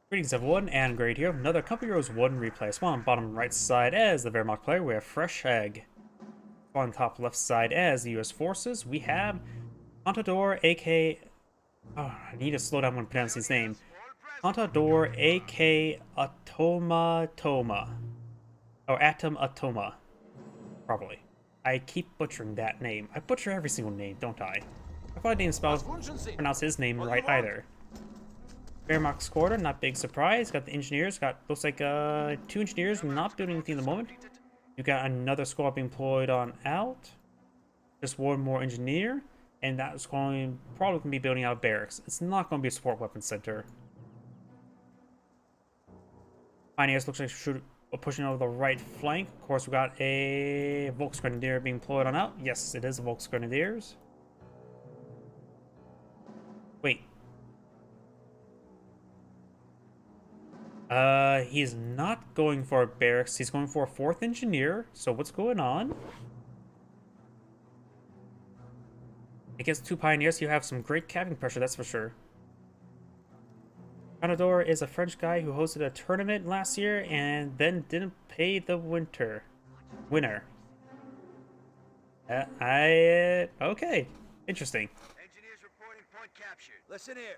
Greetings everyone, and Great here. Another Company Heroes 1 replay. Spawn on bottom right side as the Wehrmacht player, we have Fresh Egg. On top left side as the US forces, we have Contador, aka... Oh, I need to slow down when pronouncing his name. Contador, aka Atoma Toma. Or Atom Atoma. Probably. I keep butchering that name. I butcher every single name, don't I? I probably didn't pronounce his name right either. Wehrmacht squadron, not big surprise. Got the engineers, looks like 2 engineers not building anything at the moment. You got another squad being deployed on out. Just one more engineer, and that's probably going to be building out barracks. It's not going to be a support weapons center. Pioneers looks like pushing over the right flank. Of course, we got a Volksgrenadier being deployed on out. Yes, it is a Volksgrenadiers. Wait. He's not going for a barracks. He's going for a 4th engineer. So what's going on? Against 2 pioneers, you have some great capping pressure, that's for sure. Contador is a French guy who hosted a tournament last year and then didn't pay the winner. Okay, interesting. Engineers reporting point captured. Listen here.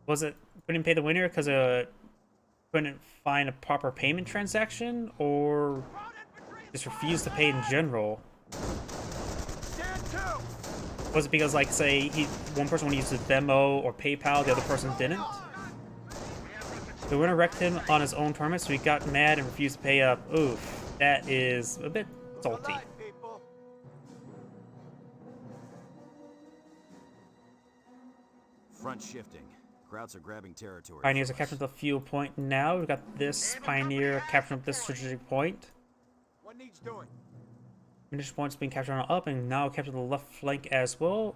Was it couldn't pay the winner because couldn't find a proper payment transaction, or just refused to pay in general? Was it because, like, say, one person wanted to use Venmo or PayPal, the other person didn't? The winner wrecked him on his own tournament, so he got mad and refused to pay up. Oof, that is a bit salty. Front shifting. Crowds are grabbing territory. Pioneers are capturing the fuel point now. We've got this Pioneer capturing up this strategic point. What needs doing? Munition points being captured on up, and now captured the left flank as well.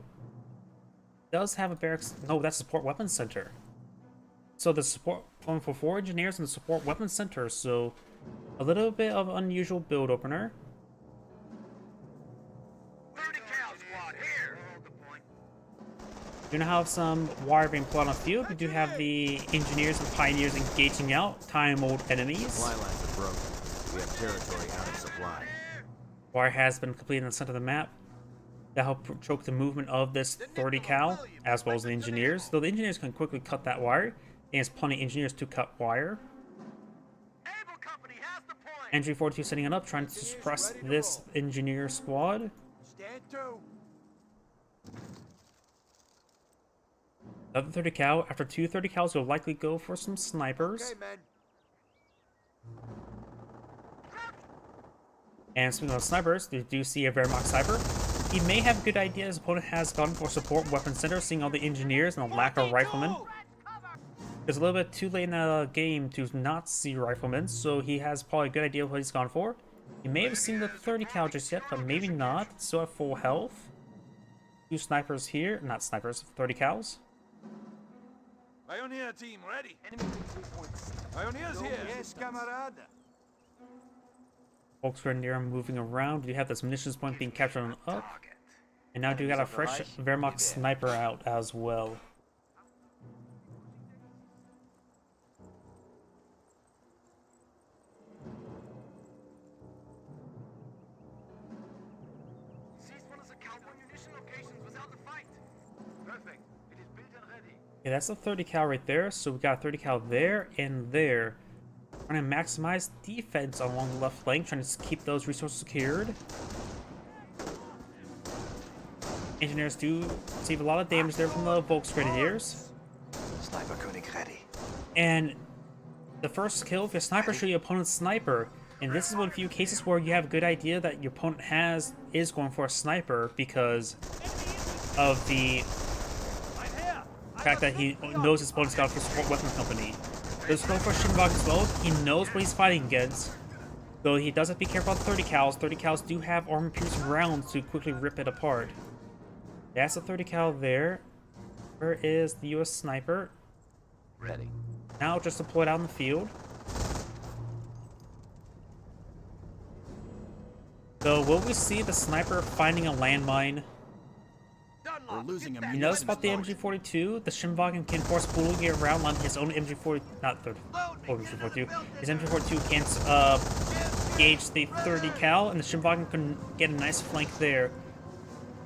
Does have a barracks. No, that's support weapons center. So the support going for 4 engineers in the support weapons center. So a little bit of unusual build opener. 30 cal squad here. Hold the point. We do have some wire being put on the field. We do have the engineers and pioneers engaging out time-old enemies. Supply lines are broken. We have territory out of supply. Wire has been completed in the center of the map. That helped choke the movement of this 30 cal, as well as the engineers. Though the engineers can quickly cut that wire, and there's plenty of engineers to cut wire. Able company has the point. Entry 42 setting it up, trying to suppress this engineer squad. Stand to. Another 30 cal. After 2 30 cals, you'll likely go for some snipers. Okay, man. And speaking of snipers, we do see a Wehrmacht sniper. He may have a good idea. His opponent has gone for support weapon center, seeing all the engineers and a lack of riflemen. It's a little bit too late in the game to not see riflemen, so he has probably a good idea of what he's gone for. He may have seen the 30 cal just yet, but maybe not. Still at full health. 2 snipers here, not snipers, 30 cals. Pioneer team ready. Pioneers here. Yes, camarade. Folks are near moving around. You have this munitions point being captured on up. And now you got a fresh Wehrmacht sniper out as well. Yeah, that's a 30 cal right there. So we got a 30 cal there and there. Trying to maximize defense along the left flank, trying to keep those resources secured. Engineers do receive a lot of damage there from the Volksgrenadiers. Sniper König ready. And the first kill of your sniper should be your opponent's sniper. And this is one of the few cases where you have a good idea that your opponent is going for a sniper because of the fact that he knows his opponent's got a support weapon company. There's no for Shinbog as well. He knows what he's fighting against. Though he does have to be careful about 30 cals. 30 cals do have armor piercing rounds to quickly rip it apart. That's a 30 cal there. Where is the US sniper? Ready. Now just deployed out in the field. So will we see the sniper finding a landmine? We're losing a You notice about the MG42? The Schimmwagen can force pulling it around on his own MG40, not the MG42. His MG42 can't gauge the 30 cal, and the Schimmwagen can get a nice flank there.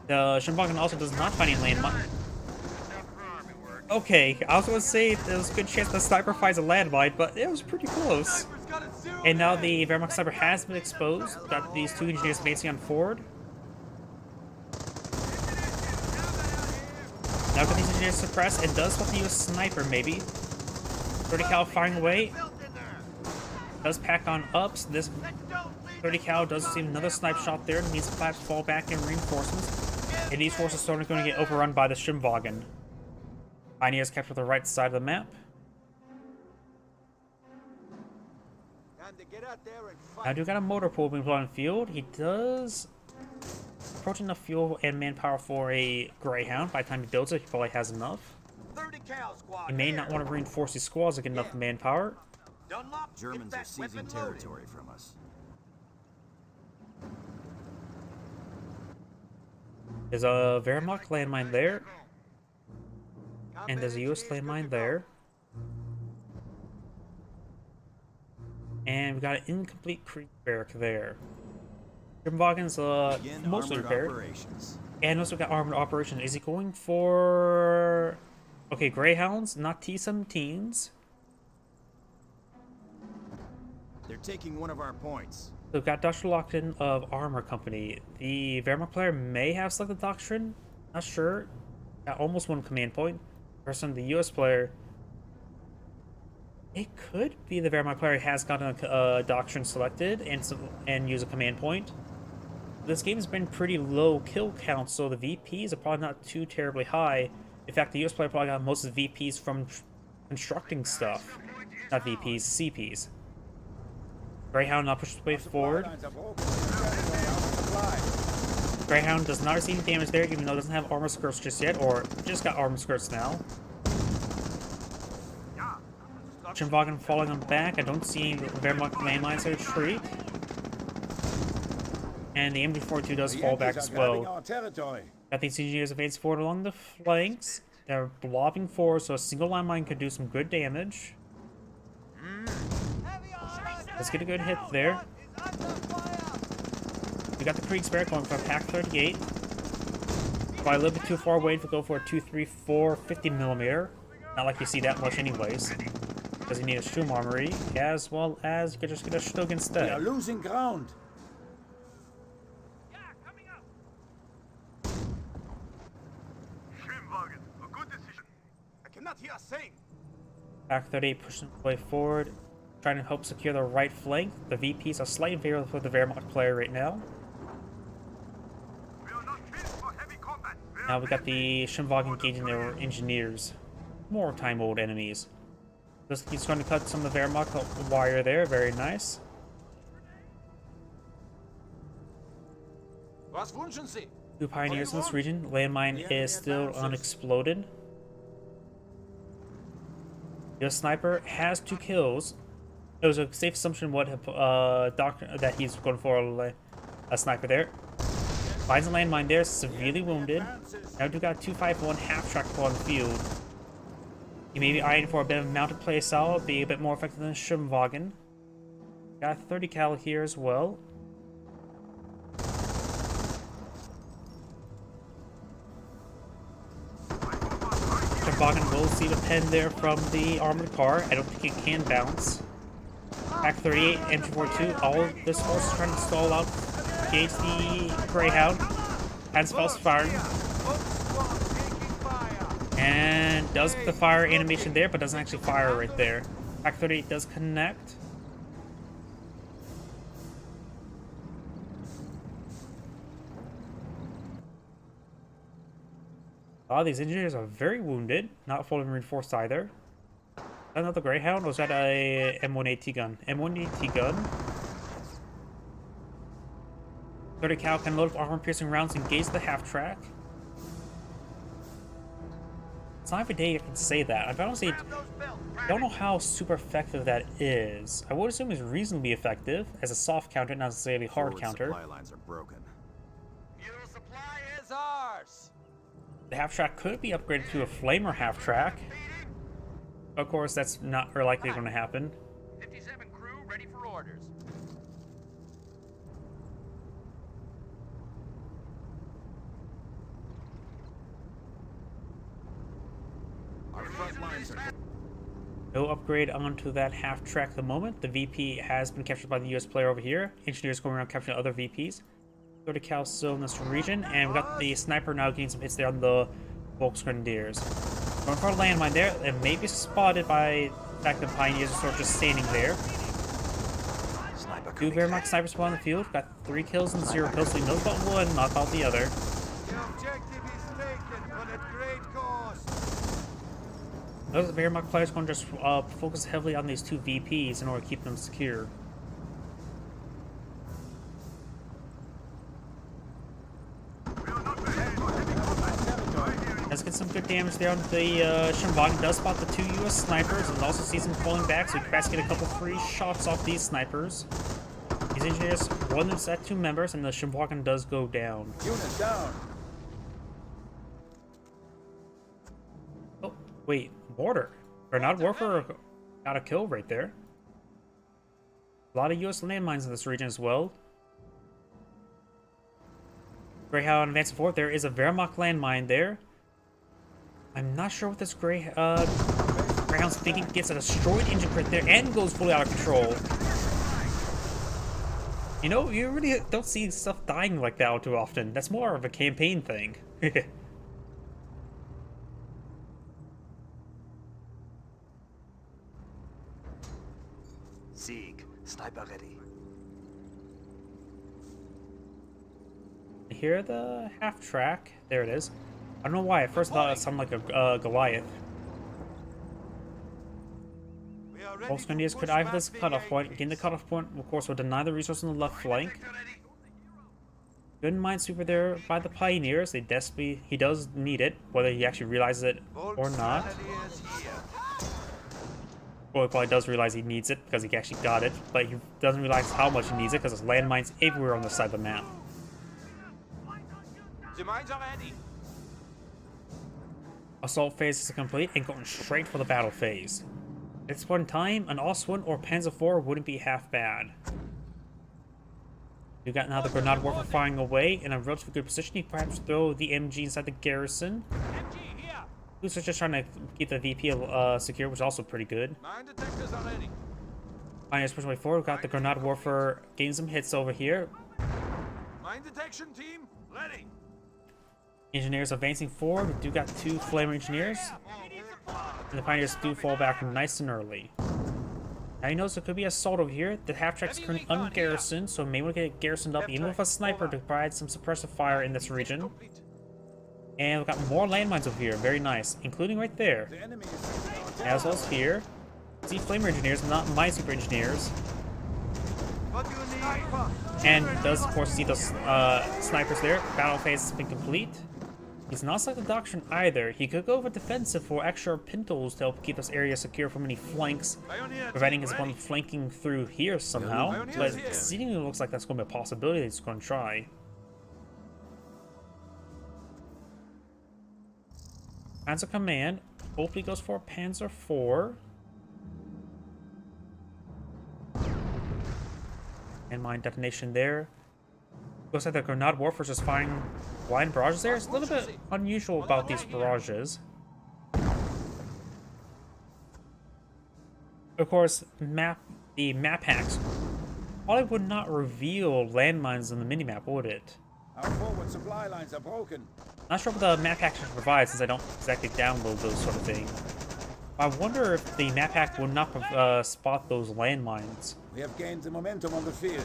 The Schimmwagen also does not find any landmine. Okay, I was going to say there's a good chance the sniper finds a landmine, but it was pretty close. And now the Wehrmacht sniper has been exposed. Got these 2 engineers advancing on forward. Now got these engineers suppressed and does spot the US sniper maybe. 30 cal firing away. Does pack on up, so this 30 cal does see another snipe shot there. Needs to perhaps fall back in reinforcements. And these forces are going to get overrun by the Schimmwagen. Pioneers capture the right side of the map. Now do got a motor pool being put on the field. He does approach enough fuel and manpower for a Greyhound. By the time he builds it, he probably has enough. He may not want to reinforce his squads to get enough manpower. Germans are seizing territory from us. There's a Wehrmacht landmine there. And there's a US landmine there. And we got an incomplete Krieg barrack there. Schimmwagen's mostly repaired. And also got armored operation. Is he going for... Okay, Greyhounds, not T-17s. They're taking one of our points. So we've got Dr. Lockton of Armor Company. The Wehrmacht player may have selected Doctrine. Not sure. Got almost one command point. Person, the US player... It could be the Wehrmacht player has gotten a Doctrine selected and use a command point. This game's been pretty low kill count, so the VPs are probably not too terribly high. In fact, the US player probably got most of the VPs from constructing stuff. Not VPs, CPs. Greyhound now pushes way forward. Greyhound does not receive any damage there, even though it doesn't have armor skirts just yet, or just got armor skirts now. Schimmwagen falling on back. I don't see Wehrmacht landmines to retreat. And the MG42 does fall back as well. Got these engineers advancing forward along the flanks. They're blobbing forward, so a single landmine could do some good damage. Let's get a good hit there. We got the Kriegsbeer going for a Pak 38. Probably a little bit too far away to go for a 234 50mm. Not like you see that much anyways. Because you need a Sturm Armory, as well as you could just get a Stug instead. We are losing ground. Schimmwagen, a good decision. I cannot hear a thing. Pak 38 pushing way forward, trying to help secure the right flank. The VPs are slightly in favor for the Wehrmacht player right now. We are not fit for heavy combat. Now we got the Schimmwagen engaging their engineers. More time old enemies. He's going to cut some of the Wehrmacht wire there. Very nice. Was wünschen Sie? 2 pioneers in this region. Landmine is still unexploded. Your sniper has 2 kills. It was a safe assumption that he's going for a sniper there. Finds a landmine there, severely wounded. Now we got 251 half-track on the field. He may be eyeing for a bit of mounted play style, be a bit more effective than Schirmwagen. Got 30 cal here as well. Schirmwagen will see the pen there from the armored car. I don't think it can bounce. Pack 38, MG42, all of this force is trying to stall out, engage the Greyhound. Has false firing. And does the fire animation there, but doesn't actually fire right there. Pack 38 does connect. These engineers are very wounded, not fully reinforced either. Another Greyhound, or was that a M1AT gun? M1AT gun. 30 cal can load up armor-piercing rounds, engage the half-track. It's not every day I can say that. I honestly don't know how super effective that is. I would assume it's reasonably effective as a soft counter, not necessarily hard Forward counter. Supply lines are broken. Your supply is ours. The half-track could be upgraded to a flamer half-track. Of course, that's not very likely going to happen. 57 crew ready for orders. Our front lines are No upgrade onto that half-track at the moment. The VP has been captured by the US player over here. Engineers going around capturing other VPs. 30 cal still in this region, and we got the sniper now getting some hits there on the Volksgrenadiers. Going for a landmine there. It may be spotted by the fact that Pioneers are sort of just standing there. sniper 2 Wehrmacht snipers spawn on the field. Got 3 kills and 0 kills, so he knows about one, not about the other. The objective is taken, but at great cost. Those Wehrmacht players going to just focus heavily on these 2 VPs in order to keep them secure. Let's get some good damage there on the Schirmwagen. Does spot the 2 US snipers and also sees them pulling back, so he can get a couple free shots off these snipers. These engineers, one is at 2 members, and the Schirmwagen does go down. Unit down. Oh, wait, border. Grenade Warfare got a kill right there. A lot of US landmines in this region as well. Greyhound advancing forward. There is a Wehrmacht landmine there. I'm not sure what this Greyhound's thinking. Gets a destroyed engine crit there and goes fully out of control. You know, you really don't see stuff dying like that too often. That's more of a campaign thing. Sieg. Sniper ready. Hear the half track. There it is. I don't know why. At first I thought it sounded like a Goliath. Volksgrenadiers could eye for this cutoff point. Gain the cutoff point, of course, will deny the resource on the left flank. Good minesweeper there by the Pioneers. They desperately, he does need it, whether he actually realizes it or not. Well, he probably does realize he needs it because he actually got it, but he doesn't realize how much he needs it because there's landmines everywhere on this side of the map. The mines are ready. Assault phase is complete and going straight for the battle phase. At this point in time, an Oswin or Panzer IV wouldn't be half bad. You got now the Grenade Warfare firing away in a relatively good position. You perhaps throw the MG inside the garrison. MG here. Who's just trying to keep the VP secure, which is also pretty good. Mine detectors are ready. Pioneers pushing way forward. We've got the Grenade Warfare getting some hits over here. Mine detection team ready. Engineers advancing forward. We do got 2 Flamer Engineers. And the Pioneers do fall back nice and early. Now you notice there could be assault over here. The half-track's currently ungarrisoned, so maybe we'll get it garrisoned up even with a sniper to provide some suppressive fire in this region. And we've got more landmines over here. Very nice. Including right there. As well as here. See Flamer Engineers, not Minesweeper Engineers. What do you need? And does, of course, see those snipers there. Battle phase has been complete. He's not selected Doctrine either. He could go for defensive for extra pintos to help keep this area secure from any flanks, preventing his opponent flanking through here somehow. But it seemingly looks like that's going to be a possibility that he's going to try. Panzer Command hopefully goes for a Panzer IV. And mine detonation there. Looks like the Grenade Warfare is just firing blind barrages there. It's a little bit unusual about these barrages. Of course, the map hacks probably would not reveal landmines in the minimap, would it? Our forward supply lines are broken. Not sure what the map hack should provide since I don't exactly download those sort of things. I wonder if the map hack will not spot those landmines. We have gained the momentum on the field.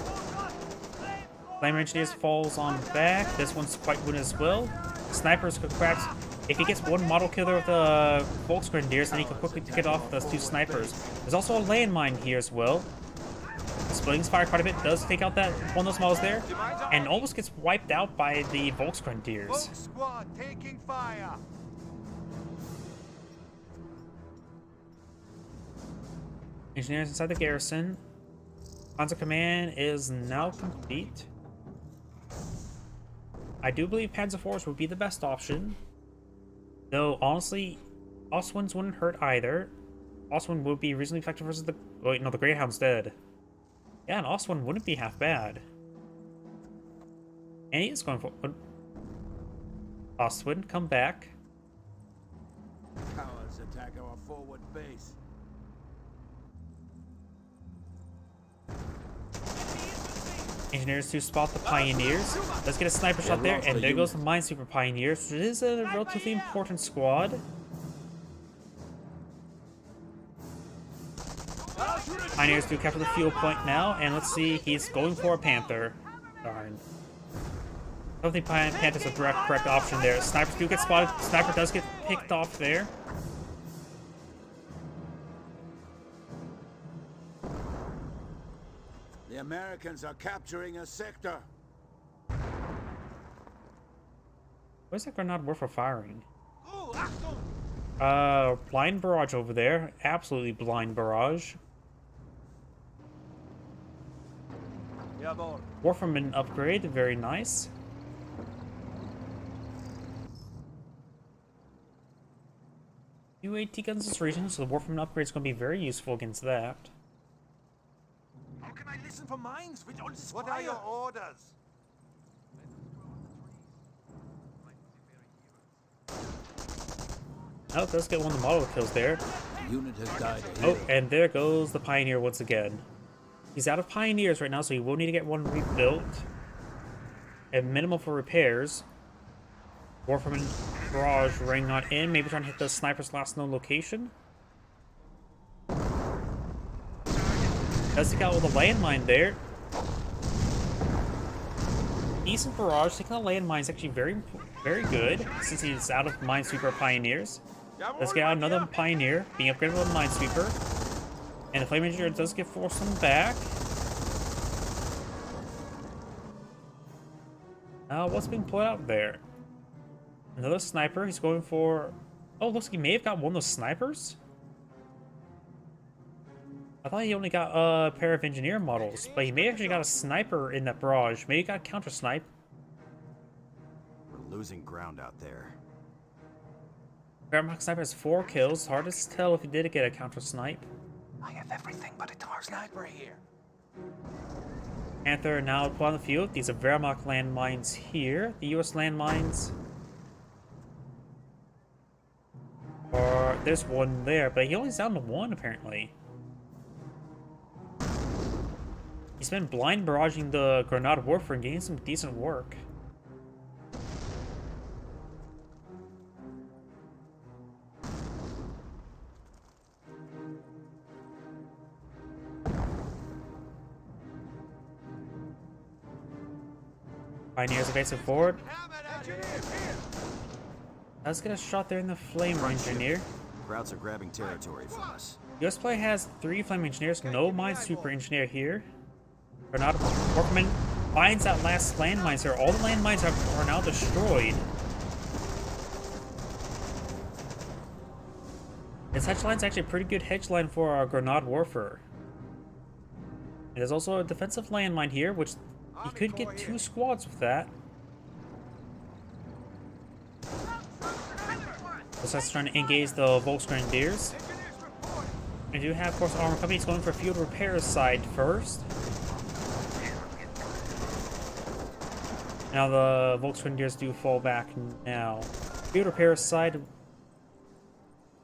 Flamer Engineers falls on back. This one's quite good as well. Snipers could perhaps, if he gets one model killer with the Volksgrenadiers, then he can quickly pick it off those two snipers. There's also a landmine here as well. Splitting's fire quite a bit, does take out that one of those models there, and almost gets wiped out by the Volksgrenadiers. Squad taking fire. Engineers inside the garrison. Panzer Command is now complete. I do believe Panzer IVs would be the best option. Though, honestly, Oswins wouldn't hurt either. Oswin would be reasonably effective versus the... Wait, no, the Greyhound's dead. Yeah, an Oswin wouldn't be half bad. And he is going for... Oswin, come back. Cowards attack our forward base. Engineers to spot the Pioneers. Let's get a sniper shot there, and there goes the Minesweeper Pioneers. It is a relatively important squad. Pioneers do capture the fuel point now, and let's see, he's going for a Panther. Darn. I don't think Panther's a correct option there. Snipers do get spotted. Sniper does get picked off there. The Americans are capturing a sector. Where's that Grenade Warfare firing? Blind barrage over there. Absolutely blind barrage. Warframen upgrade, very nice. New AT guns in this region, so the Warframen upgrade is going to be very useful against that. How can I listen for mines with all this What fire? are your orders? Oh, let's get one of the model kills there. The unit has died. Oh, and there goes the Pioneer once again. He's out of Pioneers right now, so he will need to get one rebuilt. At minimum for repairs. Warframen barrage ring not in. Maybe trying to hit the sniper's last known location. Does take out with a landmine there. Decent barrage. Taking out landmine is actually very good since he's out of Minesweeper Pioneers. Let's get out another Pioneer being upgraded with a Minesweeper. And the Flame Engineer does get forced on back. What's being pulled out there? Another sniper. He's going for... Oh, looks like he may have got one of those snipers. I thought he only got a pair of engineer models, but he may have actually got a sniper in that barrage. Maybe he got a counter snipe. We're losing ground out there. Paramount Sniper has 4 kills. Hard to tell if he did get a counter snipe. I have everything but a tar sniper here. Panther now put on the field. These are Wehrmacht landmines here. The US landmines. Or there's one there, but he only's down to 1 apparently. He's been blind barraging the Grenade Warfare and getting some decent work. Pioneers advancing forward. Let's get a shot there in the Flame Engineer. Krauts are grabbing territory from us. US player has 3 Flame Engineers, no Mine Super Engineer here. Granada Warfman finds that last landmines here. All the landmines are now destroyed. This hedge line's actually a pretty good hedge line for our Grenade Warfare. There's also a defensive landmine here, which you could get 2 squads with that. So that's trying to engage the Volksgrenadiers. We do have, of course, armor companies going for field repairs side first. Now the Volksgrenadiers do fall back now. Field repairs side.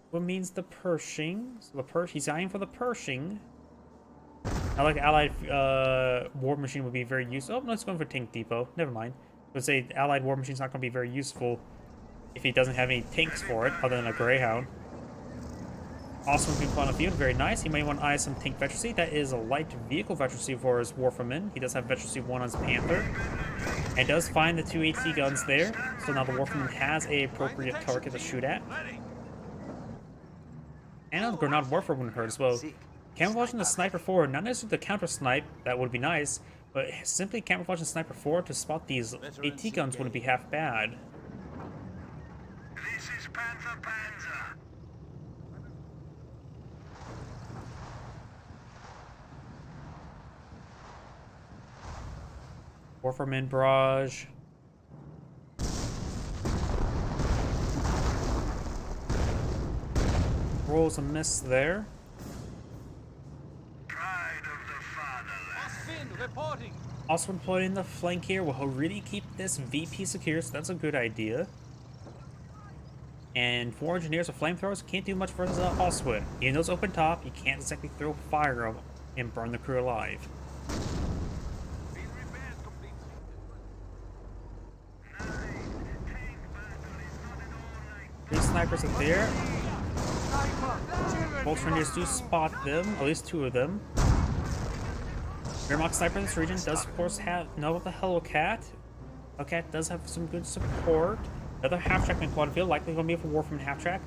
What means the Pershing? So the he's eyeing for the Pershing. I like Allied War Machine would be very useful. Oh, no, it's going for Tank Depot. Never mind. I would say Allied War Machine's not going to be very useful if he doesn't have any tanks for it, other than a Greyhound. Also, when people on the field, very nice. He might want to eye some tank veterancy. That is a light vehicle veterancy for his Warfman. He does have veterancy 1 on his Panther. And does find the 2 AT guns there. So now the Warfman has a appropriate target to shoot at. And the Grenade Warfare wouldn't hurt as well. Camouflaging the Sniper forward, not necessarily the counter snipe, that would be nice, but simply camouflaging Sniper forward to spot these AT guns wouldn't be half bad. This is Panther Panzer. Warfare barrage. Rolls a miss there. Pride of the fatherland. Osfin reporting. Also employing the flank here will really keep this VP secure, so that's a good idea. And 4 engineers with flamethrowers can't do much versus Oswin. In those open top, you can't exactly throw fire on them and burn the crew alive. 3 snipers are there. Volksgrenadiers do spot them, at least 2 of them. Wehrmacht sniper in this region does, of course, know about the Hellcat. Hellcat does have some good support. The other half-track in quad field, likely going to be for Warfman half-track.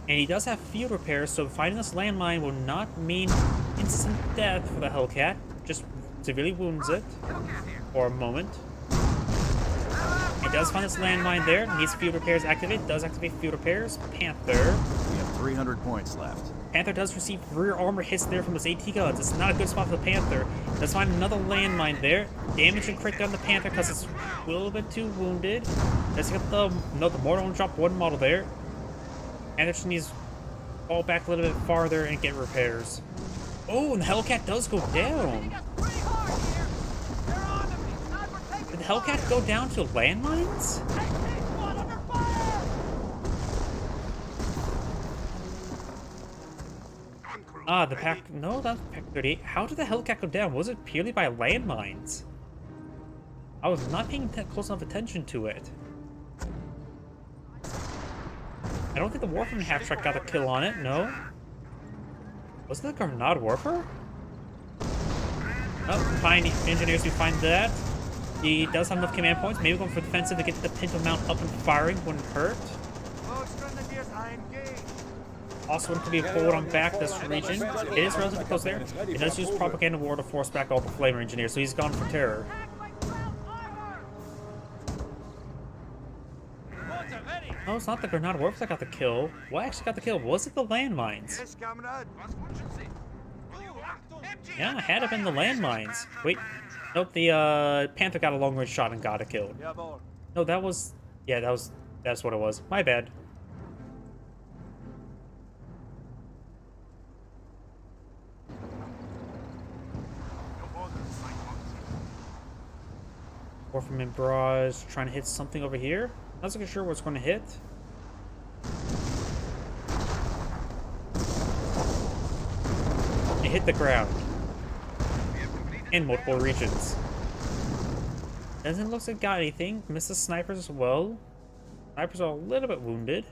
And he does have field repairs, so finding this landmine will not mean instant death for the Hellcat. Just severely wounds it for a moment. He does find this landmine there. Needs field repairs activated. Does activate field repairs. Panther. We have 300 points left. Panther does receive rear armor hits there from his AT guns. It's not a good spot for the Panther. Does find another landmine there. Damage and crit down the Panther because it's a little bit too wounded. Let's get the mortar and drop 1 model there. Panther just needs to fall back a little bit farther and get repairs. Oh, and the Hellcat does go down. Did the Hellcat go down to landmines? Ah, the Pack... No, that's Pack 38. How did the Hellcat go down? Was it purely by landmines? I was not paying close enough attention to it. I don't think the Warfare half-track got a kill on it, no? Was it the Grenade Warfare? Oh, fine engineers who find that. He does have enough command points. Maybe going for defensive to get the Pinto mount up and firing wouldn't hurt. Also, it could be a forward on back this region. It is relatively close there. It does use propaganda war to force back all the flavor engineers, so he's gone for terror. No, it's not the Grenade Warfare that got the kill. What actually got the kill? Was it the landmines? Yeah, it had to have been the landmines. Wait. Nope, the Panther got a long range shot and got it killed. No, that was... Yeah, that's what it was. My bad. Warfman barrage trying to hit something over here. Not so sure what's going to hit. It hit the ground in multiple regions. Doesn't look like it got anything. Misses snipers as well. Snipers are a little bit wounded.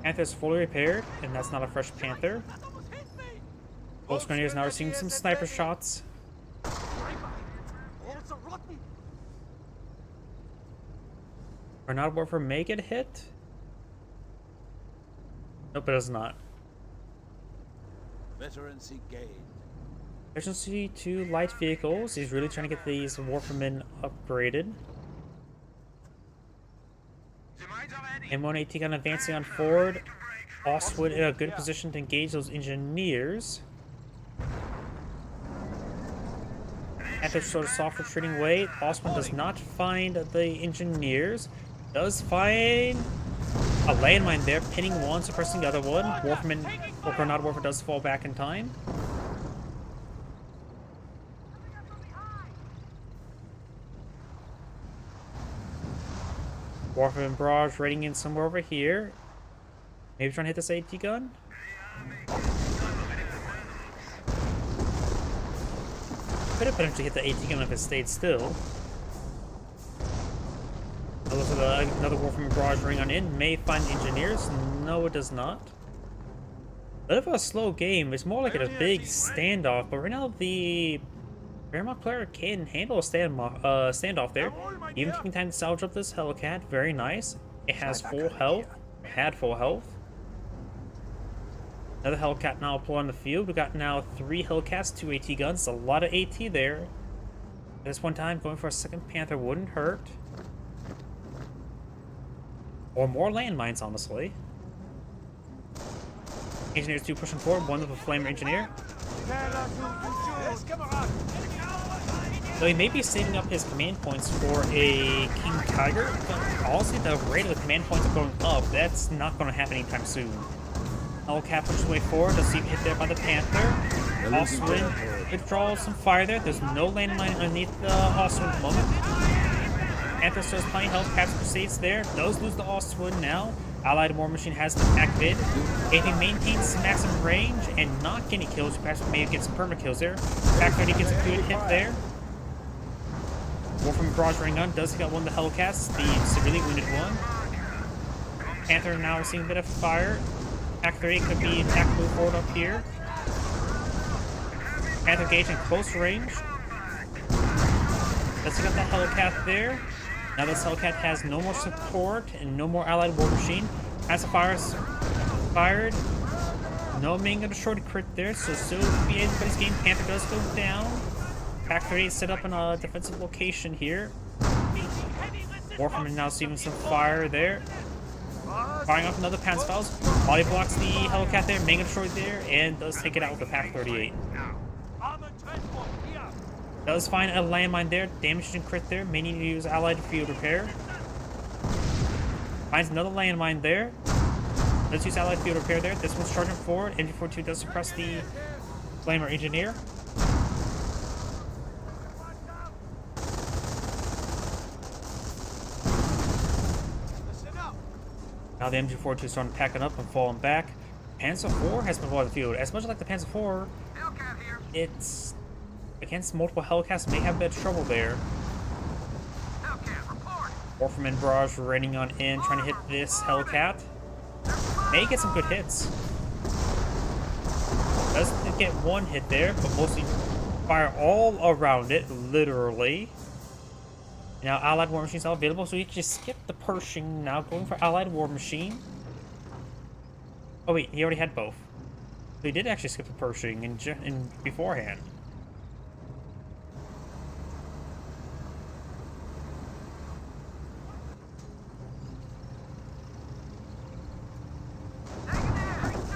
Panther's fully repaired, and that's not a fresh Panther. Volksgrenadiers now receiving some sniper shots. Grenade Warfare may get hit. Nope, it does not. Veterancy gained. Efficiency to light vehicles. He's really trying to get these Warfrmen upgraded. M1 AT gun advancing on forward. Ostwood in a good position to engage those engineers. After sort of soft retreating way, Ostwood does not find the engineers. Does find a landmine there, pinning one, suppressing the other one. Warfrman, or Granada Warfare does fall back in time. Warfrman Barrage raiding in somewhere over here. Maybe trying to hit this AT gun? Could have potentially hit the AT gun if it stayed still. It looks like another Warframe Barrage ring on in. May find engineers. No, it does not. A bit of a slow game. It's more like a big standoff, but right now the Paramount player can handle a standoff there. Even taking time to salvage up this Hellcat. Very nice. It has full health. Had full health. Another Hellcat now pulled on the field. We got now 3 Hellcats, 2 AT guns. A lot of AT there. This one time, going for a second Panther wouldn't hurt. Or more landmines, honestly. Engineers 2 pushing forward. One with a Flamer engineer. So he may be saving up his command points for a King Tiger, but honestly, the rate of the command points are going up. That's not going to happen anytime soon. Hellcat pushes way forward. Does seem hit there by the Panther. Ostwind withdraws some fire there. There's no landmine underneath the Ostwind at the moment. Panther still has plenty of health. Caps proceeds there. Does lose the Ostwind now. Allied War Machine has been activated. If he maintains some maximum range and not getting kills, perhaps maybe get some permanent kills there. Back 30 gets a good hit there. Warframe Barrage ring gun does take out one of the Hellcats, the severely wounded one. Panther now receiving a bit of fire. Pack 3 could be attack move forward up here. Panther gauge in close range. Let's take out the Hellcat there. Now this Hellcat has no more support and no more Allied War Machine. As the fires fired, no main gun destroyed crit there, so still be anybody's game. Panther does go down. Pack 3 is set up in a defensive location here. Warframe now receiving some fire there. Firing off another Panzerfaust. Body blocks the Hellcat there, main gun destroyed there, and does take it out with the Pack 38. Does find a landmine there, damage and crit there, may need to use Allied field repair. Finds another landmine there. Let's use Allied field repair there. This one's charging forward. MG42 does suppress the Flamer engineer. Now the MG42 is starting to pack it up and falling back. Panzer IV has been brought to the field. As much like the Panzer IV, it's against multiple Hellcats may have a bit of trouble there. Warframe Barrage raining on in, trying to hit this Hellcat. May get some good hits. Does get one hit there, but mostly fire all around it, literally. Now Allied War Machine's not available, so he can just skip the Pershing now, going for Allied War Machine. Oh wait, he already had both. So he did actually skip the Pershing in beforehand.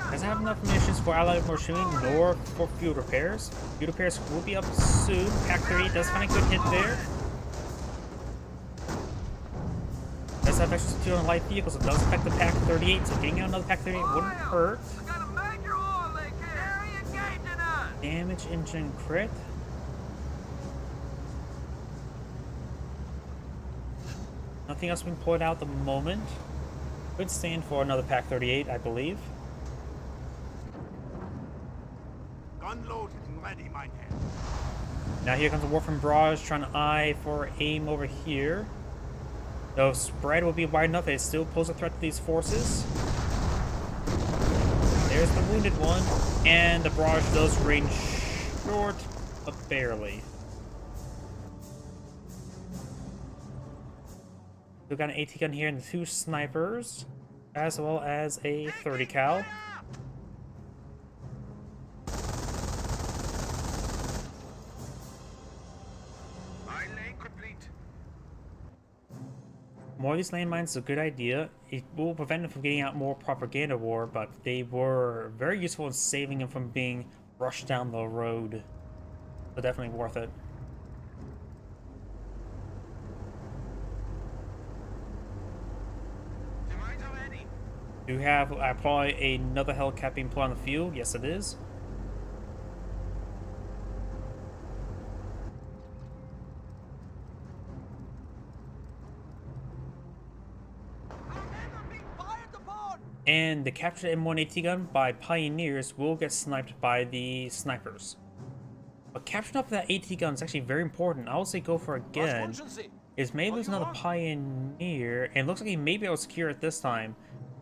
Doesn't have enough munitions for Allied War Machine, nor for field repairs. Field repairs will be up soon. Pack 30 does find a good hit there. Does have extra 2 on light vehicles, it does affect the Pack 38, so getting out another Pack 38 wouldn't hurt. Damage engine crit. Nothing else being pulled out at the moment. Could stand for another Pack 38, I believe. Gun loaded and ready, mein Herr. Now here comes the Warframe Barrage trying to eye for aim over here. Though spread will be wide enough, it still poses a threat to these forces. There's the wounded one, and the barrage does range short, but barely. We've got an AT gun here and 2 snipers. as well as a 30 cal. More of these landmines is a good idea. It will prevent them from getting out more propaganda war, but they were very useful in saving them from being rushed down the road. So definitely worth it. Do you have probably another Hellcat being put on the field? Yes, it is. And the captured M1 AT gun by Pioneers will get sniped by the snipers. But capturing up that AT gun is actually very important. I would say go for again. Is may lose another Pioneer, and it looks like he may be able to secure it this time.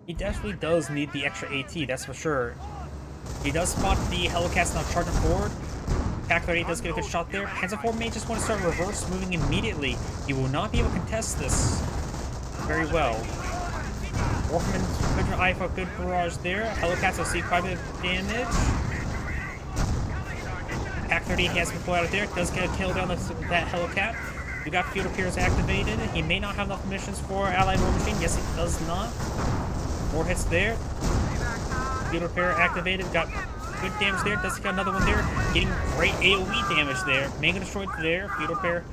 He definitely does need the extra AT, that's for sure. He does spot the Hellcats now charging forward. TAC-38 does get a good shot there. Panzer IV may just want to start reverse moving immediately. He will not be able to contest this very well. Orphanman's good eye for a good barrage there. Hellcats will see quite a bit of damage. TAC-38 has been pulled out of there. Does get a kill down that Hellcat. We got field repairs activated. He may not have enough missions for Allied War Machine. Yes, he does not. More hits there. Field repair activated. Got good damage there. Does get another one there. Getting great AoE damage there. Mega destroyed there. Field repair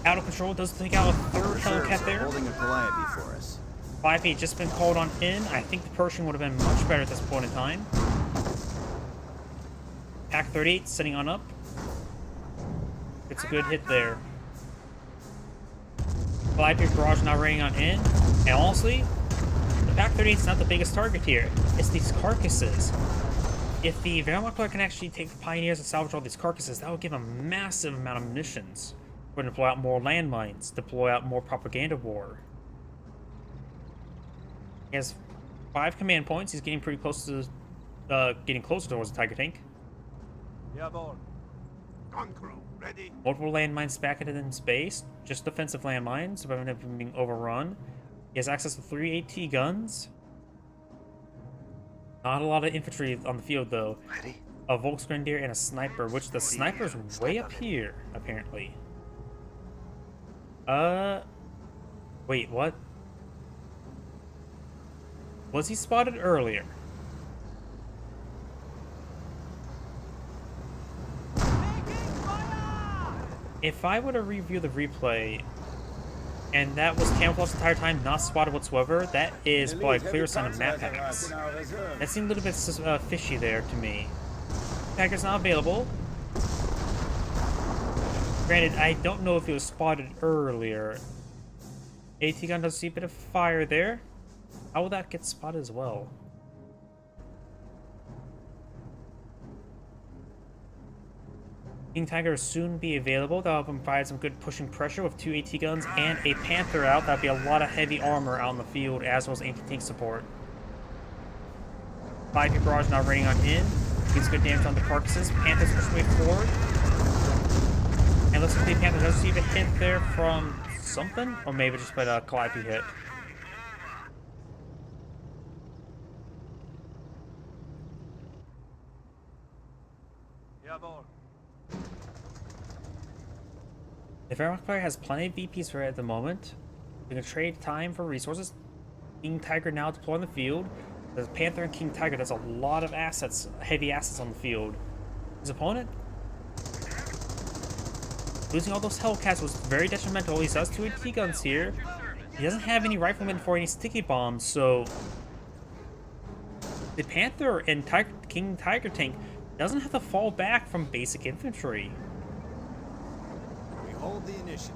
out of control. Does take out a third Hellcat there. Holding a Calliope for us. 5-8 just been called on in. I think the Pershing would have been much better at this point in time. TAC-38 setting on up. It's a good hit there. Calliope barrage now raining on in. And honestly, the TAC-38 is not the biggest target here. It's these carcasses. If the Wehrmacht can actually take the Pioneers and salvage all these carcasses, that would give a massive amount of munitions. We're going to deploy out more landmines, deploy out more propaganda war. He has 5 command points. He's getting pretty close to, getting closer towards the Tiger tank. Yeah, boy. Gun crew, ready? Multiple landmines back in space, just defensive landmines, to prevent him from being overrun. He has access to 3 AT guns. Not a lot of infantry on the field though. Ready? A Volksgrenadier and a sniper, which the sniper's way up here, apparently. Wait, what? Was he spotted earlier? If I were to review the replay, and that was camouflaged the entire time, not spotted whatsoever, that is probably a clear sign of map hacks. That seemed a little bit fishy there to me. Hacker's not available. Granted, I don't know if he was spotted earlier. AT gun does see a bit of fire there. How will that get spotted as well? King Tiger will soon be available. That'll provide some good pushing pressure with 2 AT guns and a Panther out. That'll be a lot of heavy armor out in the field as well as anti-tank support. 5 barrage now raining on in. Gets good damage on the carcasses. Panther's pushing way forward. And looks like the Panther does receive a hit there from something, or maybe just by a Calliope hit. Yeah, boy. The Wehrmacht player has plenty of VPs for it at the moment. We can trade time for resources. King Tiger now deployed on the field. The Panther and King Tiger does a lot of assets, heavy assets on the field. His opponent, losing all those Hellcats was very detrimental. He does 2 AT guns here. He doesn't have any riflemen for any sticky bombs, so the Panther and King Tiger tank doesn't have to fall back from basic infantry. We hold the initiative.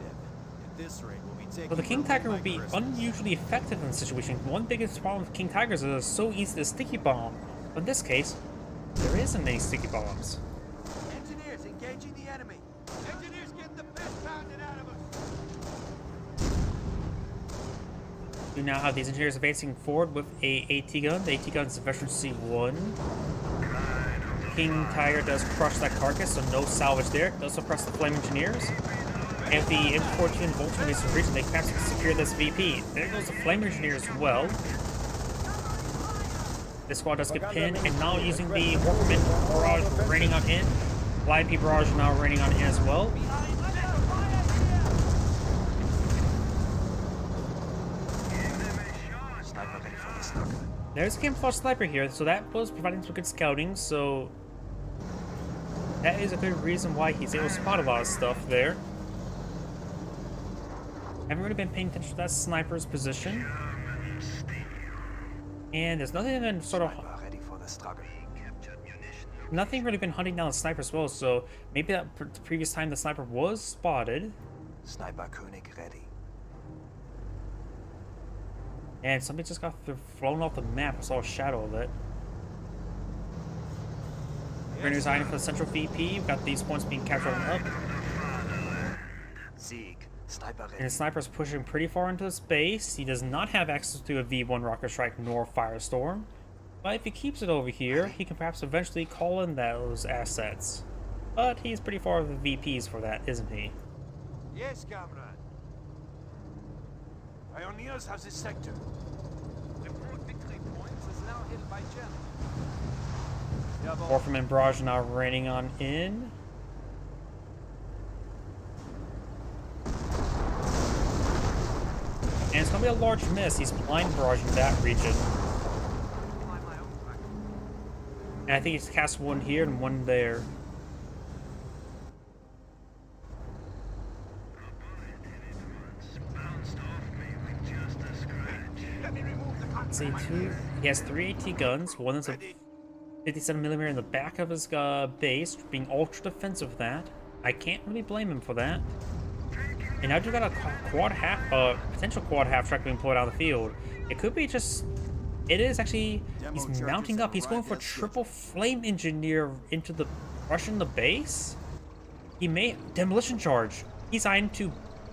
At this rate, we'll be taking So the King Berlin Tiger by will be Christmas. unusually effective in this situation. One biggest problem with King Tigers is it's so easy to sticky bomb. But in this case, there isn't any sticky bombs. Engineers engaging the enemy. Engineers getting the best pounded out of us. We now have these engineers advancing forward with a AT gun. The AT gun is efficiency 1. King Tiger does crush that carcass, so no salvage there. Does suppress the flame engineers. And if the M14 Volkswagen is reached, they can secure this VP. There goes the flame engineer as well. This squad does get pinned, and now using the Warfman barrage raining on in. Light P barrage now raining on in as well. Sniper ready for the stock. There's a camouflage sniper here, so that was providing some good scouting, so that is a good reason why he's able to spot a lot of stuff there. Haven't really been paying attention to that sniper's position. And there's nothing been sort of Ready for the struggle. nothing really been hunting down the sniper as well, so maybe that the previous time the sniper was spotted. Sniper König ready. And somebody just got flown off the map. I saw a shadow of it. We're designing for the central VP. We've got these points being captured on up. Sieg. Sniper And ready. the sniper's pushing pretty far into his base. He does not have access to a V1 rocket strike nor firestorm. But if he keeps it over here, he can perhaps eventually call in those assets. But he's pretty far with the VPs for that, isn't he? Yes, comrade. Pioneers have this sector. Report victory points is now held by Germany. Orphan and Barrage now raining on in. And it's going to be a large miss. He's blind barraging that region. And I think he's cast one here and one there. See, he has 3 AT guns. One is a 57mm in the back of his base, being ultra defensive with that. I can't really blame him for that. And now you've got a potential quad half track being pulled out of the field. It could be just, it is actually, he's mounting up. He's going for triple flame engineer into the, rushing the base. He may, demolition charge. He's eyeing to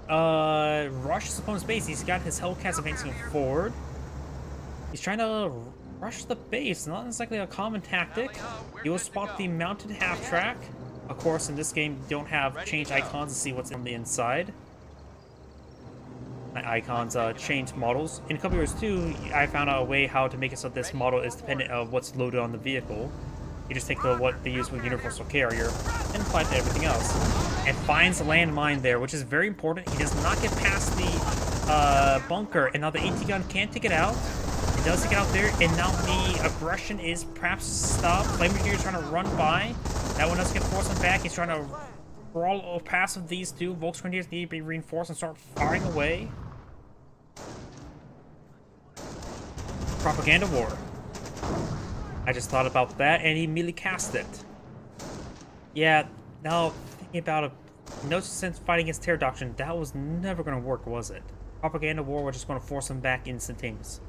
rush his opponent's base. He's got his Hellcats advancing forward. He's trying to rush the base. Not exactly a common tactic. He will spot the mounted half track. Of course, in this game, you don't have change icons to see what's on the inside. Icons change models. In a couple years too, I found out a way how to make it so this model is dependent on what's loaded on the vehicle. You just take what they use with Universal Carrier and apply it to everything else. And finds the landmine there, which is very important. He does not get past the bunker, and now the AT gun can't take it out. It does take it out there, and now the aggression is perhaps stopped. Flame Engineer is trying to run by. That one does get forced on back. He's trying to crawl past these two. Volksgrenadiers need to be reinforced and start firing away. Propaganda war. I just thought about that and he immediately cast it. Yeah, now thinking about it, no sense fighting against Terror Doctrine, that was never going to work, was it? Propaganda war was just going to force him back instantaneously.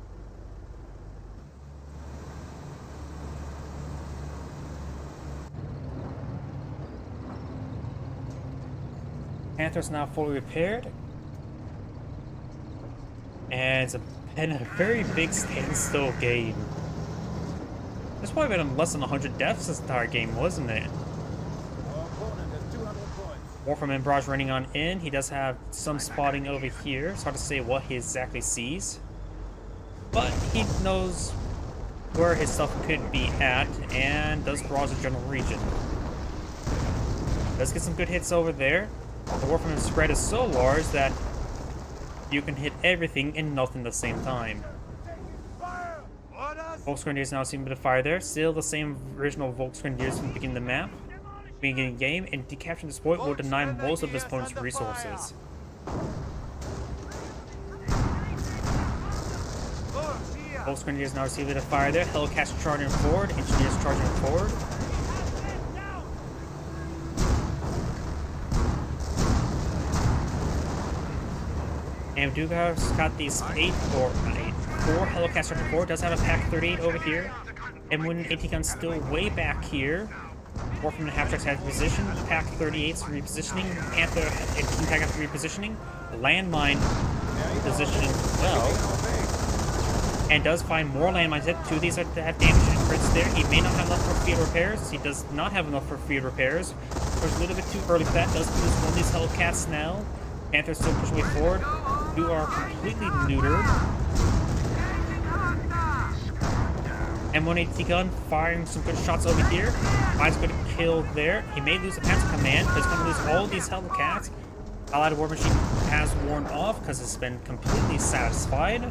Panther's now fully repaired. And it's been a very big standstill game. There's probably been less than 100 deaths this entire game, wasn't it? Warframe and Barrage running on in. He does have some spotting over here. It's hard to say what he exactly sees. But he knows where his stuff could be at and does barrage the general region. Does get some good hits over there. The Warframe spread is so large that you can hit everything and nothing at the same time. Volksgrenadiers now seem to fire there. Still the same original Volksgrenadiers from the beginning of the map. Beginning of the game, and decapturing this point will deny most of his opponent's resources. Volksgrenadiers now receive a bit of fire there. Hellcats charging forward, Engineers charging forward. And Dugar's got these 4 Hellcats charging forward. Does have a Pack 38 over here. And when AT gun's still way back here, Warframe and half tracks have reposition. Pack 38's repositioning. Panther and King Pack after repositioning. Landmine positioning well. And does find more landmines. Two of these are to have damage and crits there. He may not have enough for field repairs. He does not have enough for field repairs. Of course, a little bit too early for that. Does lose one of these Hellcats now. Panther's still pushing way forward. You are completely neutered. M180 gun firing some good shots over here. Mine's good kill there. He may lose the Panzer Command, but he's going to lose all these Hellcats. Allied War Machine has worn off because it's been completely satisfied.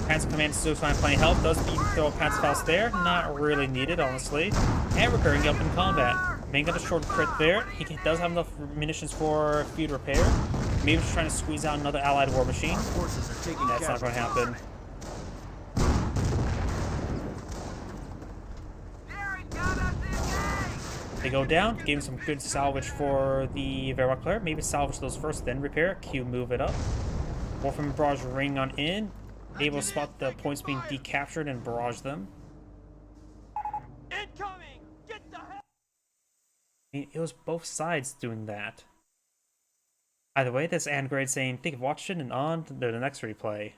Panzer Command is still trying to find health. Does even throw a Panzerfaust there. Not really needed, honestly. And recurring up in combat. Main got a short crit there. He does have enough munitions for field repair. Maybe he's trying to squeeze out another Allied War Machine. Forces are taking That's not going to happen. They go down, gave him some good salvage for the Wehrmacht player. Maybe salvage those first, then repair. Q, move it up. Wolfram barrage ring on in. Able to spot the points being decaptured and barrage them. Incoming! Get the hell! I mean, it was both sides doing that. Either way, this Angrade saying, think of watching and on to the next replay.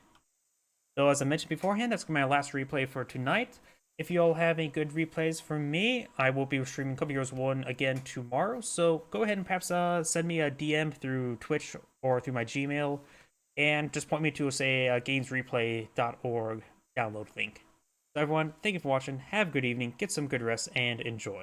So as I mentioned beforehand, that's my last replay for tonight. If you all have any good replays from me, I will be streaming Code Heroes 1 again tomorrow. So go ahead and perhaps send me a DM through Twitch or through my Gmail. And just point me to, say, gamesreplay.org download link. So everyone, thank you for watching. Have a good evening. Get some good rest and enjoy.